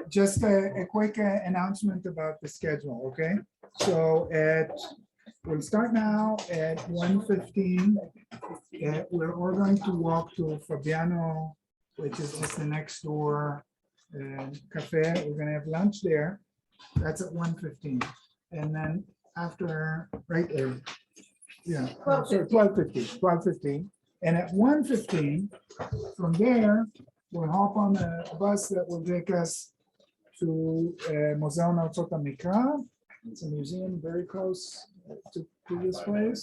Just a quick announcement about the schedule, okay? So we'll start now at 1:15. We're all going to walk to Fabiano, which is just the next door cafe. We're gonna have lunch there. That's at 1:15. And then after, right there. Yeah, so 12:15. And at 1:15, from there, we'll hop on a bus that will take us to Museo Artsot Mikra. It's a museum very close to this place.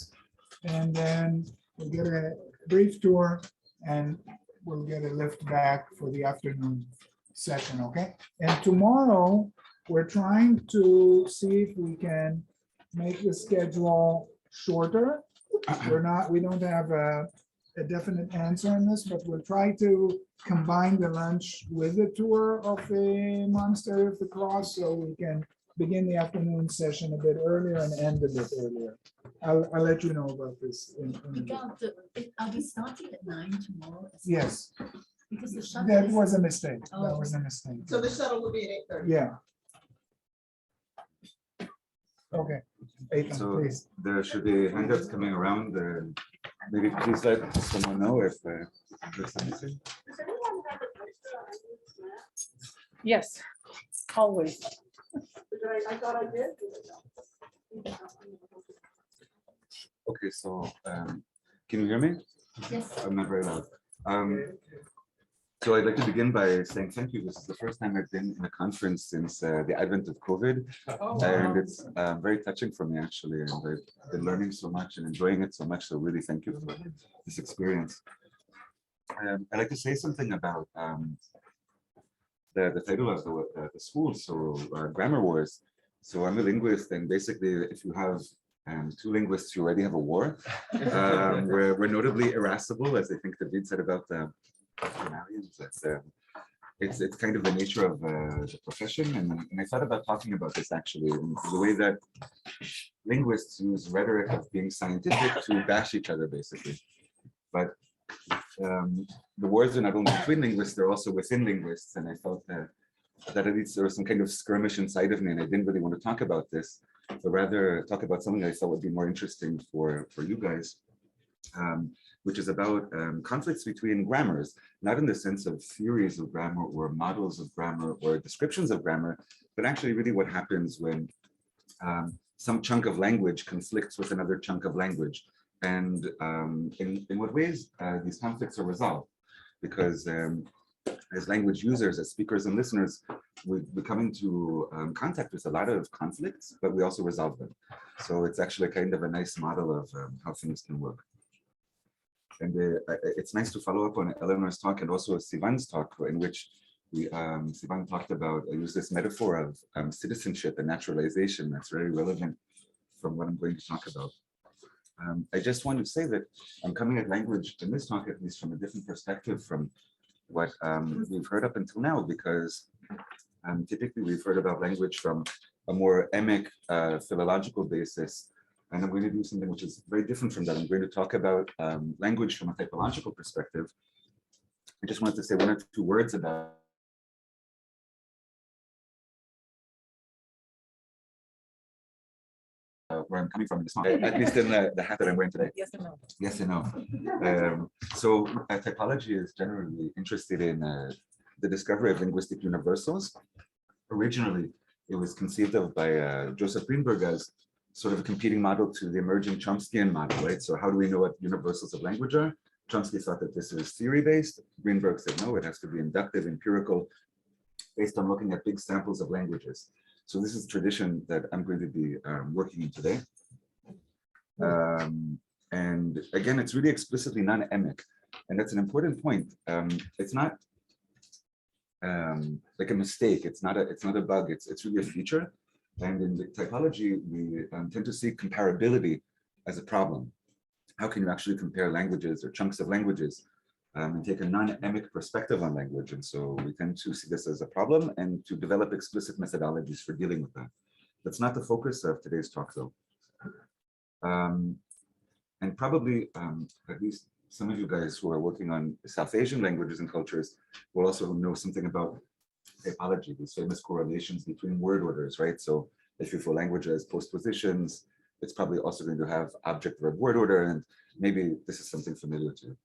And then we'll get a brief tour and we'll get a lift back for the afternoon session, okay? And tomorrow, we're trying to see if we can make the schedule shorter. We don't have a definite answer on this, but we'll try to combine the lunch with the tour of the Monastery of the Cross, so we can begin the afternoon session a bit earlier and end a bit earlier. I'll let you know about this. Are we starting at 9 tomorrow? Yes, Because the shuttle that is- was a mistake. That Oh. was a mistake. So the shuttle will be at 8:30. Yeah. Okay, Eitan, So please. there should be handouts coming around. Maybe please let someone know if there's anything. Yes, always. I thought I did. Okay, so can you hear me? Yes. I'm not very loud. So I'd like to begin by saying thank you. This is the first time I've been in a conference since the advent of COVID. And it's very touching for me, actually. And I've been learning so much and enjoying it so much. So really thank you for this experience. I'd like to say something about the title of the school, so Grammar Wars. So I'm a linguist, and basically, if you have two linguists, you already have a war. We're notably irascible, as I think David said about the grammarians. It's kind of the nature of the profession, and I thought about talking about this actually, in the way that linguists use rhetoric of being scientific to bash each other, basically. But the wars are not only between linguists, they're also within linguists, and I felt that at least there was some kind of skirmish inside of me, and I didn't really want to talk about this, but rather talk about something I thought would be more interesting for you guys, which is about conflicts between grammars, not in the sense of theories of grammar or models of grammar or descriptions of grammar, but actually really what happens when some chunk of language conflicts with another chunk of language. And in what ways these conflicts are resolved. Because as language users, as speakers and listeners, we come into contact with a lot of conflicts, but we also resolve them. So it's actually kind of a nice model of how things can work. And it's nice to follow up on Eleanor's talk and also Sivan's talk, in which Sivan talked about, I use this metaphor of citizenship and naturalization that's very relevant from what I'm going to talk about. I just want to say that I'm coming at language in this talk, at least from a different perspective from what we've heard up until now, because typically we've heard about language from a more emic philological basis. And I'm going to do something which is very different from that. I'm going to talk about language from a typological perspective. I just wanted to say one or two words about where I'm coming from in this talk, at least in the hat that I'm wearing today. Yes and no. Yes and no. So typology is generally interested in the discovery of linguistic universals. Originally, it was conceived of by Joseph Greenberg as sort of a competing model to the emerging Chomskyan model, right? So how do we know what universals of language are? Chomsky thought that this is theory-based. Greenberg said, no, it has to be inductive, empirical, based on looking at big samples of languages. So this is a tradition that I'm going to be working in today. And again, it's really explicitly non-emic. And that's an important point. It's not like a mistake. It's not a bug. It's really a feature. And in the typology, we tend to see comparability as a problem. How can you actually compare languages or chunks of languages and take a non-emic perspective on language? And so we tend to see this as a problem and to develop explicit methodologies for dealing with that. That's not the focus of today's talk, though. And probably, at least some of you guys who are working on South Asian languages and cultures will also know something about typology, these famous correlations between word orders, right? So if you feel language as postpositions, it's probably also going to have object-verb word order, and maybe this is something familiar to you.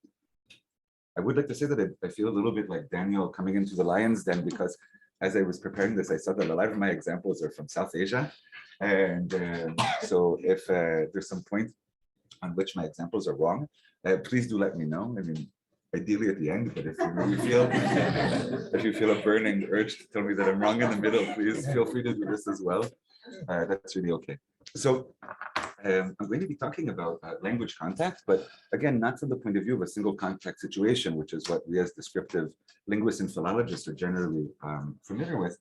I would like to say that I feel a little bit like Daniel coming into the lion's den, because as I was preparing this, I saw that a lot of my examples are from South Asia. And so if there's some point on which my examples are wrong, please do let me know. I mean, ideally at the end, but if you feel a burning urge to tell me that I'm wrong in the middle, please feel free to do this as well. That's really okay. So I'm going to be talking about language contact, but again, not from the point of view of a single contact situation, which is what we as descriptive linguists and philologists are generally familiar with,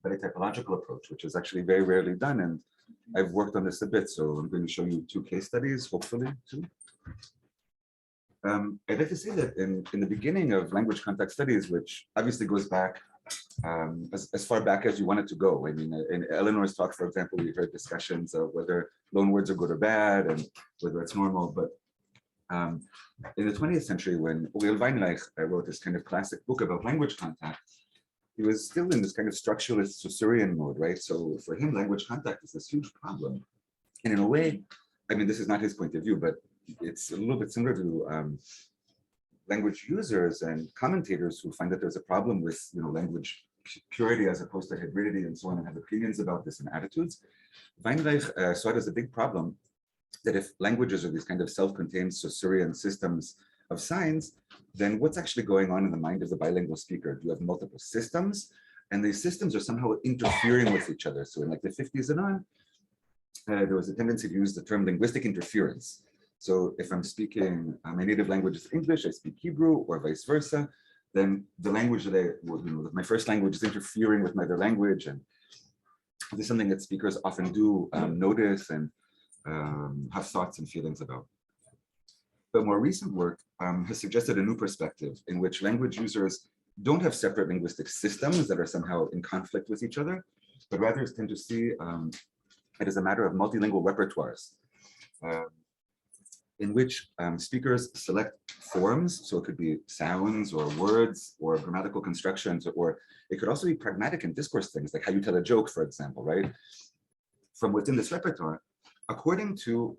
but a typological approach, which is actually very rarely done. And I've worked on this a bit, so I'm going to show you two case studies, hopefully, too. I'd like to say that in the beginning of language contact studies, which obviously goes back as far back as you want it to go. I mean, in Eleanor's talk, for example, we heard discussions of whether loan words are good or bad and whether it's normal. But in the 20th century, when Uriel Weinreich wrote this kind of classic book about language contact, he was still in this kind of structuralist Saussurean mode, right? So for him, language contact is this huge problem. And in a way, I mean, this is not his point of view, but it's a little bit similar to language users and commentators who find that there's a problem with, language purity as opposed to hybridity and so on, and have opinions about this and attitudes. Weinreich saw it as a big problem that if languages are these kind of self-contained Saussurean systems of signs, then what's actually going on in the mind of the bilingual speaker? Do you have multiple systems? And these systems are somehow interfering with each other. So in like the 50s and on, there was a tendency to use the term linguistic interference. So if I'm speaking, my native language is English, I speak Hebrew or vice versa, then the language that my first language is interfering with my other language. And this is something that speakers often do notice and have thoughts and feelings about. But more recent work has suggested a new perspective in which language users don't have separate linguistic systems that are somehow in conflict with each other, but rather tend to see it as a matter of multilingual repertoires, in which speakers select forms. So it could be sounds or words or grammatical constructions, or it could also be pragmatic and discourse things, like how you tell a joke, for example, right? From within this repertoire, according to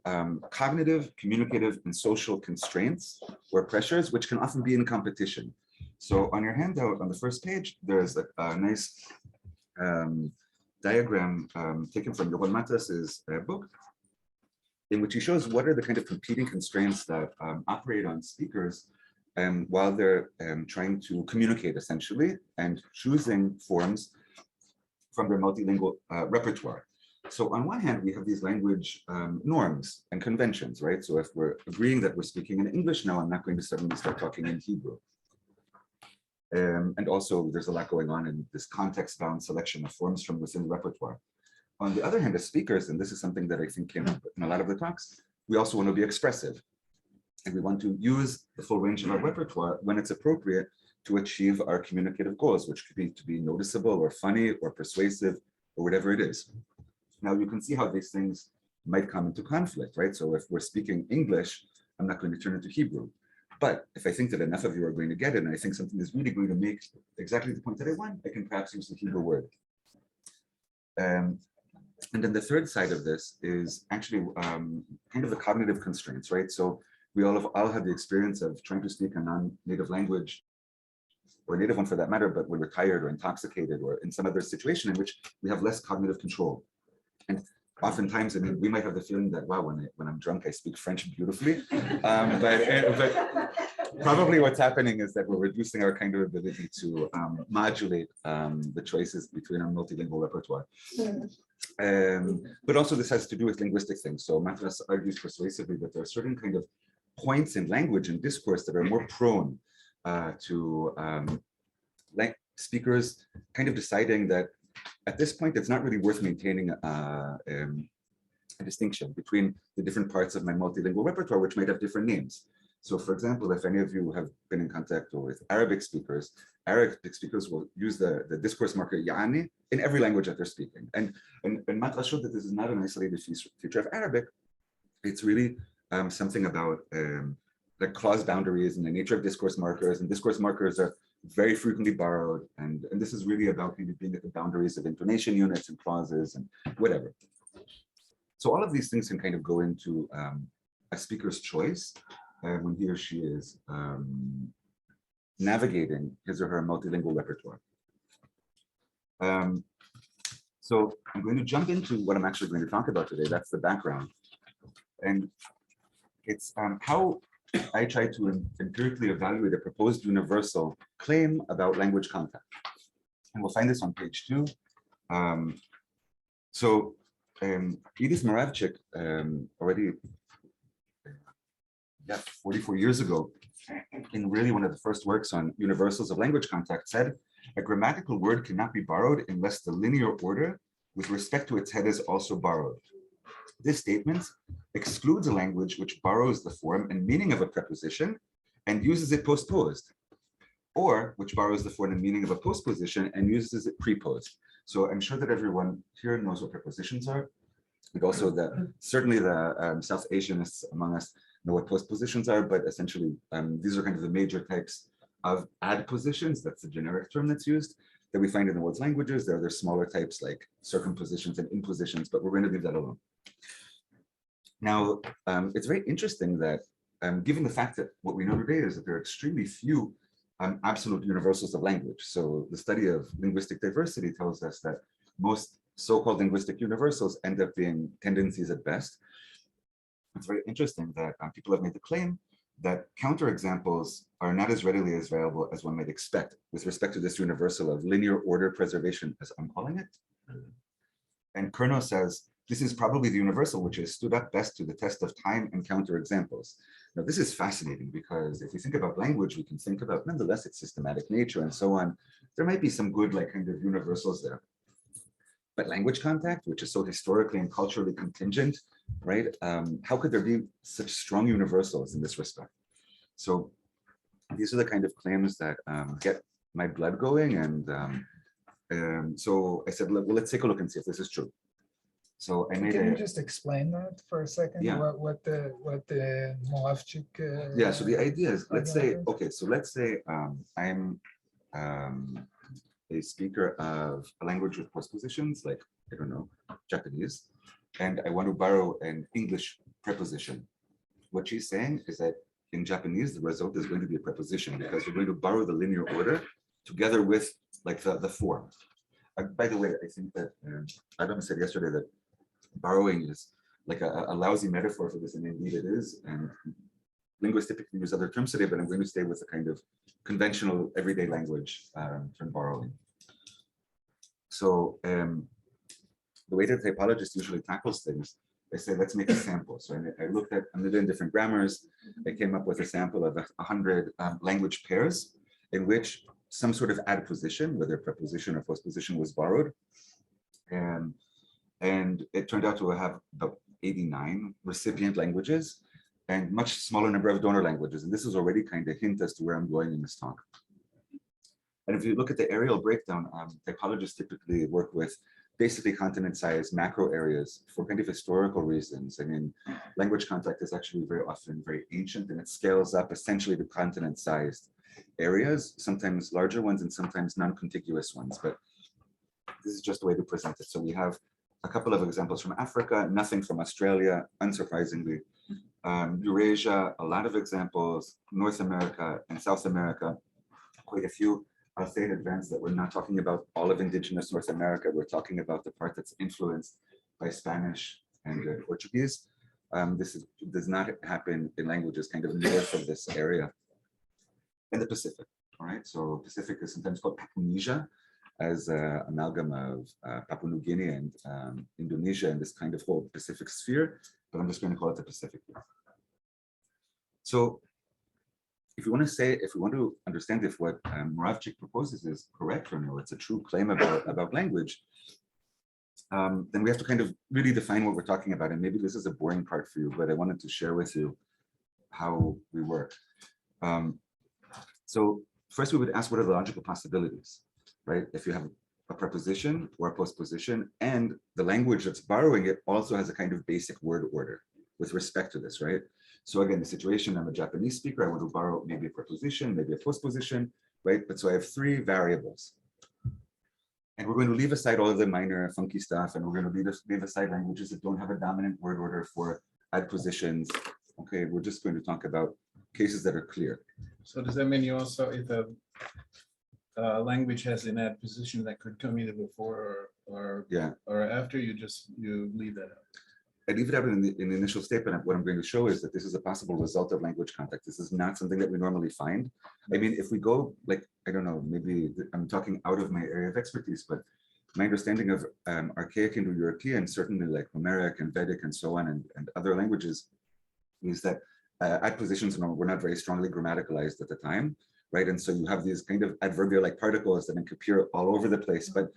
cognitive, communicative, and social constraints or pressures, which can often be in competition. So on your handout on the first page, there's a nice diagram taken from Johan Matas's book, in which he shows what are the kind of competing constraints that operate on speakers while they're trying to communicate, essentially, and choosing forms from their multilingual repertoire. So on one hand, we have these language norms and conventions, right? So if we're agreeing that we're speaking in English now, I'm not going to suddenly start talking in Hebrew. And also, there's a lot going on in this context-bound selection of forms from within the repertoire. On the other hand, as speakers, and this is something that I think came up in a lot of the talks, we also want to be expressive. And we want to use the full range of our repertoire when it's appropriate to achieve our communicative goals, which could be to be noticeable or funny or persuasive or whatever it is. Now, you can see how these things might come into conflict, right? So if we're speaking English, I'm not going to turn into Hebrew. But if I think that enough of you are going to get it, and I think something is really going to make exactly the point that I want, I can perhaps use the Hebrew word. And then the third side of this is actually kind of the cognitive constraints, right? So we all have the experience of trying to speak a non-native language, or a native one for that matter, but when we're tired or intoxicated or in some other situation in which we have less cognitive control. And oftentimes, I mean, we might have the feeling that, wow, when I'm drunk, I speak French beautifully. But probably what's happening is that we're reducing our kind of ability to modulate the choices between our multilingual repertoire. But also this has to do with linguistic things. So Matras argues persuasively that there are certain kind of points in language and discourse that are more prone to like speakers kind of deciding that at this point, it's not really worth maintaining a distinction between the different parts of my multilingual repertoire, which might have different names. So for example, if any of you have been in contact with Arabic speakers will use the discourse marker yani in every language that they're speaking. And Matra showed that this is not an isolated feature of Arabic. It's really something about the clause boundaries and the nature of discourse markers, and discourse markers are very frequently borrowed, and this is really about kind of being at the boundaries of intonation units and clauses and whatever. So all of these things can kind of go into a speaker's choice when he or she is navigating his or her multilingual repertoire. So I'm going to jump into what I'm actually going to talk about today. That's the background. And it's how I try to empirically evaluate a proposed universal claim about language contact. And we'll find this on page 2. So Edith Moravchik already 44 years ago, in really one of the first works on universals of language contact, said, a grammatical word cannot be borrowed unless the linear order with respect to its head is also borrowed. This statement excludes a language which borrows the form and meaning of a preposition and uses it postposed, or which borrows the form and meaning of a postposition and uses it preposed. So I'm sure that everyone here knows what prepositions are, and also that certainly the South Asianists among us know what postpositions are, but essentially these are kind of the major types of adpositions. That's the generic term that's used that we find in the world's languages. There are other smaller types like circumpositions and impositions, but we're going to leave that alone. Now, it's very interesting that given the fact that what we know today is that there are extremely few absolute universals of language. So the study of linguistic diversity tells us that most so-called linguistic universals end up being tendencies at best. It's very interesting that people have made the claim that counterexamples are not as readily as available as one might expect with respect to this universal of linear order preservation, as I'm calling it. And Kerno says, this is probably the universal which has stood up best to the test of time and counterexamples. Now, this is fascinating because if we think about language, we can think about, nonetheless, its systematic nature and so on. There might be some good, like, kind of universals there. But language contact, which is so historically and culturally contingent, right? How could there be such strong universals in this respect? So these are the kind of claims that get my blood going. And so I said, well, let's take a look and see if this is true. So I made Can you a, just explain that for a second? Yeah. What the Moravchik? yeah, so the idea is, let's say, argument okay, so let's say I'm a speaker of a language with postpositions, like, I don't know, Japanese, and I want to borrow an English preposition. What she's saying is that in Japanese, the result is going to be a preposition because we're going to borrow the linear order together with like the form. By the way, I think that Adam said yesterday that borrowing is like a lousy metaphor for this, and indeed it is. And linguists typically use other terms today, but I'm going to stay with the kind of conventional everyday language term borrowing. So the way that the typologist usually tackles things, they say, let's make a sample. So I looked at a million different grammars. I came up with a sample of 100 language pairs in which some sort of adposition, whether preposition or postposition, was borrowed. And it turned out to have about 89 recipient languages and much smaller number of donor languages. And this is already kind of hint as to where I'm going in this talk. And if you look at the areal breakdown, typologists typically work with basically continent-sized macro areas for kind of historical reasons. I mean, language contact is actually very often very ancient, and it scales up essentially to continent-sized areas, sometimes larger ones and sometimes non-contiguous ones. But this is just the way to present it. So we have a couple of examples from Africa, nothing from Australia, unsurprisingly. Eurasia, a lot of examples, North America and South America, quite a few. I'll say in advance that we're not talking about all of indigenous North America. We're talking about the part that's influenced by Spanish and Portuguese. Does not happen in languages kind of north of this area. And the Pacific, all right? So Pacific is sometimes called Papunesia, as an amalgam of Papua New Guinea and Indonesia and this kind of whole Pacific sphere, but I'm just going to call it the Pacific here. So if you want to understand if what Moravchik proposes is correct or no, it's a true claim about language, then we have to kind of really define what we're talking about. And maybe this is a boring part for you, but I wanted to share with you how we work. So first we would ask, what are the logical possibilities, right? If you have a preposition or a postposition and the language that's borrowing it also has a kind of basic word order with respect to this, right? So again, the situation, I'm a Japanese speaker, I want to borrow maybe a preposition, maybe a postposition, right? But so I have three variables. And we're going to leave aside all of the minor funky stuff, and we're going to leave aside languages that don't have a dominant word order for adpositions. Okay, we're just going to talk about cases that are clear. So does that mean you also, if a language has an adposition that could come either before or after, you leave that out? I leave it out in the initial statement. What I'm going to show is that this is a possible result of language contact. This is not something that we normally find. I mean, if we go, like, I don't know, maybe I'm talking out of my area of expertise, but my understanding of archaic Indo-European, certainly like Homeric and Vedic and so on, and other languages, is that adpositions were not very strongly grammaticalized at the time, right? And so you have these kind of adverbial-like particles that appear all over the place. But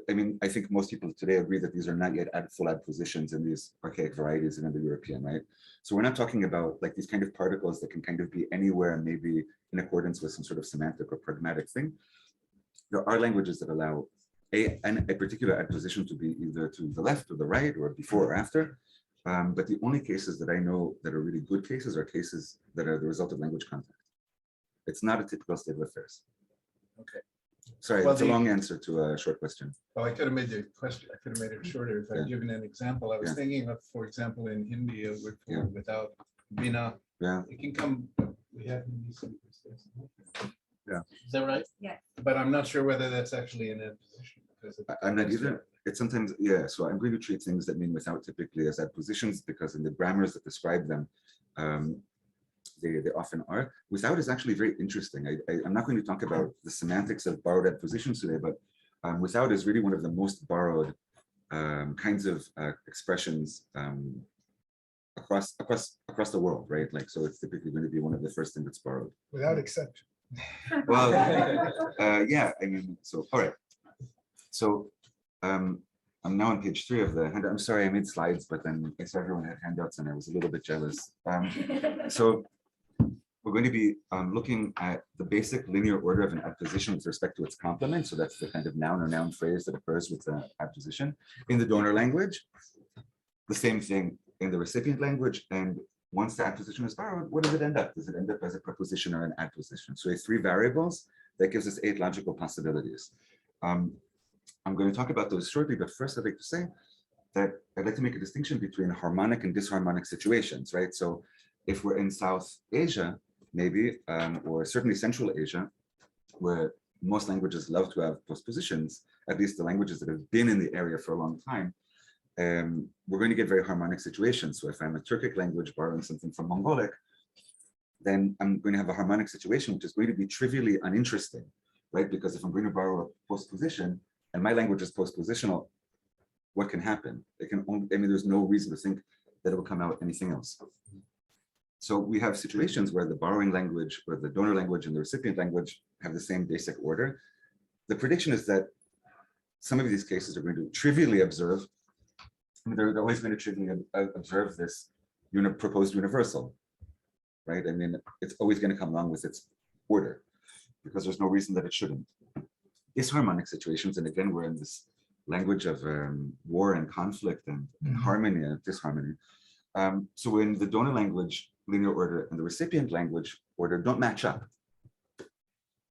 I mean, I think most people today agree that these are not yet full adpositions in these archaic varieties in Indo-European, right? So we're not talking about like these kind of particles that can kind of be anywhere, maybe in accordance with some sort of semantic or pragmatic thing. There are languages that allow a particular adposition to be either to the left or the right or before or after. But the only cases that I know that are really good cases are cases that are the result of language contact. It's not a typical state of affairs. Okay. Sorry, Well, it's a long answer to a short question. Well, I could have made the question, I could have made it shorter if I'd given an example. I was thinking of, for example, in Hindi, a word for without bina. Yeah. It can come, we have Hindi speakers. Is that right? Yeah. But I'm not sure whether that's actually an adposition. Because I'm not either. It's sometimes, yeah, so I'm going to treat things that mean without typically as adpositions, because in the grammars that describe them, they often are. Without is actually very interesting. I'm not going to talk about the semantics of borrowed adpositions today, but without is really one of the most borrowed kinds of expressions across the world, right? Like, so it's typically going to be one of the first things that's borrowed. Without exception. Well, yeah, I mean, so, all right. So I'm now on page 3 of the handout. I'm sorry, I made slides, but then I saw everyone had handouts and I was a little bit jealous. So we're going to be looking at the basic linear order of an adposition with respect to its complement. So that's the kind of noun or noun phrase that occurs with the adposition. In the donor language, the same thing in the recipient language. And once the adposition is borrowed, what does it end up? Does it end up as a preposition or an adposition? So we have 3 variables. That gives us 8 logical possibilities. I'm going to talk about those shortly, but first I'd like to say that I'd like to make a distinction between harmonic and disharmonic situations, right? So if we're in South Asia, maybe, or certainly Central Asia, where most languages love to have postpositions, at least the languages that have been in the area for a long time, we're going to get very harmonic situations. So if I'm a Turkic language borrowing something from Mongolic, then I'm going to have a harmonic situation, which is going to be trivially uninteresting, right? Because if I'm going to borrow a postposition and my language is postpositional, what can happen? It can only, I mean, there's no reason to think that it will come out anything else. So we have situations where the borrowing language or the donor language and the recipient language have the same basic order. The prediction is that some of these cases are going to trivially observe, I mean, they're always going to trivially observe this proposed universal, right? I mean, it's always going to come along with its order because there's no reason that it shouldn't. Disharmonic situations, and again, we're in this language of war and conflict and harmony and disharmony. So in the donor language, linear order and the recipient language order don't match up.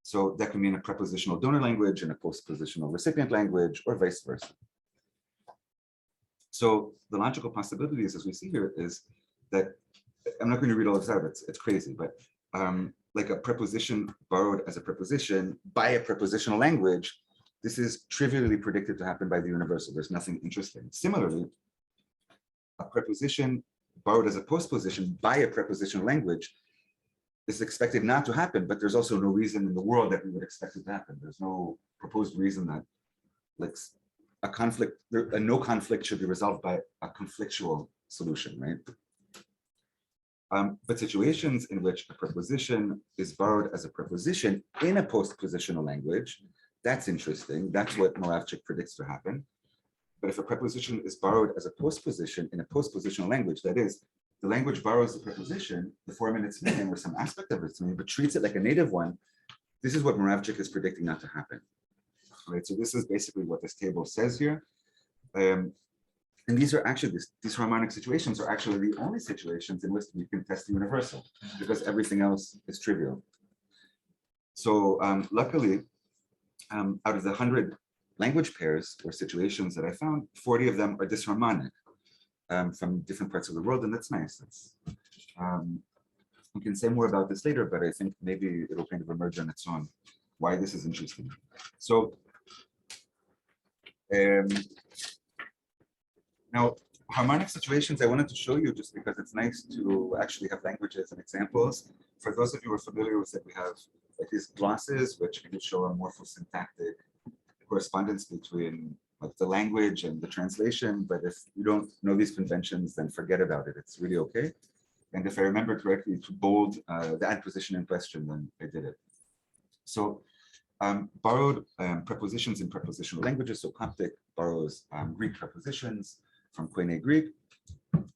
So that can mean a prepositional donor language and a postpositional recipient language, or vice versa. So the logical possibilities, as we see here, is that I'm not going to read all this out, it's crazy, but like a preposition borrowed as a preposition by a prepositional language, this is trivially predicted to happen by the universal. There's nothing interesting. Similarly, a preposition borrowed as a postposition by a prepositional language is expected not to happen, but there's also no reason in the world that we would expect it to happen. There's no proposed reason that, like, a conflict, no conflict should be resolved by a conflictual solution, right? But situations in which a preposition is borrowed as a preposition in a postpositional language, that's interesting. That's what Moravchik predicts to happen. But if a preposition is borrowed as a postposition in a postpositional language, that is, the language borrows the preposition, the form in its meaning or some aspect of its meaning, but treats it like a native one, this is what Moravchik is predicting not to happen. Right, so this is basically what this table says here. And these are actually, these harmonic situations are actually the only situations in which we can test the universal, because everything else is trivial. So luckily, out of the 100 language pairs or situations that I found, 40 of them are disharmonic from different parts of the world, and that's nice. That's, we can say more about this later, but I think maybe it'll kind of emerge on its own why this is interesting. So now, harmonic situations I wanted to show you just because it's nice to actually have languages and examples. For those of you who are familiar with it, we have like these glosses, which can show a morphosyntactic correspondence between like the language and the translation. But if you don't know these conventions, then forget about it. It's really okay. And if I remember correctly, to bold the adposition in question, then I did it. So borrowed prepositions in prepositional languages. So Coptic borrows Greek prepositions from Koine Greek,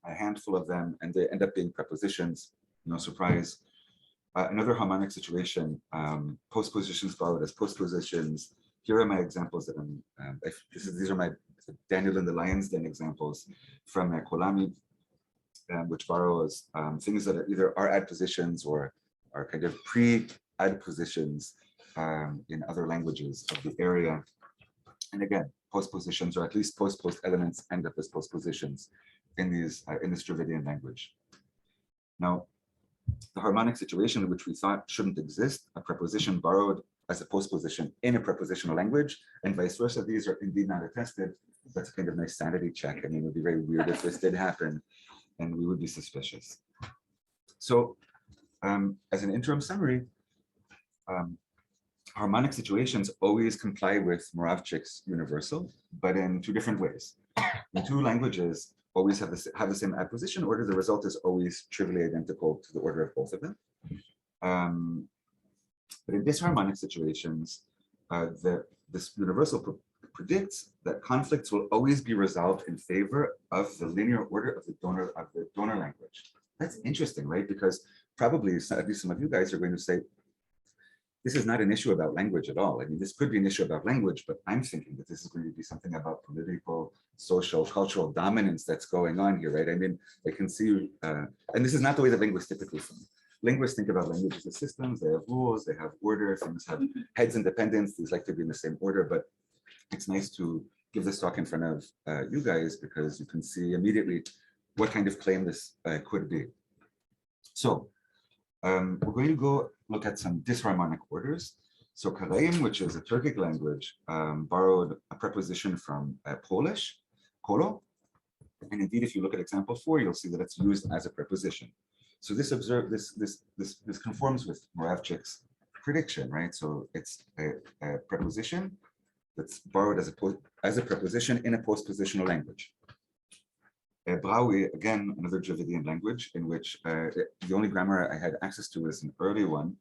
a handful of them, and they end up being prepositions, no surprise. Another harmonic situation, postpositions borrowed as postpositions. Here are my examples that these are my Daniel and the Lion's Den examples from Kolami, which borrows things that are either are adpositions or are kind of pre-adpositions in other languages of the area. And again, postpositions, or at least post elements, end up as postpositions in these in this Dravidian language. Now, the harmonic situation, which we thought shouldn't exist, a preposition borrowed as a postposition in a prepositional language, and vice versa. These are indeed not attested. That's a kind of nice sanity check. I mean, it would be very weird if this did happen, and we would be suspicious. So, as an interim summary, harmonic situations always comply with Moravcik's universal, but in two different ways. In two languages, always have the same adposition order. The result is always trivially identical to the order of both of them. But in disharmonic situations, this universal predicts that conflicts will always be resolved in favor of the linear order of the donor language. That's interesting, right? Because probably at least some of you guys are going to say, this is not an issue about language at all. I mean, this could be an issue about language, but I'm thinking that this is going to be something about political, social, cultural dominance that's going on here, right? I mean, I can see, and this is not the way that linguists typically think. Linguists think about languages as systems. They have rules, they have order, things have heads and dependents. These like to be in the same order, but it's nice to give this talk in front of you guys because you can see immediately what kind of claim this could be. So we're going to go look at some disharmonic orders. So Karaim, which is a Turkic language, borrowed a preposition from Polish, kolo. And indeed, if you look at example 4, you'll see that it's used as a preposition. So this conforms with Moravcik's prediction, right? So it's a preposition that's borrowed as a preposition in a postpositional language. Brahui, again, another Dravidian language in which the only grammar I had access to is an early one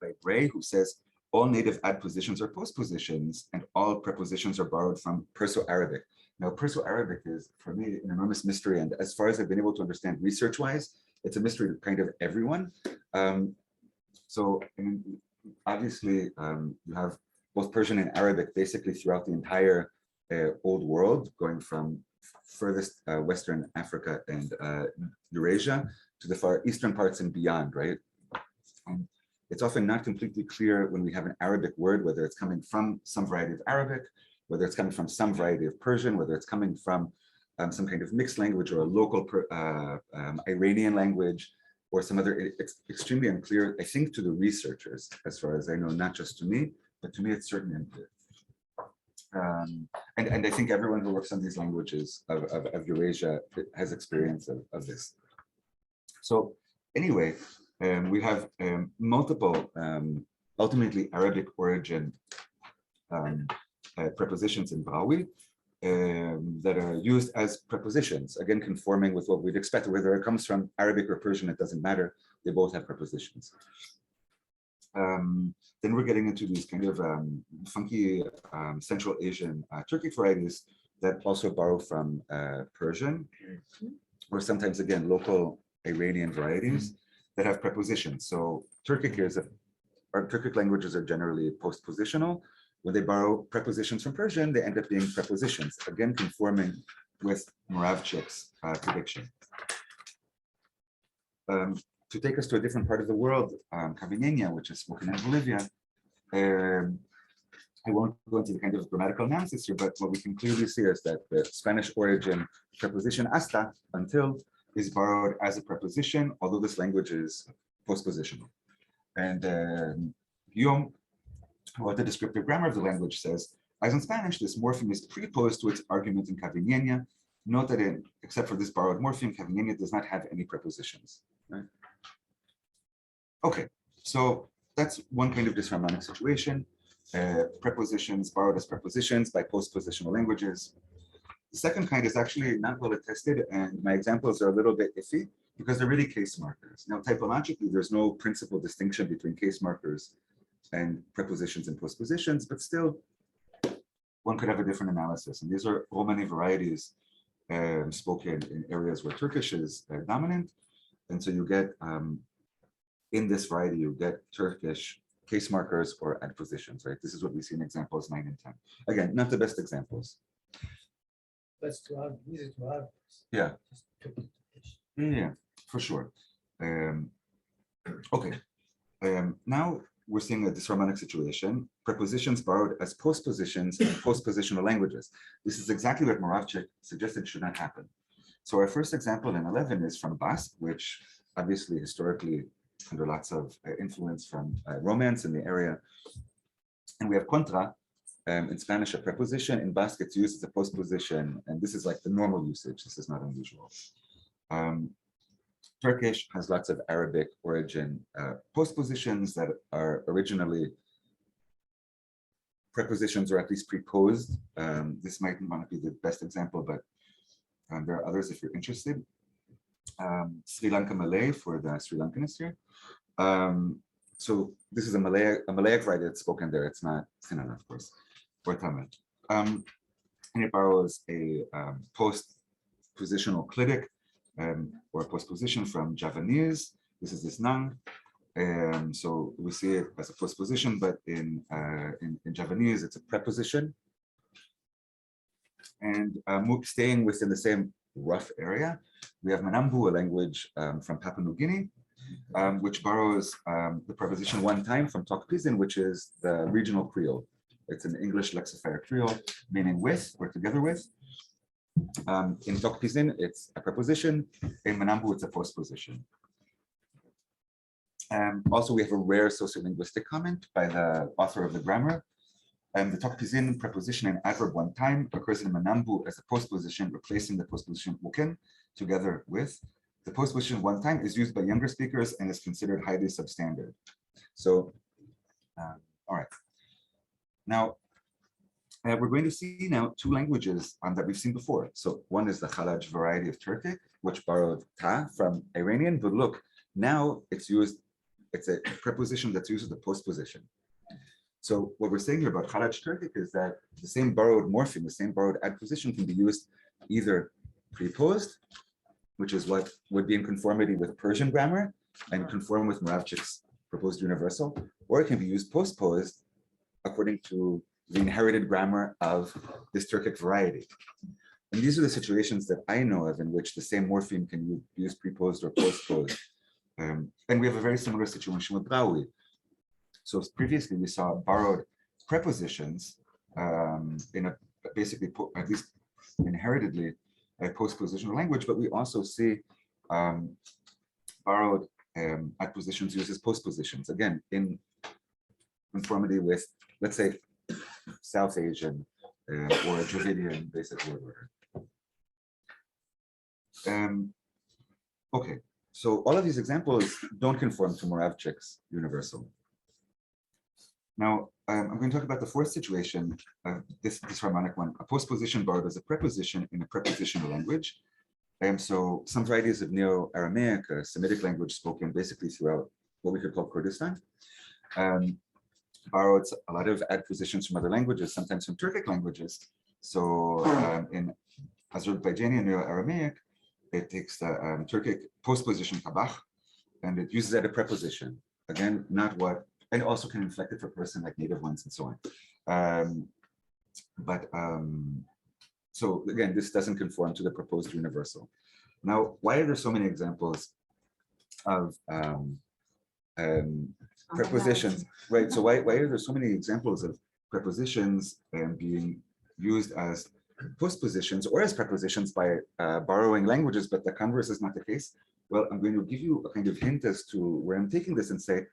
by Bray, who says all native adpositions are postpositions and all prepositions are borrowed from Perso-Arabic. Now, Perso-Arabic is, for me, an enormous mystery. And as far as I've been able to understand research-wise, it's a mystery to kind of everyone. So, I mean, obviously, you have both Persian and Arabic basically throughout the entire Old World, going from furthest Western Africa and Eurasia to the far eastern parts and beyond, right? And it's often not completely clear when we have an Arabic word, whether it's coming from some variety of Arabic, whether it's coming from some variety of Persian, whether it's coming from some kind of mixed language or a local Iranian language or some other, it's extremely unclear, I think, to the researchers, as far as I know, not just to me, but to me, it's certainly unclear. And I think everyone who works on these languages of Eurasia has experience of this. So anyway, we have multiple ultimately Arabic origin prepositions in Brahui that are used as prepositions, again, conforming with what we'd expect. Whether it comes from Arabic or Persian, it doesn't matter. They both have prepositions. Then we're getting into these kind of funky Central Asian Turkic varieties that also borrow from Persian, or sometimes, again, local Iranian varieties that have prepositions. So Turkic languages are generally postpositional. When they borrow prepositions from Persian, they end up being prepositions, again, conforming with Moravcik's prediction. To take us to a different part of the world, Cavigneña, which is spoken in Bolivia. I won't go into the kind of grammatical analysis here, but what we can clearly see is that the Spanish origin preposition hasta, until, is borrowed as a preposition, although this language is postpositional. And Guillaume, who wrote the descriptive grammar of the language, says, as in Spanish, this morpheme is preposed to its argument in Cavigneña. Note that except for this borrowed morpheme, Cavigneña does not have any prepositions. Right? Okay, so that's one kind of disharmonic situation. Prepositions borrowed as prepositions by postpositional languages. The second kind is actually not well attested, and my examples are a little bit iffy because they're really case markers. Now, typologically, there's no principal distinction between case markers and prepositions and postpositions, but still, one could have a different analysis. And these are Romani varieties spoken in areas where Turkish is dominant. And so you get, in this variety, you get Turkish case markers or adpositions, right? This is what we see in examples 9 and 10. Again, not the best examples. That's easy to have. Yeah. Yeah, for sure. Okay. Now we're seeing a disharmonic situation. Prepositions borrowed as postpositions in postpositional languages. This is exactly what Moravcik suggested should not happen. So our first example in 11 is from Basque, which obviously historically under lots of influence from Romance in the area. And we have contra, in Spanish, a preposition. In Basque, it's used as a postposition. And this is like the normal usage. This is not unusual. Turkish has lots of Arabic origin postpositions that are originally prepositions or at least preposed. This might not be the best example, but there are others if you're interested. Sri Lanka Malay for the Sri Lankanists here. So this is a Malayic variety that's spoken there. It's not Sinhala, of course, or Tamil. And it borrows a post-positional clitic or postposition from Javanese. This is this nang. So we see it as a postposition, but in Javanese, it's a preposition. And staying within the same rough area, we have Manambu, a language from Papua New Guinea, which borrows the preposition one time from Tokpisin, which is the regional Creole. It's an English lexifier Creole, meaning with or together with. In Tokpisin, it's a preposition. In Manambu, it's a postposition. Also, we have a rare sociolinguistic comment by the author of the grammar. The Tokpisin preposition and adverb one time occurs in Manambu as a postposition, replacing the postposition wuken together with. The postposition one time is used by younger speakers and is considered highly substandard. So, all right. Now, we're going to see now two languages that we've seen before. So one is the Khalaj variety of Turkic, which borrowed ta from Iranian, but look, now it's used, it's a preposition that's used as a postposition. So what we're saying here about Khalaj Turkic is that the same borrowed morpheme, the same borrowed adposition can be used either preposed, which is what would be in conformity with Persian grammar and conform with Moravcik's proposed universal, or it can be used postposed according to the inherited grammar of this Turkic variety. And these are the situations that I know of in which the same morpheme can be used preposed or postposed. And we have a very similar situation with Brahui. So previously we saw borrowed prepositions in a basically, at least inheritedly, a postpositional language, but we also see borrowed adpositions used as postpositions, again, in conformity with, let's say, South Asian or Dravidian basic word order. Okay, so all of these examples don't conform to Moravcik's universal. Now, I'm going to talk about the fourth situation, this harmonic one, a postposition borrowed as a preposition in a prepositional language. So some varieties of Neo-Aramaic, a Semitic language spoken basically throughout what we could call Kurdistan, borrowed a lot of adpositions from other languages, sometimes from Turkic languages. So in Azerbaijani and Neo-Aramaic, it takes the Turkic postposition kabach, and it uses it as a preposition. Again, not what, and also can inflect it for person like native ones and so on. So again, this doesn't conform to the proposed universal. Now, why are there so many examples of prepositions, right? So why are there so many examples of prepositions being used as postpositions or as prepositions by borrowing languages, but the converse is not the case? Well, I'm going to give you a kind of hint as to where I'm taking this and say,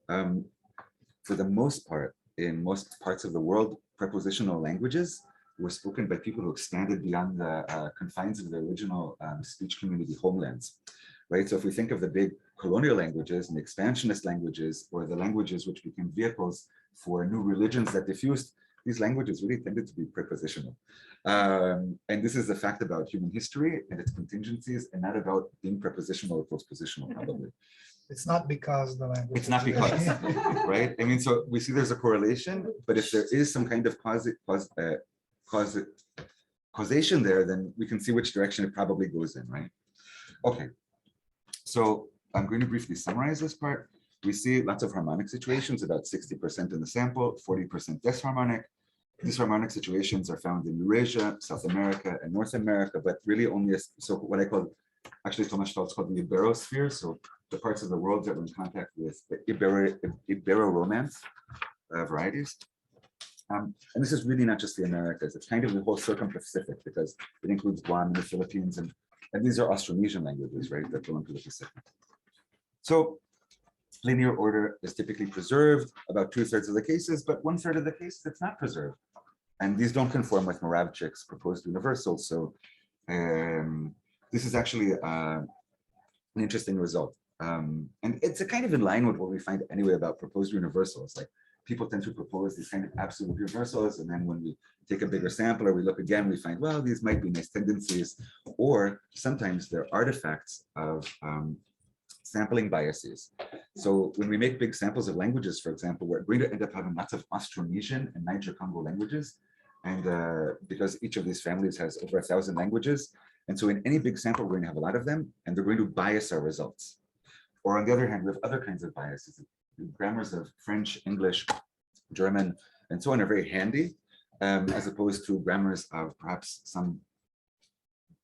for the most part, in most parts of the world, prepositional languages were spoken by people who expanded beyond the confines of the original speech community homelands, right? So if we think of the big colonial languages and the expansionist languages, or the languages which became vehicles for new religions that diffused, these languages really tended to be prepositional. And this is a fact about human history and its contingencies, and not about being prepositional or postpositional, probably. It's not because the language. It's not because, right? I mean, so we see there's a correlation, but if there is some kind of causation there, then we can see which direction it probably goes in, right? Okay, so I'm going to briefly summarize this part. We see lots of harmonic situations, about 60% in the sample, 40% disharmonic. These harmonic situations are found in Eurasia, South America, and North America, but really only, so what I call, actually Thomas Stoltz called the Iberosphere, so the parts of the world that were in contact with the Ibero-Romance varieties. And this is really not just the Americas, it's kind of the whole circum-Pacific, because it includes Guam and the Philippines and And these are Austronesian languages, right, that belong to the Pacific. So linear order is typically preserved about 2/3 of the cases, but 1/3 of the cases it's not preserved. And these don't conform with Moravcik's proposed universals. So this is actually an interesting result. And it's a kind of in line with what we find anyway about proposed universals. Like people tend to propose these kind of absolute universals, and then when we take a bigger sample or we look again, we find, well, these might be nice tendencies, or sometimes they're artifacts of sampling biases. So when we make big samples of languages, for example, we're going to end up having lots of Austronesian and Niger-Congo languages. And because each of these families has over 1,000 languages. And so in any big sample, we're going to have a lot of them, and they're going to bias our results. Or on the other hand, we have other kinds of biases. The grammars of French, English, German, and so on are very handy, as opposed to grammars of perhaps some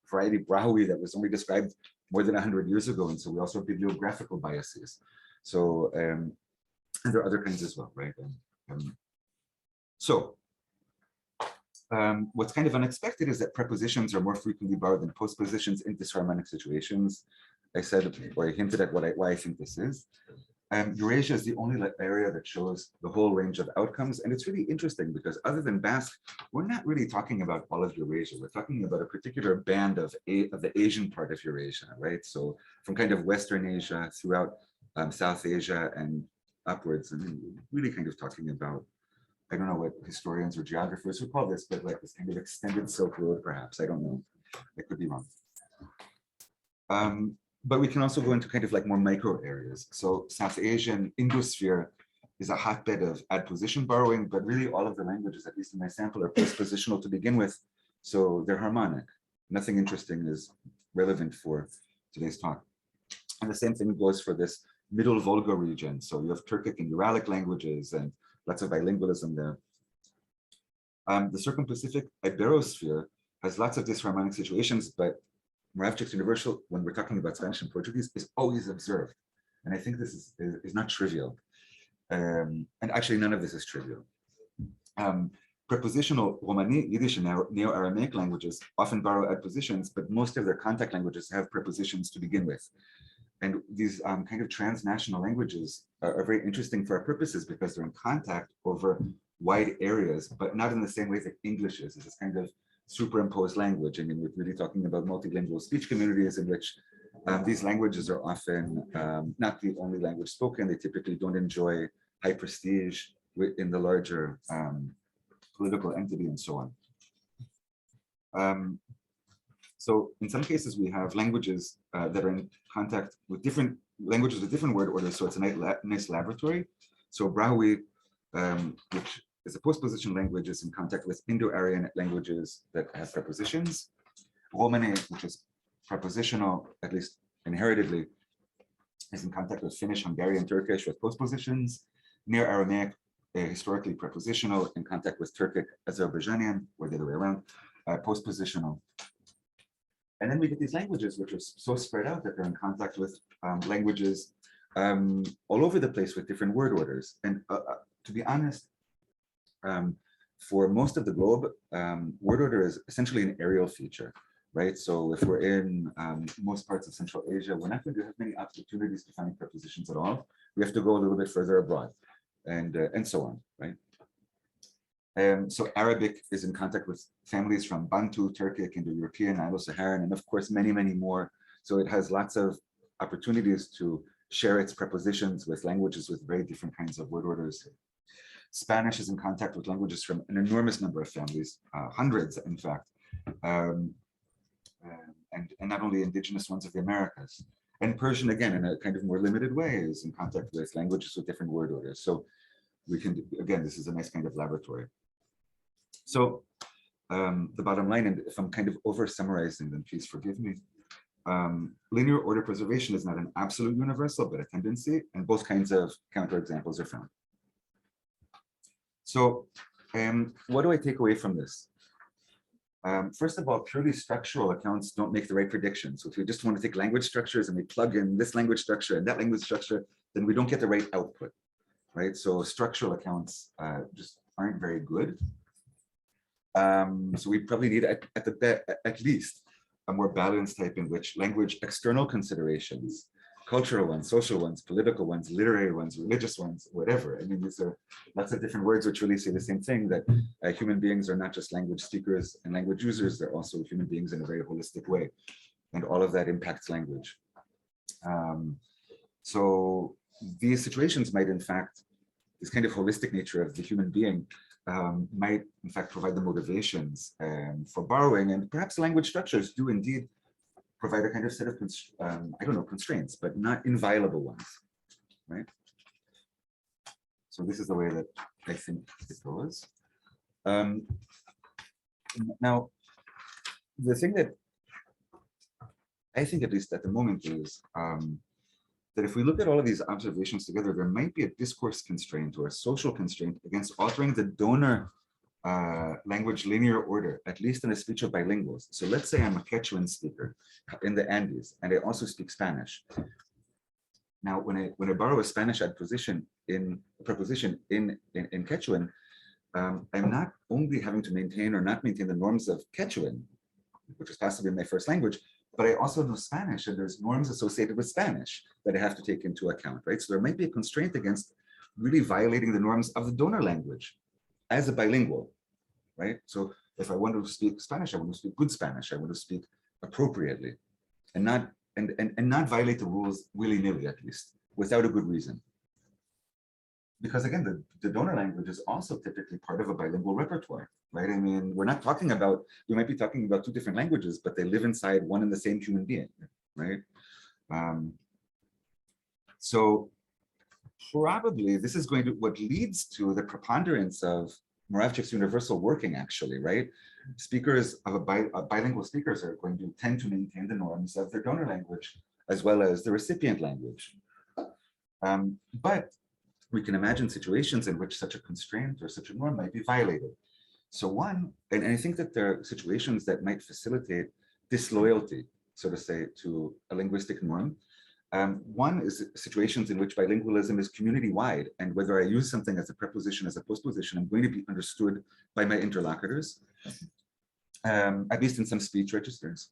variety Brahui that was only described more than 100 years ago. And so we also have bibliographical biases. So, and there are other kinds as well, right? What's kind of unexpected is that prepositions are more frequently borrowed than postpositions in disharmonic situations. I said, or I hinted at why I think this is. Eurasia is the only area that shows the whole range of outcomes. And it's really interesting because other than Basque, we're not really talking about all of Eurasia. We're talking about a particular band of the Asian part of Eurasia, right? So from kind of Western Asia throughout South Asia and upwards, and really kind of talking about, I don't know what historians or geographers would call this, but like this kind of extended Silk Road, perhaps. I don't know. I could be wrong. But we can also go into kind of like more micro areas. So South Asian Indosphere is a hotbed of adposition borrowing, but really all of the languages, at least in my sample, are postpositional to begin with. So they're harmonic. Nothing interesting is relevant for today's talk. And the same thing goes for this Middle Volga region. So you have Turkic and Uralic languages and lots of bilingualism there. The Circum-Pacific Iberosphere has lots of disharmonic situations, but Moravcik's universal, when we're talking about Spanish and Portuguese, is always observed. And I think this is not trivial. And actually, none of this is trivial. Prepositional Romani, Yiddish, and Neo-Aramaic languages often borrow adpositions, but most of their contact languages have prepositions to begin with. And these kind of transnational languages are very interesting for our purposes because they're in contact over wide areas, but not in the same way that English is. It's this kind of superimposed language. I mean, we're really talking about multilingual speech communities in which these languages are often not the only language spoken. They typically don't enjoy high prestige in the larger political entity and so on. So in some cases, we have languages that are in contact with different languages with different word orders. So it's a nice laboratory. So Brahui, which is a postposition language, is in contact with Indo-Aryan languages that have prepositions. Romani, which is prepositional, at least inheritedly, is in contact with Finnish, Hungarian, Turkish with postpositions. Near Aramaic, historically prepositional, in contact with Turkic, Azerbaijanian, or the other way around, postpositional. And then we get these languages which are so spread out that they're in contact with languages all over the place with different word orders. And to be honest, for most of the globe, word order is essentially an aerial feature, right? So if we're in most parts of Central Asia, we're not going to have many opportunities to find prepositions at all. We have to go a little bit further abroad, and so on, right? So Arabic is in contact with families from Bantu, Turkic, Indo-European, Indo-Saharan, and of course, many, many more. So it has lots of opportunities to share its prepositions with languages with very different kinds of word orders. Spanish is in contact with languages from an enormous number of families, hundreds, in fact, and not only indigenous ones of the Americas. And Persian, again, in a kind of more limited way, is in contact with languages with different word orders. So we can, again, this is a nice kind of laboratory. So the bottom line, and if I'm kind of over summarizing, then please forgive me. Linear order preservation is not an absolute universal, but a tendency, and both kinds of counterexamples are found. So what do I take away from this? First of all, purely structural accounts don't make the right predictions. So if we just want to take language structures and we plug in this language structure and that language structure, then we don't get the right output, right? So structural accounts just aren't very good. So we probably need at least a more balanced type in which language external considerations, cultural ones, social ones, political ones, literary ones, religious ones, whatever. I mean, these are lots of different words which really say the same thing, that human beings are not just language speakers and language users, they're also human beings in a very holistic way. And all of that impacts language. So these situations might, in fact, this kind of holistic nature of the human being might, in fact, provide the motivations for borrowing, and perhaps language structures do indeed provide a kind of set of, I don't know, constraints, but not inviolable ones, right? So this is the way that I think it goes. Now, the thing that I think, at least at the moment, is that if we look at all of these observations together, there might be a discourse constraint or a social constraint against altering the donor language linear order, at least in a speech of bilinguals. So let's say I'm a Quechuan speaker in the Andes, and I also speak Spanish. Now, when I borrow a Spanish preposition in Quechuan, I'm not only having to maintain or not maintain the norms of Quechuan, which is possibly my first language, but I also know Spanish, and there's norms associated with Spanish that I have to take into account, right? So there might be a constraint against really violating the norms of the donor language as a bilingual, right? So if I want to speak Spanish, I want to speak good Spanish. I want to speak appropriately, and not violate the rules willy-nilly, at least, without a good reason. Because again, the donor language is also typically part of a bilingual repertoire, right? I mean, we might be talking about two different languages, but they live inside one and the same human being, right? So probably this is what leads to the preponderance of Moravcik's universal working, actually, right? Speakers of bilingual speakers are going to tend to maintain the norms of their donor language as well as the recipient language. But we can imagine situations in which such a constraint or such a norm might be violated. So and I think that there are situations that might facilitate disloyalty, so to say, to a linguistic norm. One is situations in which bilingualism is community-wide, and whether I use something as a preposition, as a postposition, I'm going to be understood by my interlocutors, at least in some speech registers.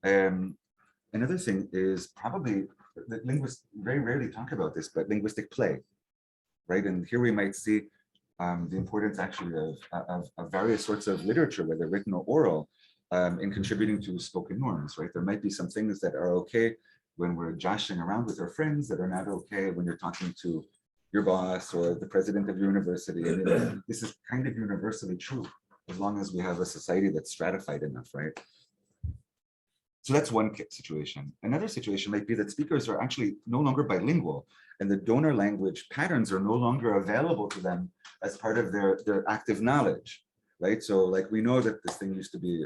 Another thing is probably, that linguists very rarely talk about this, but linguistic play, right? And here we might see the importance actually of various sorts of literature, whether written or oral, in contributing to spoken norms, right? There might be some things that are okay when we're joshing around with our friends that are not okay when you're talking to your boss or the president of your university. I mean, this is kind of universally true, as long as we have a society that's stratified enough, right? So that's one situation. Another situation might be that speakers are actually no longer bilingual, and the donor language patterns are no longer available to them as part of their active knowledge, right? So like we know that this thing used to be,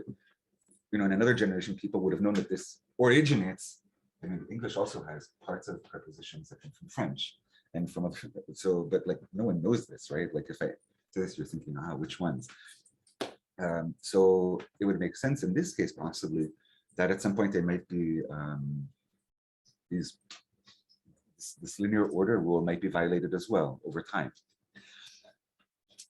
in another generation, people would have known that this originates. I mean, English also has parts of prepositions that come from French and from other, but like no one knows this, right? Like if I say this, you're thinking, which ones? So it would make sense in this case, possibly, that at some point there might be this linear order rule might be violated as well over time.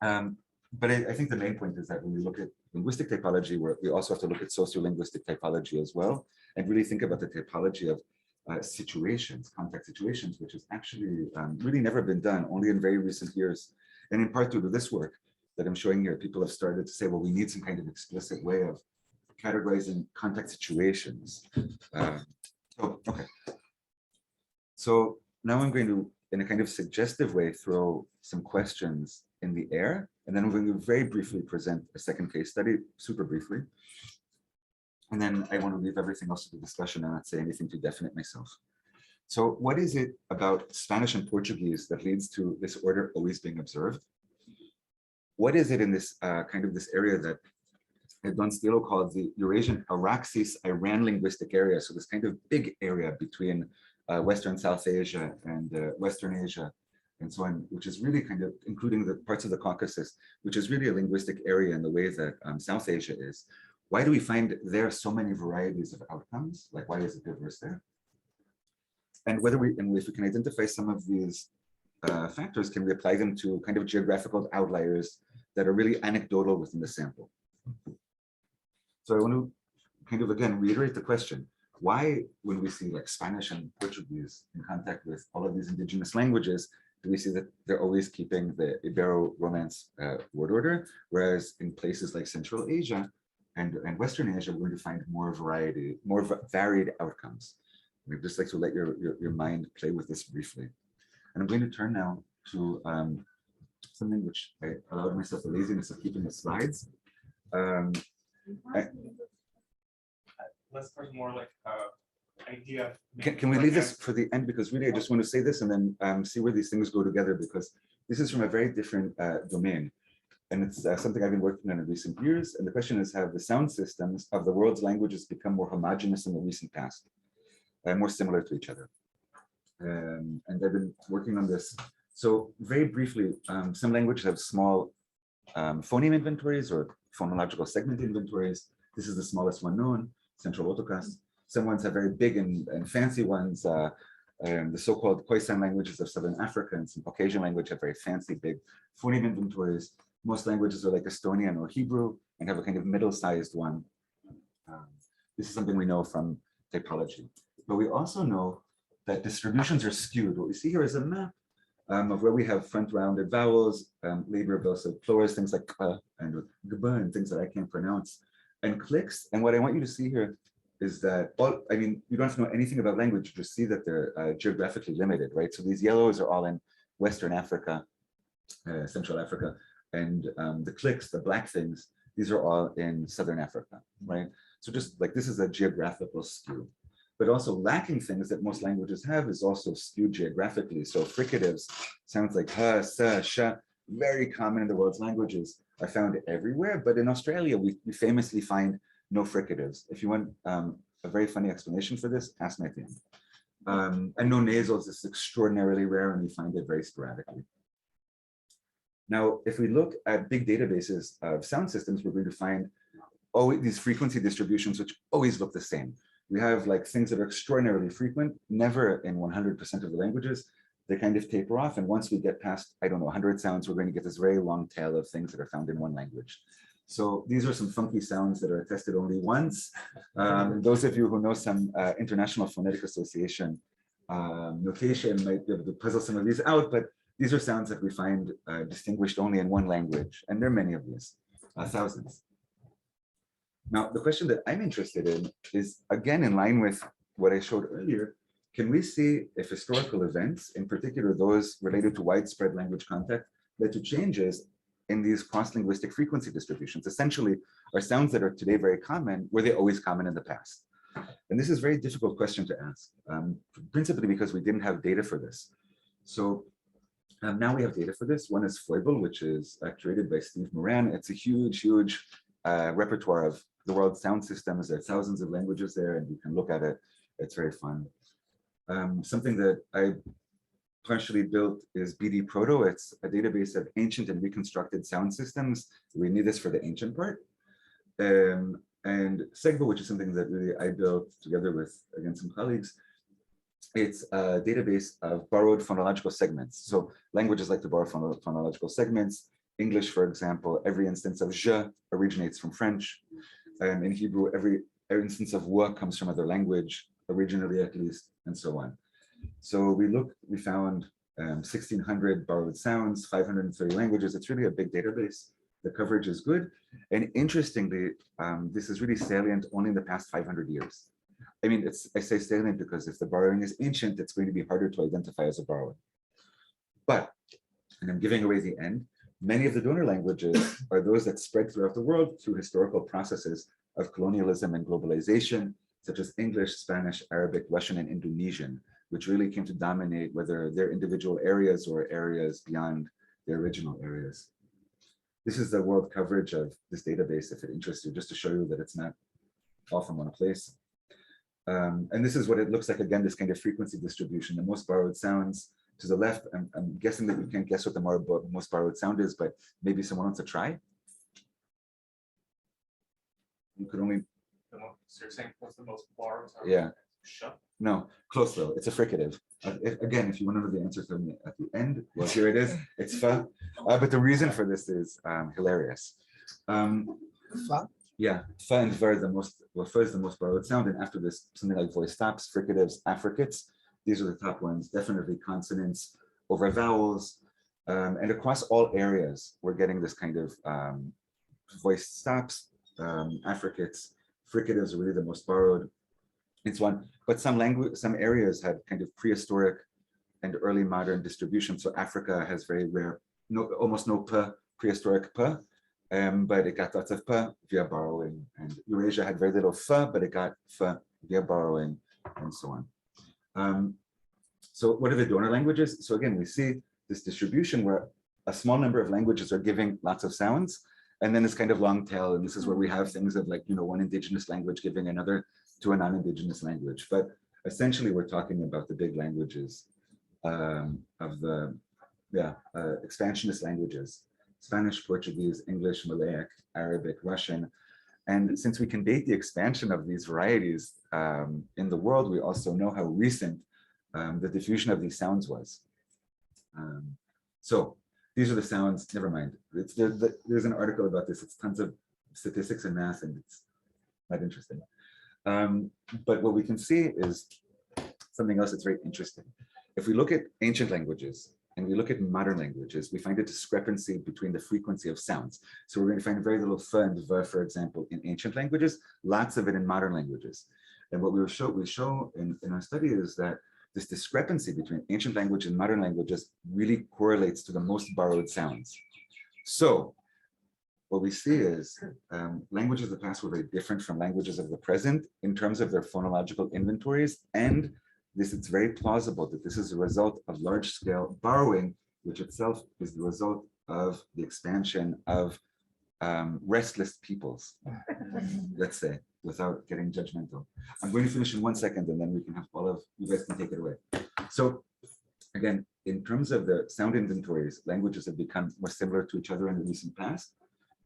But I think the main point is that when we look at linguistic typology, we also have to look at sociolinguistic typology as well, and really think about the typology of situations, context situations, which has actually really never been done, only in very recent years. And in part due to this work that I'm showing here, people have started to say, well, we need some kind of explicit way of categorizing context situations. Okay. So now I'm going to, in a kind of suggestive way, throw some questions in the air, and then I'm going to very briefly present a second case study, super briefly. And then I want to leave everything else to the discussion and not say anything too definite myself. So what is it about Spanish and Portuguese that leads to this order always being observed? What is it in this kind of this area that Don Stilo called the Eurasian Araxes-Iran linguistic area? So this kind of big area between Western South Asia and Western Asia and so on, which is really kind of including the parts of the Caucasus, which is really a linguistic area in the way that South Asia is. Why do we find there so many varieties of outcomes? Like, why is it diverse there? And if we can identify some of these factors, can we apply them to kind of geographical outliers that are really anecdotal within the sample? So I want to kind of again reiterate the question, why when we see like Spanish and Portuguese in contact with all of these indigenous languages, do we see that they're always keeping the Ibero-Romance word order, whereas in places like Central Asia and Western Asia, we're going to find more variety, more varied outcomes. We'd just like to let your mind play with this briefly. And I'm going to turn now to something which I allowed myself the laziness of keeping the slides. Let's first more like idea. Can we leave this for the end? Because really, I just want to say this and then see where these things go together, because this is from a very different domain. And it's something I've been working on in recent years. And the question is, have the sound systems of the world's languages become more homogeneous in the recent past, more similar to each other? And I've been working on this. So very briefly, some languages have small phoneme inventories or phonological segment inventories. This is the smallest one known, Central Autocast. Some ones have very big and fancy ones. The so-called Khoisan languages of Southern Africa and some Caucasian language have very fancy, big phoneme inventories. Most languages are like Estonian or Hebrew and have a kind of middle-sized one. This is something we know from typology. But we also know that distributions are skewed. What we see here is a map of where we have front-rounded vowels, labor abusive plurals, things like and gb and things that I can't pronounce, and clicks. And what I want you to see here is that I mean, you don't have to know anything about language, you just see that they're geographically limited, right? So these yellows are all in Western Africa, Central Africa, and the clicks, the black things, these are all in Southern Africa, right? So just like this is a geographical skew. But also lacking things that most languages have is also skewed geographically. So fricatives, sounds like ha, sa, sha, very common in the world's languages, are found everywhere. But in Australia, we famously find no fricatives. If you want a very funny explanation for this, ask my team. And no nasals is extraordinarily rare, and we find it very sporadically. Now, if we look at big databases of sound systems, we're going to find these frequency distributions, which always look the same. We have like things that are extraordinarily frequent, never in 100% of the languages. They kind of taper off. And once we get past, I don't know, 100 sounds, we're going to get this very long tail of things that are found in one language. So these are some funky sounds that are attested only once. Those of you who know some International Phonetic Association notation might be able to puzzle some of these out, but these are sounds that we find distinguished only in one language. And there are many of these, thousands. Now, the question that I'm interested in is, again, in line with what I showed earlier, can we see if historical events, in particular those related to widespread language contact, led to changes in these cross-linguistic frequency distributions? Essentially, are sounds that are today very common, were they always common in the past? And this is a very difficult question to ask, principally because we didn't have data for this. So now we have data for this. One is Foible, which is curated by Steve Moran. It's a huge, huge repertoire of the world's sound systems. There are thousands of languages there, and you can look at it. It's very fun. Something that I partially built is BD Proto. It's a database of ancient and reconstructed sound systems. We need this for the ancient part. And Segbo, which is something that really I built together with, again, some colleagues. It's a database of borrowed phonological segments. So languages like to borrow phonological segments. English, for example, every instance of je originates from French. In Hebrew, every instance of wa comes from other language, originally at least, and so on. So we found 1,600 borrowed sounds, 530 languages. It's really a big database. The coverage is good. And interestingly, this is really salient only in the past 500 years. I mean, I say salient because if the borrowing is ancient, it's going to be harder to identify as a borrowing. But, and I'm giving away the end, many of the donor languages are those that spread throughout the world through historical processes of colonialism and globalization, such as English, Spanish, Arabic, Russian, and Indonesian, which really came to dominate whether their individual areas or areas beyond their original areas. This is the world coverage of this database, if it interests you, just to show you that it's not all from one place. And this is what it looks like, again, this kind of frequency distribution. The most borrowed sounds to the left, I'm guessing that you can't guess what the most borrowed sound is, but maybe someone wants to try. You could only. So you're saying what's the most borrowed sound? Yeah. Shut. No, close though. It's a fricative. Again, if you want to know the answer to me at the end, well, here it is. It's fa. But the reason for this is hilarious. Fa? Yeah, fa and ver the most, well, fa is the most borrowed sound, and after this, something like voice stops, fricatives, affricates. These are the top ones, definitely consonants over vowels. And across all areas, we're getting this kind of voice stops, affricates, fricatives are really the most borrowed. It's one, but some areas had kind of prehistoric and early modern distribution. So Africa has very rare, almost no p, prehistoric p. But it got lots of p via borrowing, and Eurasia had very little f, but it got f via borrowing, and so on. So what are the donor languages? So again, we see this distribution where a small number of languages are giving lots of sounds, and then this kind of long tail, and this is where we have things of like, one indigenous language giving another to a non-indigenous language. But essentially, we're talking about the big languages of the expansionist languages. Spanish, Portuguese, English, Malay, Arabic, Russian. And since we can date the expansion of these varieties in the world, we also know how recent the diffusion of these sounds was. So these are the sounds, never mind. There's an article about this. It's tons of statistics and math, and it's not interesting. But what we can see is something else that's very interesting. If we look at ancient languages, and we look at modern languages, we find a discrepancy between the frequency of sounds. So we're going to find very little f and v, for example, in ancient languages, lots of it in modern languages. And what we show in our study is that this discrepancy between ancient language and modern languages really correlates to the most borrowed sounds. So what we see is languages of the past were very different from languages of the present in terms of their phonological inventories, and it's very plausible that this is a result of large-scale borrowing, which itself is the result of the expansion of restless peoples, let's say, without getting judgmental. I'm going to finish in 1 second, and then we can have you guys can take it away. So again, in terms of the sound inventories, languages have become more similar to each other in the recent past.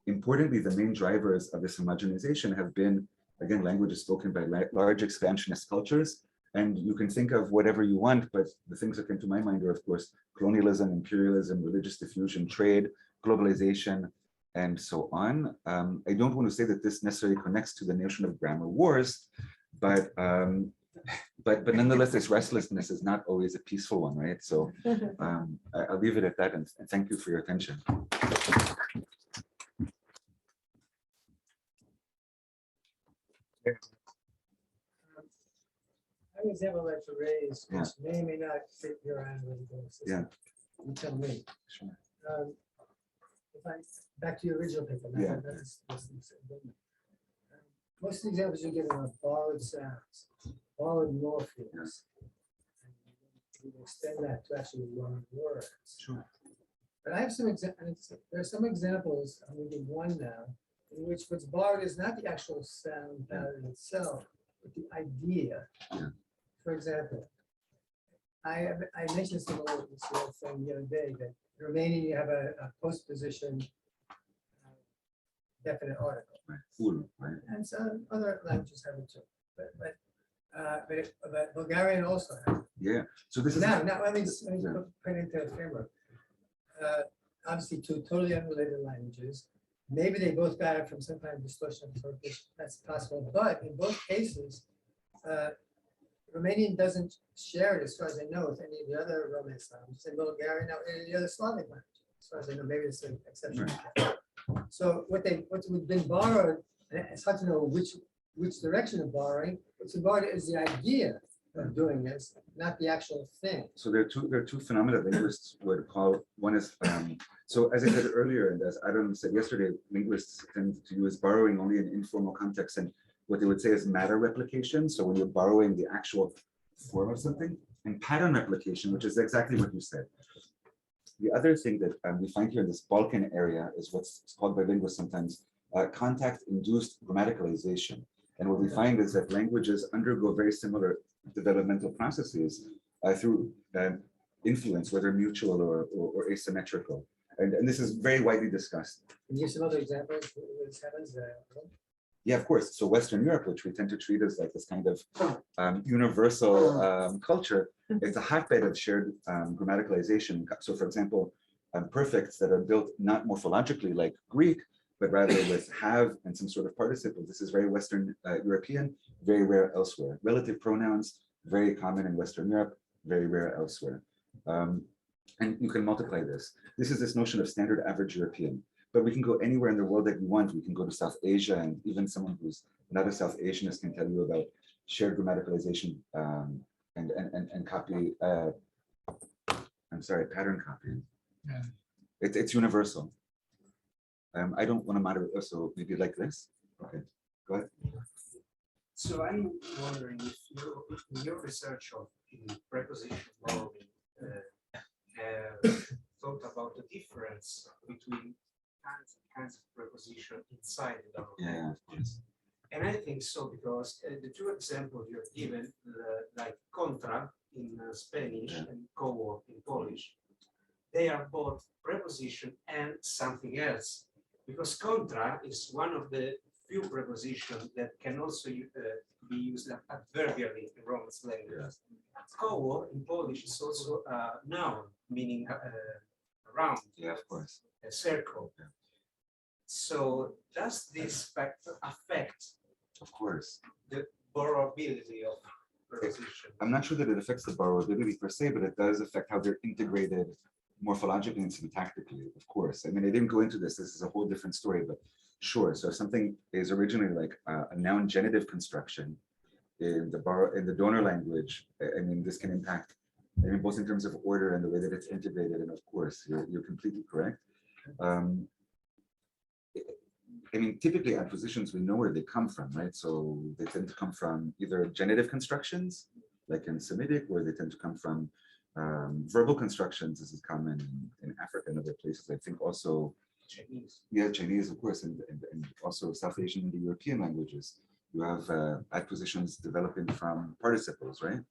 Importantly, the main drivers of this homogenization have been, again, languages spoken by large expansionist cultures. And you can think of whatever you want, but the things that come to my mind are, of course, colonialism, imperialism, religious diffusion, trade, globalization, and so on. I don't want to say that this necessarily connects to the notion of grammar wars, but nonetheless, this restlessness is not always a peaceful one, right? So I'll leave it at that, and thank you for your attention. An example I'd like to raise, which may or may not fit your analytical system. You tell me. Sure. Back to your original paper. Most of the examples you're giving are borrowed sounds, borrowed morphemes. You extend that to actually long words. Sure. But I have some examples. There are some examples. I'm going to give one now, in which what's borrowed is not the actual sound pattern itself, but the idea. For example, I mentioned some of this thing the other day that in Romanian you have a postposition definite article. Right. And some other languages have it too. But Bulgarian also has it. Yeah. So this is Now let me put it into a framework. Obviously, two totally unrelated languages. Maybe they both got it from some kind of distortion of Turkish. That's possible. But in both cases, Romanian doesn't share it, as far as I know, with any of the other Romance languages. In Bulgarian, or any of the other Slavic languages, as far as I know, maybe it's an exception. So what's been borrowed, and it's hard to know which direction of borrowing. What's been borrowed is the idea of doing this, not the actual thing. So there are two phenomena linguists would call. One is so, as I said earlier, and as Adam said yesterday, linguists tend to use borrowing only in informal context, and what they would say is matter replication. So when you're borrowing the actual form of something, and pattern replication, which is exactly what you said. The other thing that we find here in this Balkan area is what's called by linguists sometimes contact-induced grammaticalization. And what we find is that languages undergo very similar developmental processes through influence, whether mutual or asymmetrical. And this is very widely discussed. Can you give some other examples where this happens? Yeah, of course. So Western Europe, which we tend to treat as like this kind of universal culture, it's a hotbed of shared grammaticalization. So for example, perfects that are built not morphologically like Greek, but rather with have and some sort of participle. This is very Western European, very rare elsewhere. Relative pronouns, very common in Western Europe, very rare elsewhere. And you can multiply this. This is this notion of standard average European, but we can go anywhere in the world that you want. We can go to South Asia, and even someone who's not a South Asianist can tell you about shared grammaticalization and copy. I'm sorry, pattern copying. Yeah. It's universal. I don't want to moderate, so maybe like this. Okay, go ahead. So I'm wondering if you, in your research of preposition borrowing, thought about the difference between kinds of preposition inside the language. And I think so because the two examples you have given, like contra in Spanish and koło in Polish, they are both preposition and something else. Because contra is one of the few prepositions that can also be used adverbially in Romance languages. Koło in Polish is also a noun, meaning around. Yeah, of course. A circle. Yeah. So does this factor affect, of course, the borrowability of preposition? I'm not sure that it affects the borrowability per se, but it does affect how they're integrated morphologically and syntactically, of course. I mean, I didn't go into this. This is a whole different story, but sure. So if something is originally like a noun genitive construction in the donor language, I mean, this can impact, I mean, both in terms of order and the way that it's integrated. And of course, you're completely correct. I mean, typically adpositions, we know where they come from, right? So they tend to come from either genitive constructions, like in Semitic, or they tend to come from verbal constructions. This is common in Africa and other places. I think also Chinese. Yeah, Chinese, of course, and also South Asian and the European languages. You have adpositions developing from participles, right?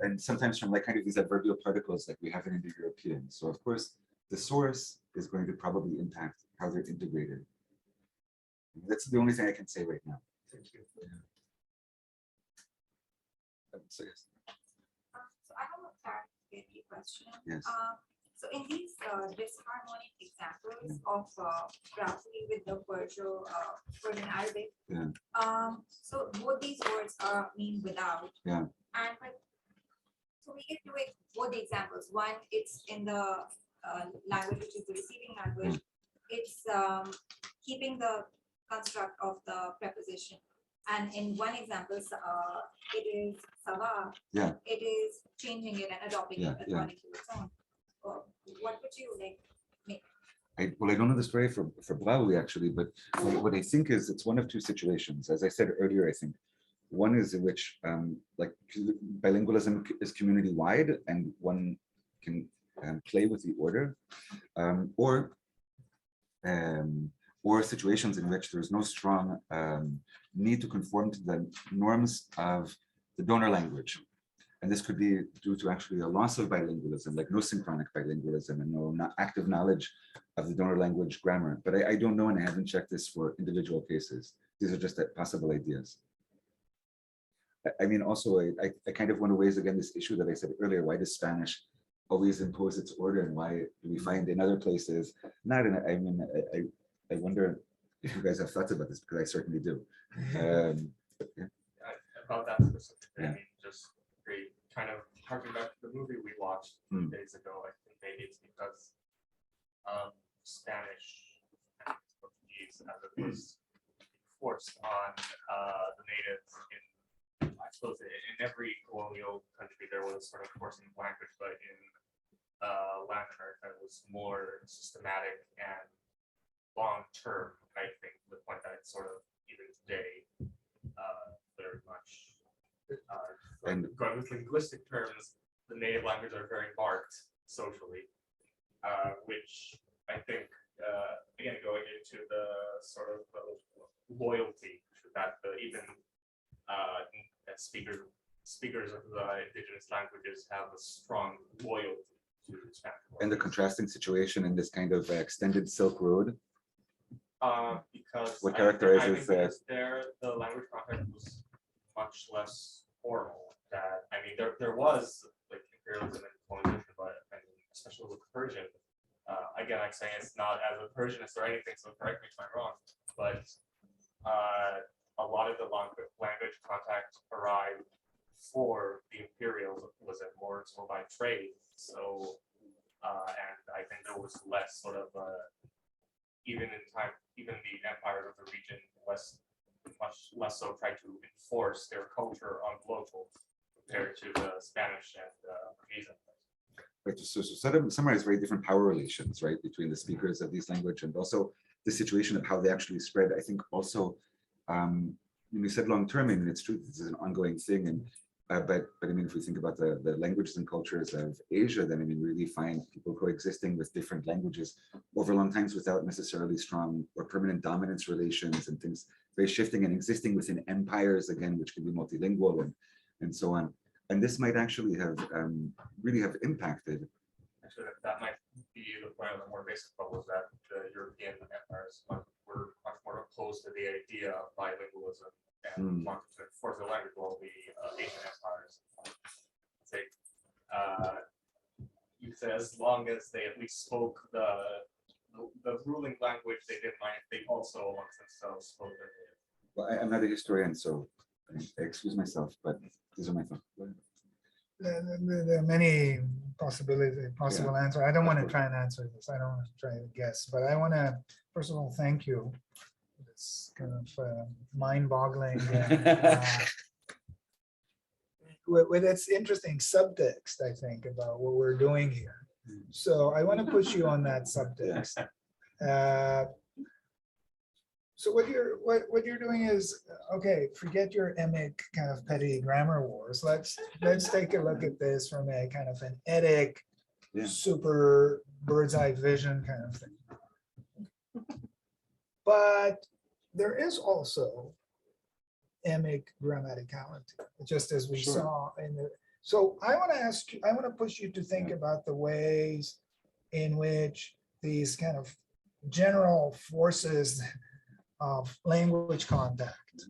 And sometimes from like kind of these adverbial particles like we have in Indo-European. So of course, the source is going to probably impact how they're integrated. That's the only thing I can say right now. Thank you. Yeah. So, yes. So I have a clarification question. Yes. So in these disharmonic examples of graphically with the Persian Arabic, so both these words mean without. Yeah. And so we get to it both the examples. One, it's in the language which is the receiving language. It's keeping the construct of the preposition. And in one example, it is Sava. Yeah. It is changing it and adopting it according to its own. What would you like make? Well, I don't know the story for Blaui actually, but what I think is it's one of two situations. As I said earlier, I think one is in which like bilingualism is community wide and one can play with the order, or situations in which there's no strong need to conform to the norms of the donor language. And this could be due to actually a loss of bilingualism, like no synchronic bilingualism and no active knowledge of the donor language grammar. But I don't know, and I haven't checked this for individual cases. These are just possible ideas. I mean, also, I kind of want to raise again this issue that I said earlier. Why does Spanish always impose its order, and why do we find in other places not? And I mean, I wonder if you guys have thoughts about this, because I certainly do. About that specifically, I mean, just kind of harking back to the movie we watched 2 days ago. I think maybe it's because Spanish and Portuguese, as it was forced on the natives in, I suppose, in every colonial country there was sort of forcing language, but in Latin America it was more systematic and long-term. I think to the point that it's sort of even today very much going with linguistic terms, the native languages are very marked socially, which I think again going into the sort of loyalty that even speakers of the indigenous languages have a strong loyalty to Spanish. And the contrasting situation in this kind of extended Silk Road. Because what characterizes that? The language content was much less formal. That I mean, there was like imperialism and colonization, but I mean, especially with Persian, I again, I'm saying it's not as a Persianist or anything, so correct me if I'm wrong, but a lot of the language contact arrived for the imperials was it more so by trade. So, and I think there was less sort of, even in time, even the empires of the region, much less so tried to enforce their culture on locals compared to the Spanish and Portuguese. Right, so sort of summarize very different power relations, right, between the speakers of these language and also the situation of how they actually spread. I think also, when we said long term, I mean, it's true, this is an ongoing thing, and but I mean, if we think about the languages and cultures of Asia, then I mean, we really find people coexisting with different languages over long times without necessarily strong or permanent dominance relations and things very shifting and existing within empires again, which can be multilingual and so on. And this might actually have really have impacted. Actually, that might be one of the more basic problems that the European empires were much more opposed to the idea of bilingualism and wanted to enforce the language, while the Asian empires, you said as long as they at least spoke the ruling language, they didn't mind if they also amongst themselves spoke it. Well, I'm not a historian, so I excuse myself, but these are my thoughts. There are many possible answers. I don't want to try and answer this. I don't want to try to guess, but I want to, first of all, thank you. It's kind of mind-boggling with its interesting subtext, I think, about what we're doing here. So I want to push you on that subtext. So what you're doing is, okay, forget your emic kind of petty grammar wars. Let's take a look at this from a kind of an etic, super bird's eye vision kind of thing. But there is also emic grammaticality, just as we saw in the. So I want to ask you, I want to push you to think about the ways in which these kind of general forces of language contact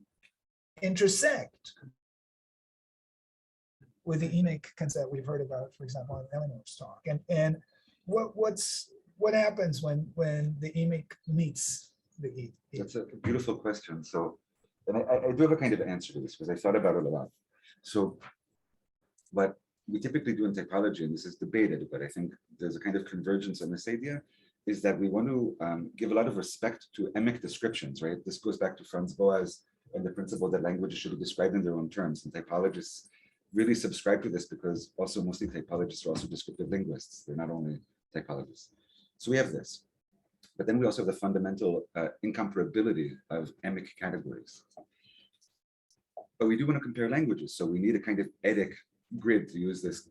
intersect with the emic concept we've heard about, for example, in Eleanor's talk, and what happens when the emic meets the e. That's a beautiful question. So, and I do have a kind of answer to this because I thought about it a lot. So, what we typically do in typology, and this is debated, but I think there's a kind of convergence on this idea, is that we want to give a lot of respect to emic descriptions, right? This goes back to Franz Boas and the principle that languages should be described in their own terms. And typologists really subscribe to this because also mostly typologists are also descriptive linguists. They're not only typologists. So we have this. But then we also have the fundamental incomparability of emic categories. But we do want to compare languages. So we need a kind of etic grid, to use this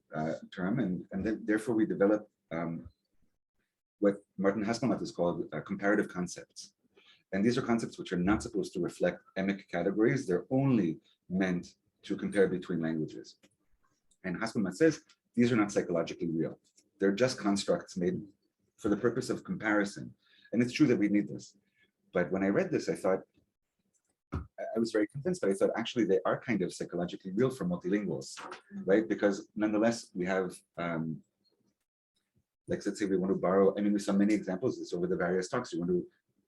term. And then therefore we develop what Martin Haspelmath has called comparative concepts. And these are concepts which are not supposed to reflect emic categories. They're only meant to compare between languages. And Haspelmath says, these are not psychologically real. They're just constructs made for the purpose of comparison. And it's true that we need this. But when I read this, I thought, I was very convinced, but I thought actually they are kind of psychologically real for multilinguals, right? Because nonetheless, we have, like, let's say we want to borrow, I mean, we saw many examples of this over the various talks. You want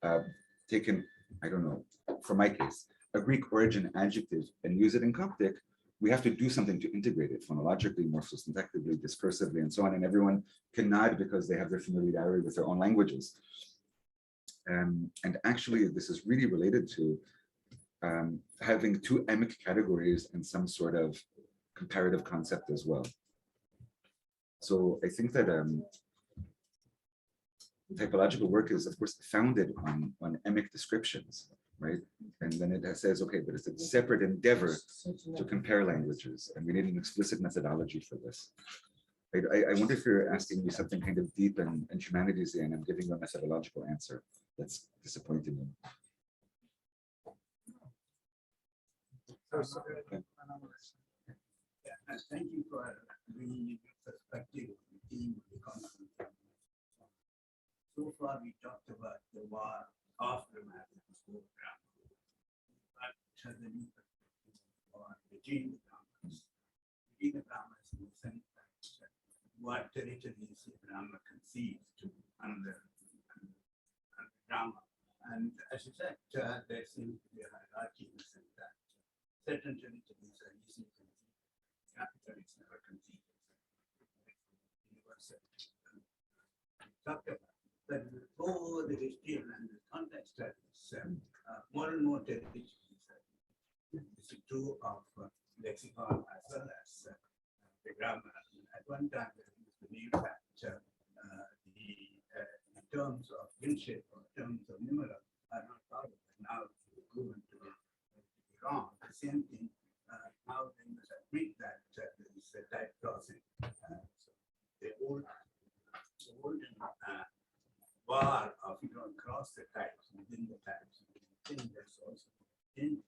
to take in, I don't know, for my case, a Greek origin adjective and use it in Coptic, we have to do something to integrate it phonologically, morphosyntactically, discursively, and so on. And everyone can nod because they have their familiarity with their own languages. And actually, this is really related to having two emic categories and some sort of comparative concept as well. So I think that typological work is, of course, founded on emic descriptions, right? And then it says, okay, but it's a separate endeavor to compare languages, and we need an explicit methodology for this. I wonder if you're asking me something kind of deep and humanities, and I'm giving you a methodological answer that's disappointing you. Thank you for bringing in your perspective of the theme of the conference. So far, we talked about the war of grammar before grammar. But has a new perspective on between the grammars. Between the grammars in the sense that what territories the grammar conceives to another grammar. And as you said, there seems to be a hierarchy in the sense that certain territories are easily conceived, capital is never conceived. Universal. Talked about. But over the history and the context studies, more and more territories. This is true of lexicon as well as the grammar. At one time, there was the belief that the terms of kinship or terms of numeral are not powerful. Now it's proven to be wrong. The same thing. Now they must admit that there is a type crossing. So the old bar of you don't cross the types within the types. I think that's also in.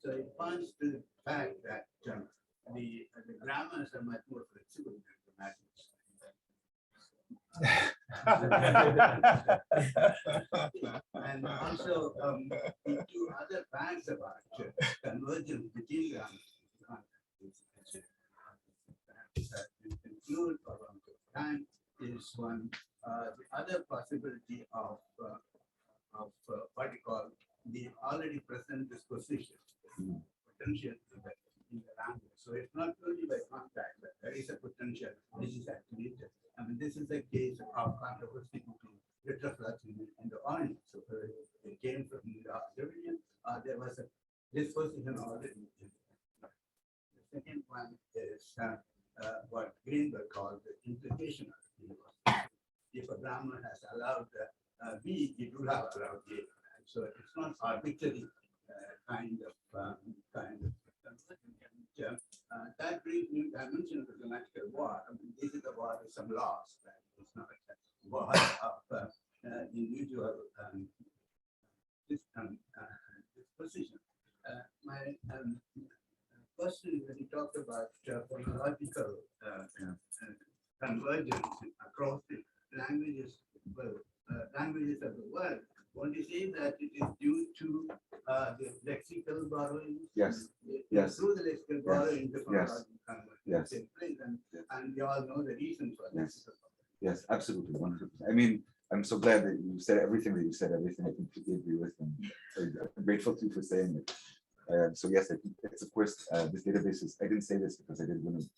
So it points to the fact that the grammars are much more flexible than grammatics. And also the two other facts about convergence between grammars to conclude for a long time is one. The other possibility of what you call the already present disposition, potential in the language. So it's not only by contact, but there is a potential which is activated. I mean, this is a case of controversy between retroflux and the audience. So it came from the observation, there was a disposition already. The second one is what Greenberg called the implication of the universe. If a grammar has allowed B, it would have allowed A. So it's not arbitrary kind of that brings new dimension of the grammatical war. I mean, this is a war with some laws, right? It's not a war of individual disposition. My question when you talked about phonological convergence across the languages, languages of the world. Want to say that it is due to the lexical borrowing? Yes. Yes. Through the lexical borrowing, the Yes. Yes. take place, and we all know the reason for Yes. this. Yes, absolutely, 100%. I mean, I'm so glad that you said everything that you said, everything I completely agree with, and I'm grateful to you for saying it. So yes, I think it's of course, this database is, I didn't say this because I didn't want to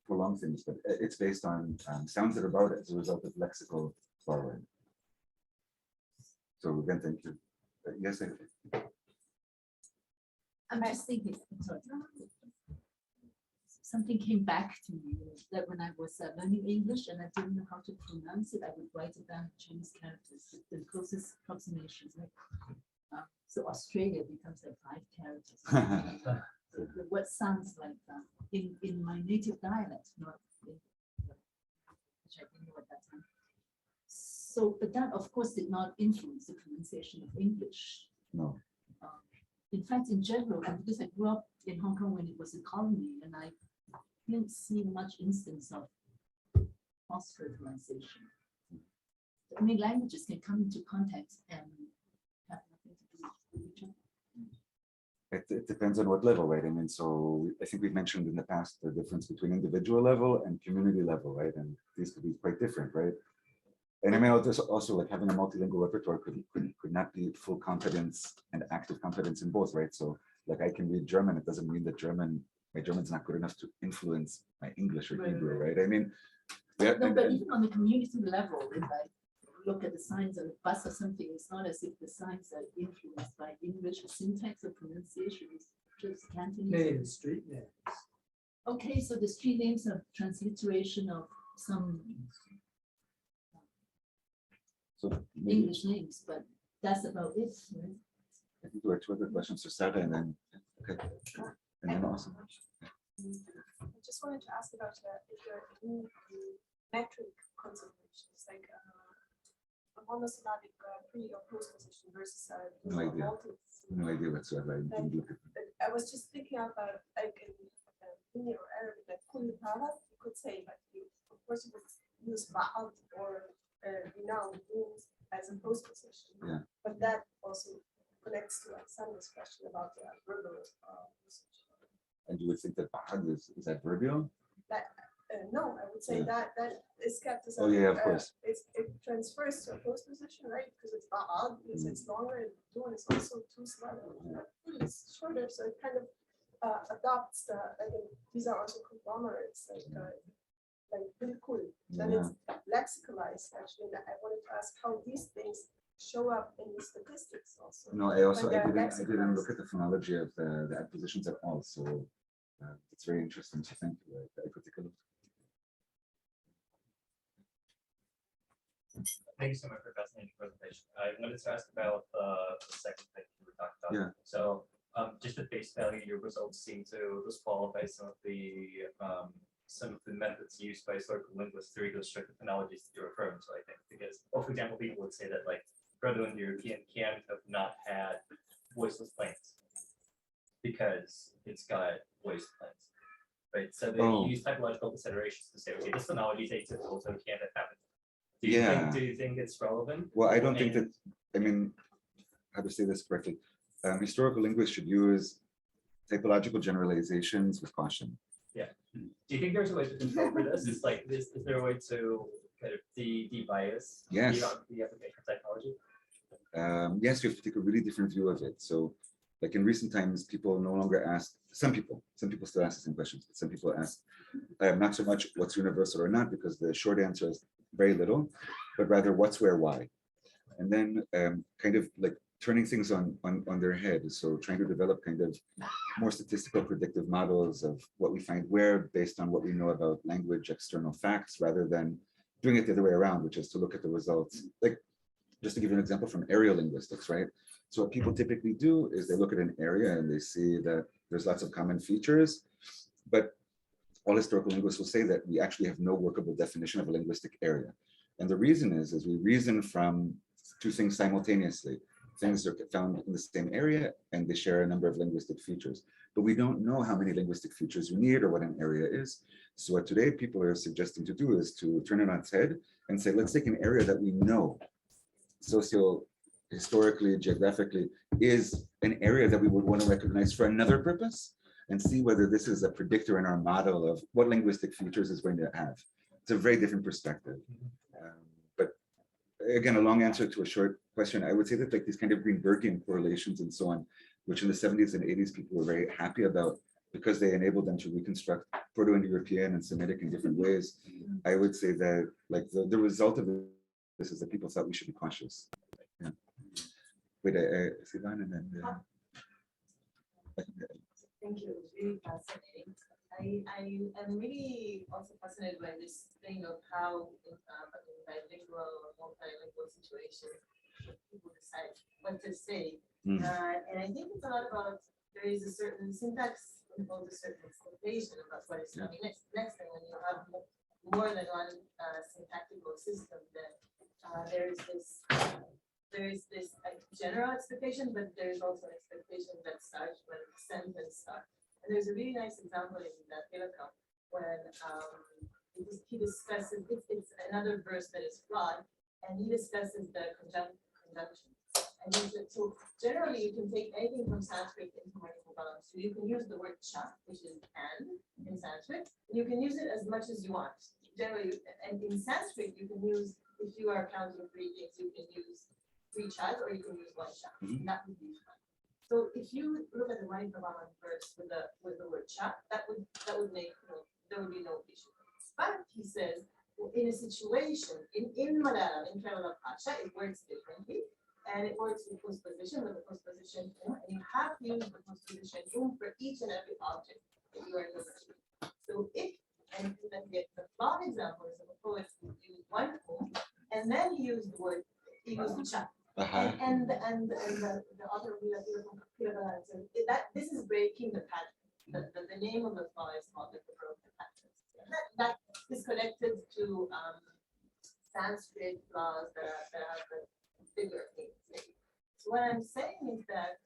prolong things, but it's based on sounds that are borrowed as a result of lexical borrowing. So again, thank you. Yes, I'm just thinking, sorry. Something came back to me that when I was learning English and I didn't know how to pronounce it, I would write it down in Chinese characters, the closest approximations. Like, so Australia becomes like 5 characters. What sounds like in my native dialect, not in, which I didn't know at that time. So, but that of course did not influence the pronunciation of English. No. In fact, in general, and because I grew up in Hong Kong when it was a colony, and I didn't see much instance of phosphor pronunciation. I mean, languages can come into context and have nothing to do with each other. It depends on what level, right? I mean, so I think we've mentioned in the past the difference between individual level and community level, right? And these could be quite different, right? And I mean, also like having a multilingual repertoire could not be full competence and active competence in both, right? So like I can read German, it doesn't mean that my German's not good enough to influence my English or Hebrew, right? I mean, yeah, No, but even on the community level, if I look at the signs on the bus or something, it's not as if the signs are influenced by English or syntax or pronunciation. It's just Cantonese. Names, street names. Okay, so the street names are transliteration of some so maybe English names, but that's about it, right? I think there are 2 other questions for Sarah, and then okay, and then awesome. I just wanted to ask about if there are any metric considerations, like a monosyllabic pre or post position versus No idea. multi. No idea whatsoever. I didn't look at it. I was just thinking about like in Hindi or Arabic, like kulli product, you could say, but you, of course, you would use ba'ad or noun means as a post position. Yeah. But that also connects to Alexander's question about the verbal usage. And you would think that ba'ad is adverbial? That, no, I would say Yeah. that is kept as Oh, yeah, of course. it transfers to a post position, right? Because it's odd because it's longer and the one is also too small. It's shorter, so it kind of adopts the, I think these are also conglomerates, like really cool. Then it's lexicalized actually. And I wanted to ask how these things show up in the statistics also. No, I didn't look at the phonology of the adpositions at all. So it's very interesting. So thank you. I could take a look. Thank you so much for a fascinating presentation. I wanted to ask about the second thing you were talking about. Yeah. So just at face value, your results seem to disqualify some of the methods used by historical linguists to reconstruct the phonologies that you're referring to, I think, because, well, for example, people would say that like Proto-Indo-European can't have not had voiceless planes because it's got voiced planes, right? So they use typological considerations to say, okay, this phonology is atypical, so it can't have happened. Do you think it's relevant? Well, I don't think that, I mean, how to say this correctly? Historical linguists should use typological generalizations with caution. Yeah. Do you think there's a way to control for this? Is there a way to kind of de-bias the application of typology? Yes, you have to take a really different view of it. So, like in recent times, people no longer ask, some people still ask the same questions, but some people ask not so much what's universal or not, because the short answer is very little, but rather what's, where, why. And then kind of like turning things on their head. So trying to develop kind of more statistical predictive models of what we find where based on what we know about language, external facts, rather than doing it the other way around, which is to look at the results. Like, just to give you an example from area linguistics, right? So what people typically do is they look at an area and they see that there's lots of common features, but all historical linguists will say that we actually have no workable definition of a linguistic area. And the reason is we reason from two things simultaneously. Things are found in the same area and they share a number of linguistic features, but we don't know how many linguistic features you need or what an area is. So what today people are suggesting to do is to turn it on its head and say, let's take an area that we know historically, geographically, is an area that we would want to recognize for another purpose and see whether this is a predictor in our model of what linguistic features is going to have. It's a very different perspective. But again, a long answer to a short question. I would say that like these kind of Greenbergian correlations and so on, which in the 70s and 80s people were very happy about because they enabled them to reconstruct Proto-Indo-European and Semitic in different ways. I would say that like the result of this is that people thought we should be cautious. Yeah. Wait, Sivan and then. Thank you. It's really fascinating. I am really also fascinated by this thing of how in bilingual or multilingual situations people decide what to say. And I think it's a lot about there is a certain syntax involves a certain expectation about what is coming next. Next thing, when you have more than one syntactical system, then there is this general expectation, but there's also an expectation that starts when the sentence starts. And there's a really nice example in that Telecom when he discusses, it's another verse that is flawed, and he discusses the conjunction. And so generally you can take anything from Sanskrit into multiple balance. So you can use the word cha, which is and in Sanskrit, and you can use it as much as you want. Generally, and in Sanskrit, you can use, if you are counting three things, you can use 3 chas or you can use 1 cha. That would be fine. So if you look at the Maniprabhavan verse with the word cha, that would make there would be no issue. But he says, well, in a situation in Malayalam, in Kerala Bhasha, it works differently. And it works with postposition, with the postposition and you have to use the postposition for each and every object that you are using. So if, and then get the flawed example is of a poet who used 1 poem, and then he used the word, he used the cha. And the author of that this is breaking the pattern. The name of the flaw is called the broken pattern. That is connected to Sanskrit flaws that have the bigger things. So what I'm saying is that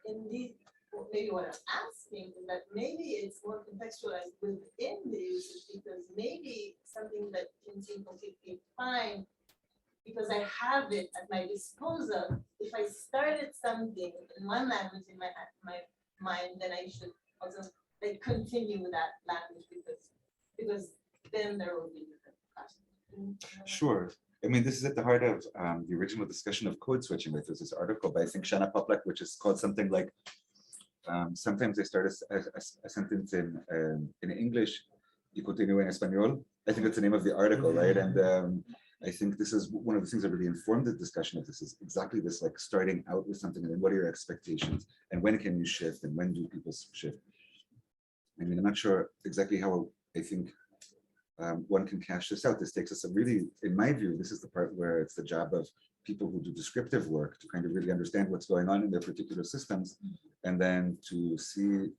in these, maybe what I'm asking is that maybe it's more contextualized within the usage, because maybe something that can seem completely fine because I have it at my disposal. If I started something in one language in my mind, then I should also like continue with that language because then there will be different questions. Sure. I mean, this is at the heart of the original discussion of code switching. Like, there's this article by, I think, Shanna Poplak, which is called something like, sometimes they start a sentence in English, y continúa en español. I think that's the name of the article, right? And I think this is one of the things that really informed the discussion of this, is exactly this, like starting out with something and then what are your expectations and when can you shift and when do people shift? I mean, I'm not sure exactly how I think one can cash this out. This takes us a really, in my view, this is the part where it's the job of people who do descriptive work to kind of really understand what's going on in their particular systems, and then to see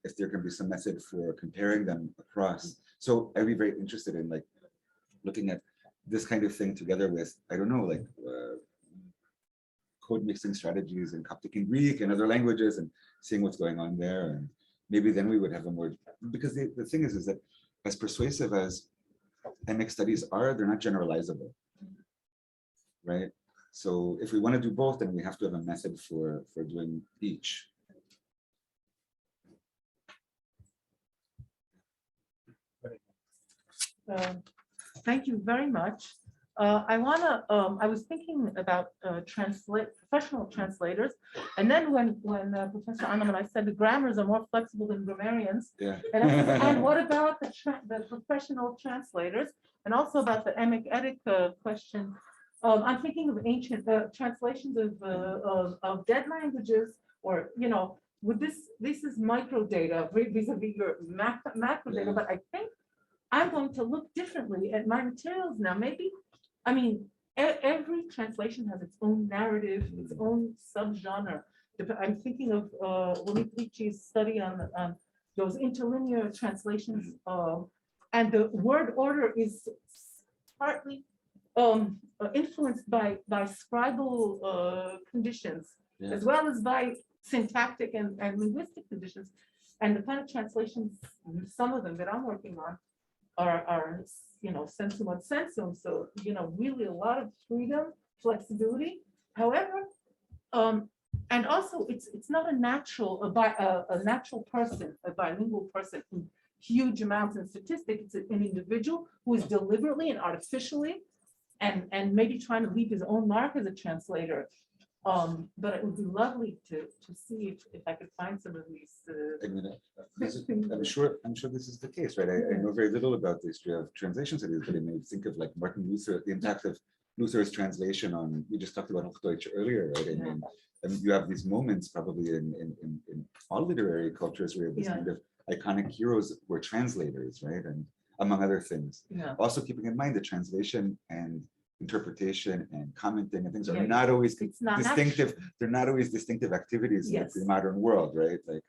if there can be some method for comparing them across. So I'd be very interested in like looking at this kind of thing together with, I don't know, like code mixing strategies in Coptic and Greek and other languages and seeing what's going on there. And maybe then we would have a more, because the thing is that as persuasive as MX studies are, they're not generalizable, right? So if we want to do both, then we have to have a method for doing each. Thank you very much. I was thinking about professional translators, and then when Professor Anam and I said the grammars are more flexible than grammarians, yeah. And what about the professional translators, and also about the emetic question? I'm thinking of ancient translations of dead languages, or would this is micro data vis-a-vis your macro data, but I think I'm going to look differently at my materials now. Maybe, I mean, every translation has its own narrative, its own subgenre. I'm thinking of Linguistics study on those interlinear translations, and the word order is partly influenced by scribal conditions, as well as by syntactic and linguistic conditions. And the kind of translations, some of them that I'm working on, are sensum ad sensum, so really a lot of freedom, flexibility. However, and also it's not a natural person, a bilingual person in huge amounts in statistics. It's an individual who is deliberately and artificially and maybe trying to leave his own mark as a translator. But it would be lovely to see if I could find some of these. I'm sure this is the case, right? I know very little about the history of translation studies, but it made me think of like Martin Luther, the impact of Luther's translation on. We just talked about Hochdeutsch earlier, right? And you have these moments probably in all literary cultures where this kind of iconic heroes were translators, right? And among other things. Also keeping in mind the translation and interpretation and commenting and things are not always distinctive. They're not always distinctive activities in the modern world, right? Like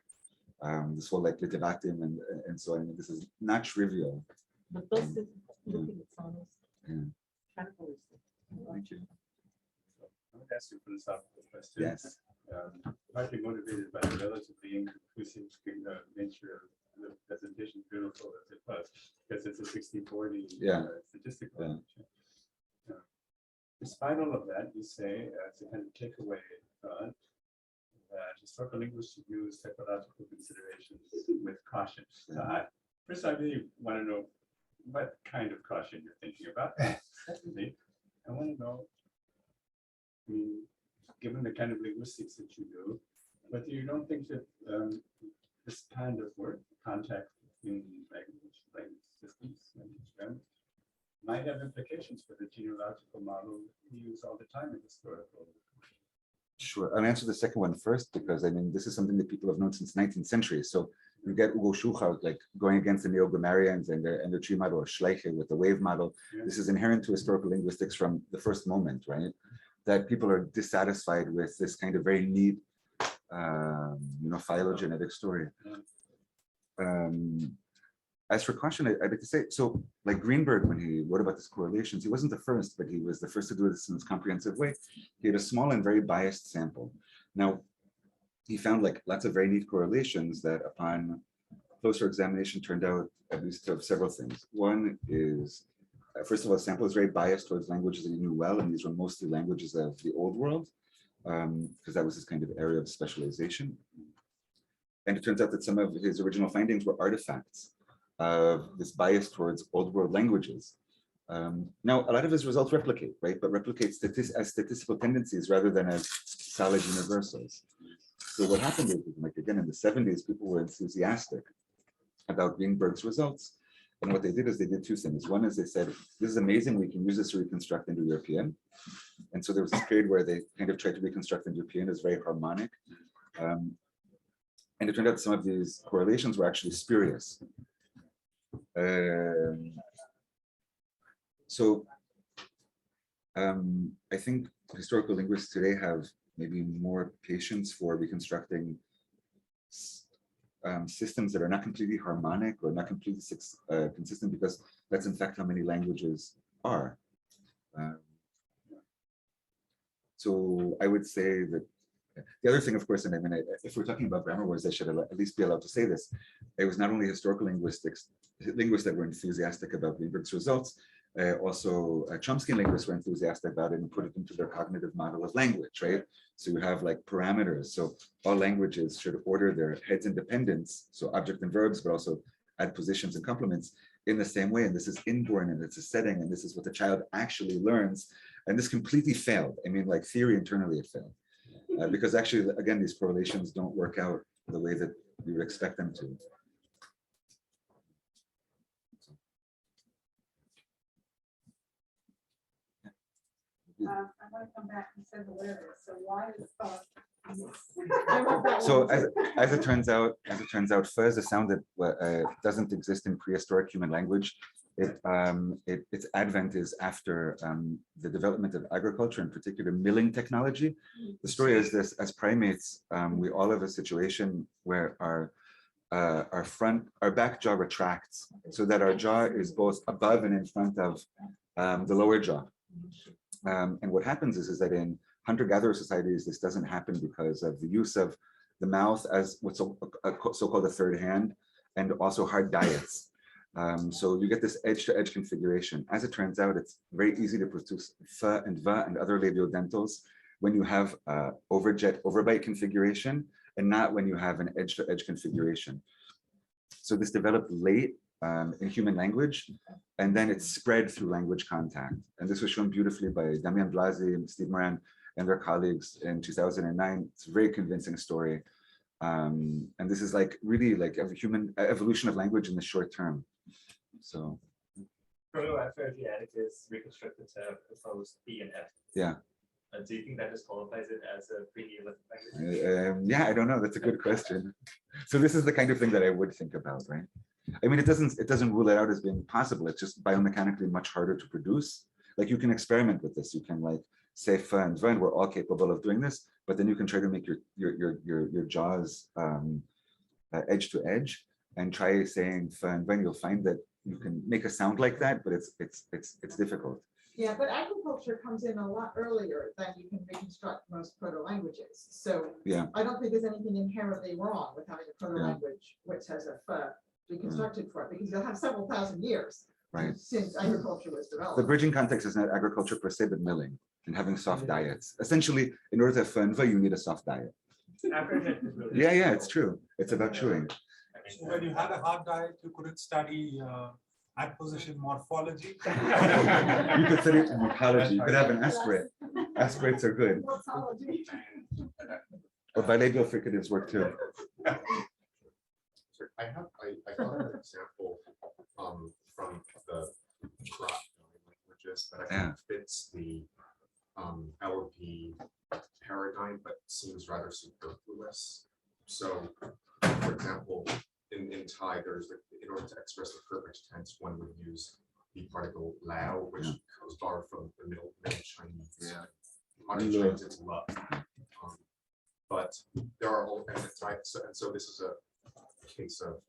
this whole like literatum and so on. I mean, this is not trivial. But those looking at some Thank you. I would ask you a philosophical question. Yes. Partly motivated by the relatively inconclusive nature of the presentation, beautiful as it was, because it's a 60-40 statistical. Despite all of that, you say, as a kind of takeaway, that historical linguists should use typological considerations with caution. First, I really want to know what kind of caution you're thinking about. Secondly, I want to know, I mean, given the kind of linguistics that you do, whether you don't think that this kind of work, contact between language systems, language grammar, might have implications for the genealogical model we use all the time in historical. Sure, I'll answer the second one first, because I mean, this is something that people have known since the 19th century. So you get Ugo Schuchart like going against the neo-grammarians and their tree model, or Schleicher with the wave model. This is inherent to historical linguistics from the first moment, right? That people are dissatisfied with this kind of very neat, phylogenetic story. As for caution, I'd like to say, so like Greenberg, when he wrote about these correlations, he wasn't the first, but he was the first to do this in this comprehensive way. He had a small and very biased sample. Now, he found like lots of very neat correlations that upon closer examination turned out at least to have several things. One is, first of all, the sample is very biased towards languages that he knew well, and these were mostly languages of the old world, because that was his kind of area of specialization. And it turns out that some of his original findings were artifacts of this bias towards old world languages. Now, a lot of his results replicate, right? But replicate as statistical tendencies rather than as solid universals. So what happened is, like again, in the 70s, people were enthusiastic about Greenberg's results. And what they did is they did two things. One is they said, this is amazing, we can use this to reconstruct Indo-European. And so there was this period where they kind of tried to reconstruct Indo-European as very harmonic. And it turned out some of these correlations were actually spurious. I think historical linguists today have maybe more patience for reconstructing systems that are not completely harmonic or not completely consistent, because that's in fact how many languages are. So I would say that the other thing, of course, and I mean, if we're talking about grammar wars, I should at least be allowed to say this. It was not only historical linguists that were enthusiastic about Greenberg's results, also Chomsky linguists were enthusiastic about it and put it into their cognitive model of language, right? So you have like parameters. So all languages should order their heads and dependents, so object and verbs, but also add positions and complements in the same way. And this is inborn and it's a setting, and this is what the child actually learns. And this completely failed. I mean, like theory internally it failed. Because actually, again, these correlations don't work out the way that you would expect them to. I want to come back and say hilarious. So why is So as it turns out, pho is a sound that doesn't exist in prehistoric human language. Its advent is after the development of agriculture, in particular milling technology. The story is this: as primates, we all have a situation where our back jaw retracts, so that our jaw is both above and in front of the lower jaw. And what happens is that in hunter-gatherer societies, this doesn't happen because of the use of the mouth as what's so-called a third hand, and also hard diets. So you get this edge-to-edge configuration. As it turns out, it's very easy to produce pho and va and other labiodentals when you have overbite configuration, and not when you have an edge-to-edge configuration. So this developed late in human language, and then it spread through language contact. And this was shown beautifully by Damian Blasi and Steve Moran and their colleagues in 2009. It's a very convincing story. And this is like really like a human evolution of language in the short term. So. Proto-Afro-Asiatic is reconstructed to propose B and F. Yeah. Do you think that disqualifies it as a pre-Neolithic language? Yeah, I don't know. That's a good question. So this is the kind of thing that I would think about, right? I mean, it doesn't rule it out as being possible. It's just biomechanically much harder to produce. Like you can experiment with this. You can like say pho and va, and we're all capable of doing this. But then you can try to make your jaws edge to edge, and try saying pho and va, and you'll find that you can make a sound like that, but it's difficult. Yeah, but agriculture comes in a lot earlier than you can reconstruct most proto-languages. So yeah, I don't think there's anything inherently wrong with having a proto-language which has a pho reconstructed for it, because you'll have several thousand years since agriculture was developed. The bridging context is not agriculture per se, but milling and having soft diets. Essentially, in order to have pho and va, you need a soft diet. Yeah, it's true. It's about chewing. So when you had a hard diet, you couldn't study adposition morphology. You could study morphology. You could have an aspirate. Aspirates are good. Or bilabial fricatives work too. I thought of an example from the languages that I think fits the LP paradigm, but seems rather superfluous. So, for example, in Thai, in order to express the perfect tense, one would use the particle lao, which comes borrowed from the Middle Chinese. Yeah. Modern Chinese, it's love. But there are all, and so this is a case of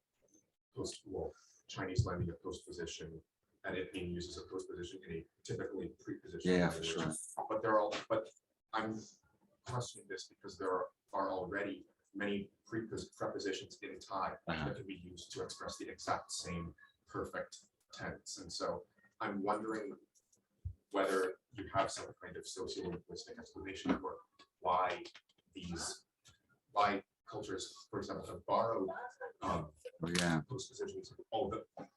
Chinese lending a postposition, and it being used as a postposition in a typically preposition. Yeah, for sure. But I'm questioning this because there are already many prepositions in Thai that can be used to express the exact same perfect tense. And so I'm wondering whether you have some kind of sociolinguistic explanation for why cultures, for example, have borrowed postpositions,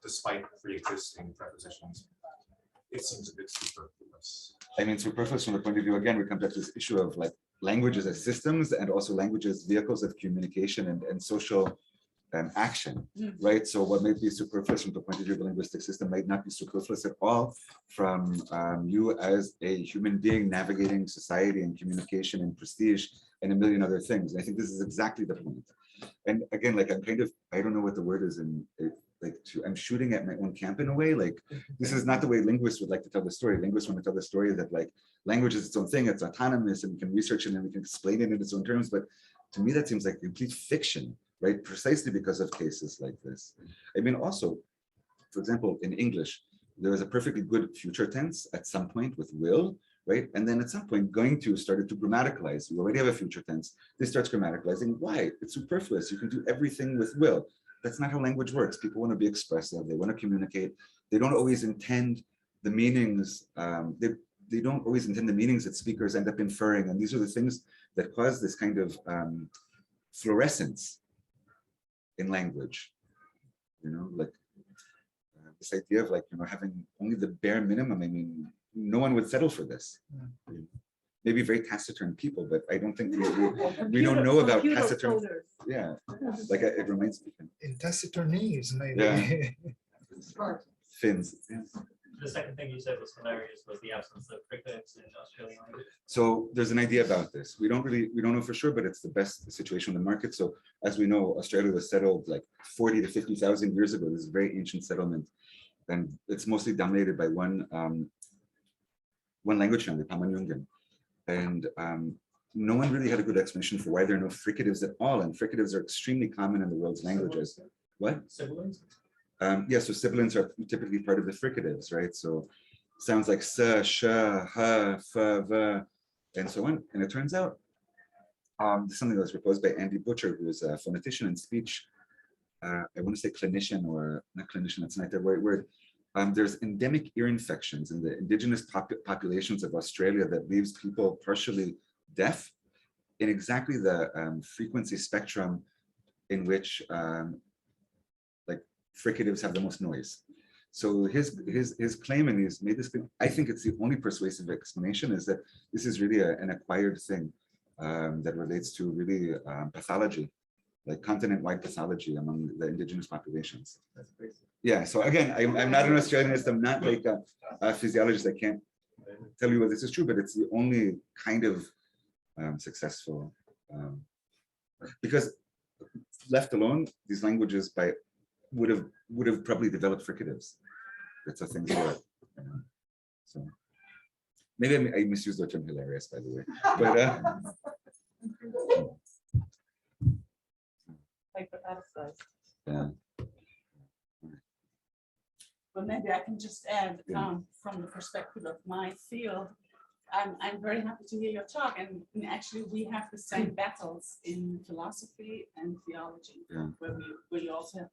despite pre-existing prepositions it seems a bit superfluous. I mean, superfluous from the point of view, again, we come back to this issue of like languages as systems and also languages vehicles of communication and social action, right? So what may be superfluous from the point of view of the linguistic system might not be superfluous at all from you as a human being navigating society and communication and prestige and a million other things. And I think this is exactly the point. And again, like I'm kind of, I don't know what the word is I'm shooting at my own camp in a way. Like this is not the way linguists would like to tell the story. Linguists want to tell the story that like language is its own thing, it's autonomous, and we can research it and we can explain it in its own terms. But to me, that seems like complete fiction, right? Precisely because of cases like this. I mean, also, for example, in English, there is a perfectly good future tense at some point with will, right? And then at some point, going to started to grammaticalize. You already have a future tense. This starts grammaticalizing. Why? It's superfluous. You can do everything with will. That's not how language works. People want to be expressive. They want to communicate. They don't always intend the meanings. They don't always intend the meanings that speakers end up inferring. And these are the things that cause this kind of fluorescence in language. You know, like this idea of like, you know, having only the bare minimum. I mean, no one would settle for this. Maybe very taciturn people, but I don't think we don't know about taciturn. Yeah, like it reminds me. In taciturnese, maybe. Yeah. Finns. The second thing you said was hilarious was the absence of fricatives in Australian language. So there's an idea about this. We don't know for sure, but it's the best situation in the market. So as we know, Australia was settled like 40 to 50,000 years ago. This is a very ancient settlement, and it's mostly dominated by one language family, Pama-Nyungan. And no one really had a good explanation for why there are no fricatives at all. And fricatives are extremely common in the world's languages. What? Sibilants? Yeah, so sibilants are typically part of the fricatives, right? So sounds like sa, sha, ha, fa, va, and so on. And it turns out this is something that was proposed by Andy Butcher, who is a phonetician and speech, I want to say clinician, or not clinician, that's not the right word. There's endemic ear infections in the indigenous populations of Australia that leaves people partially deaf in exactly the frequency spectrum in which like fricatives have the most noise. So his claim, and he's made this claim, I think it's the only persuasive explanation, is that this is really an acquired thing that relates to really pathology, like continent-wide pathology among the indigenous populations. Yeah, so again, I'm not an Australianist, I'm not like a physiologist, I can't tell you whether this is true, but it's the only kind of successful, because left alone, these languages would have probably developed fricatives. That's how things work. You know? So maybe I misused the term hilarious, by the way, but yeah. But maybe I can just add, from the perspective of my field, I'm very happy to hear your talk, and actually we have the same battles in philosophy and theology, where we also have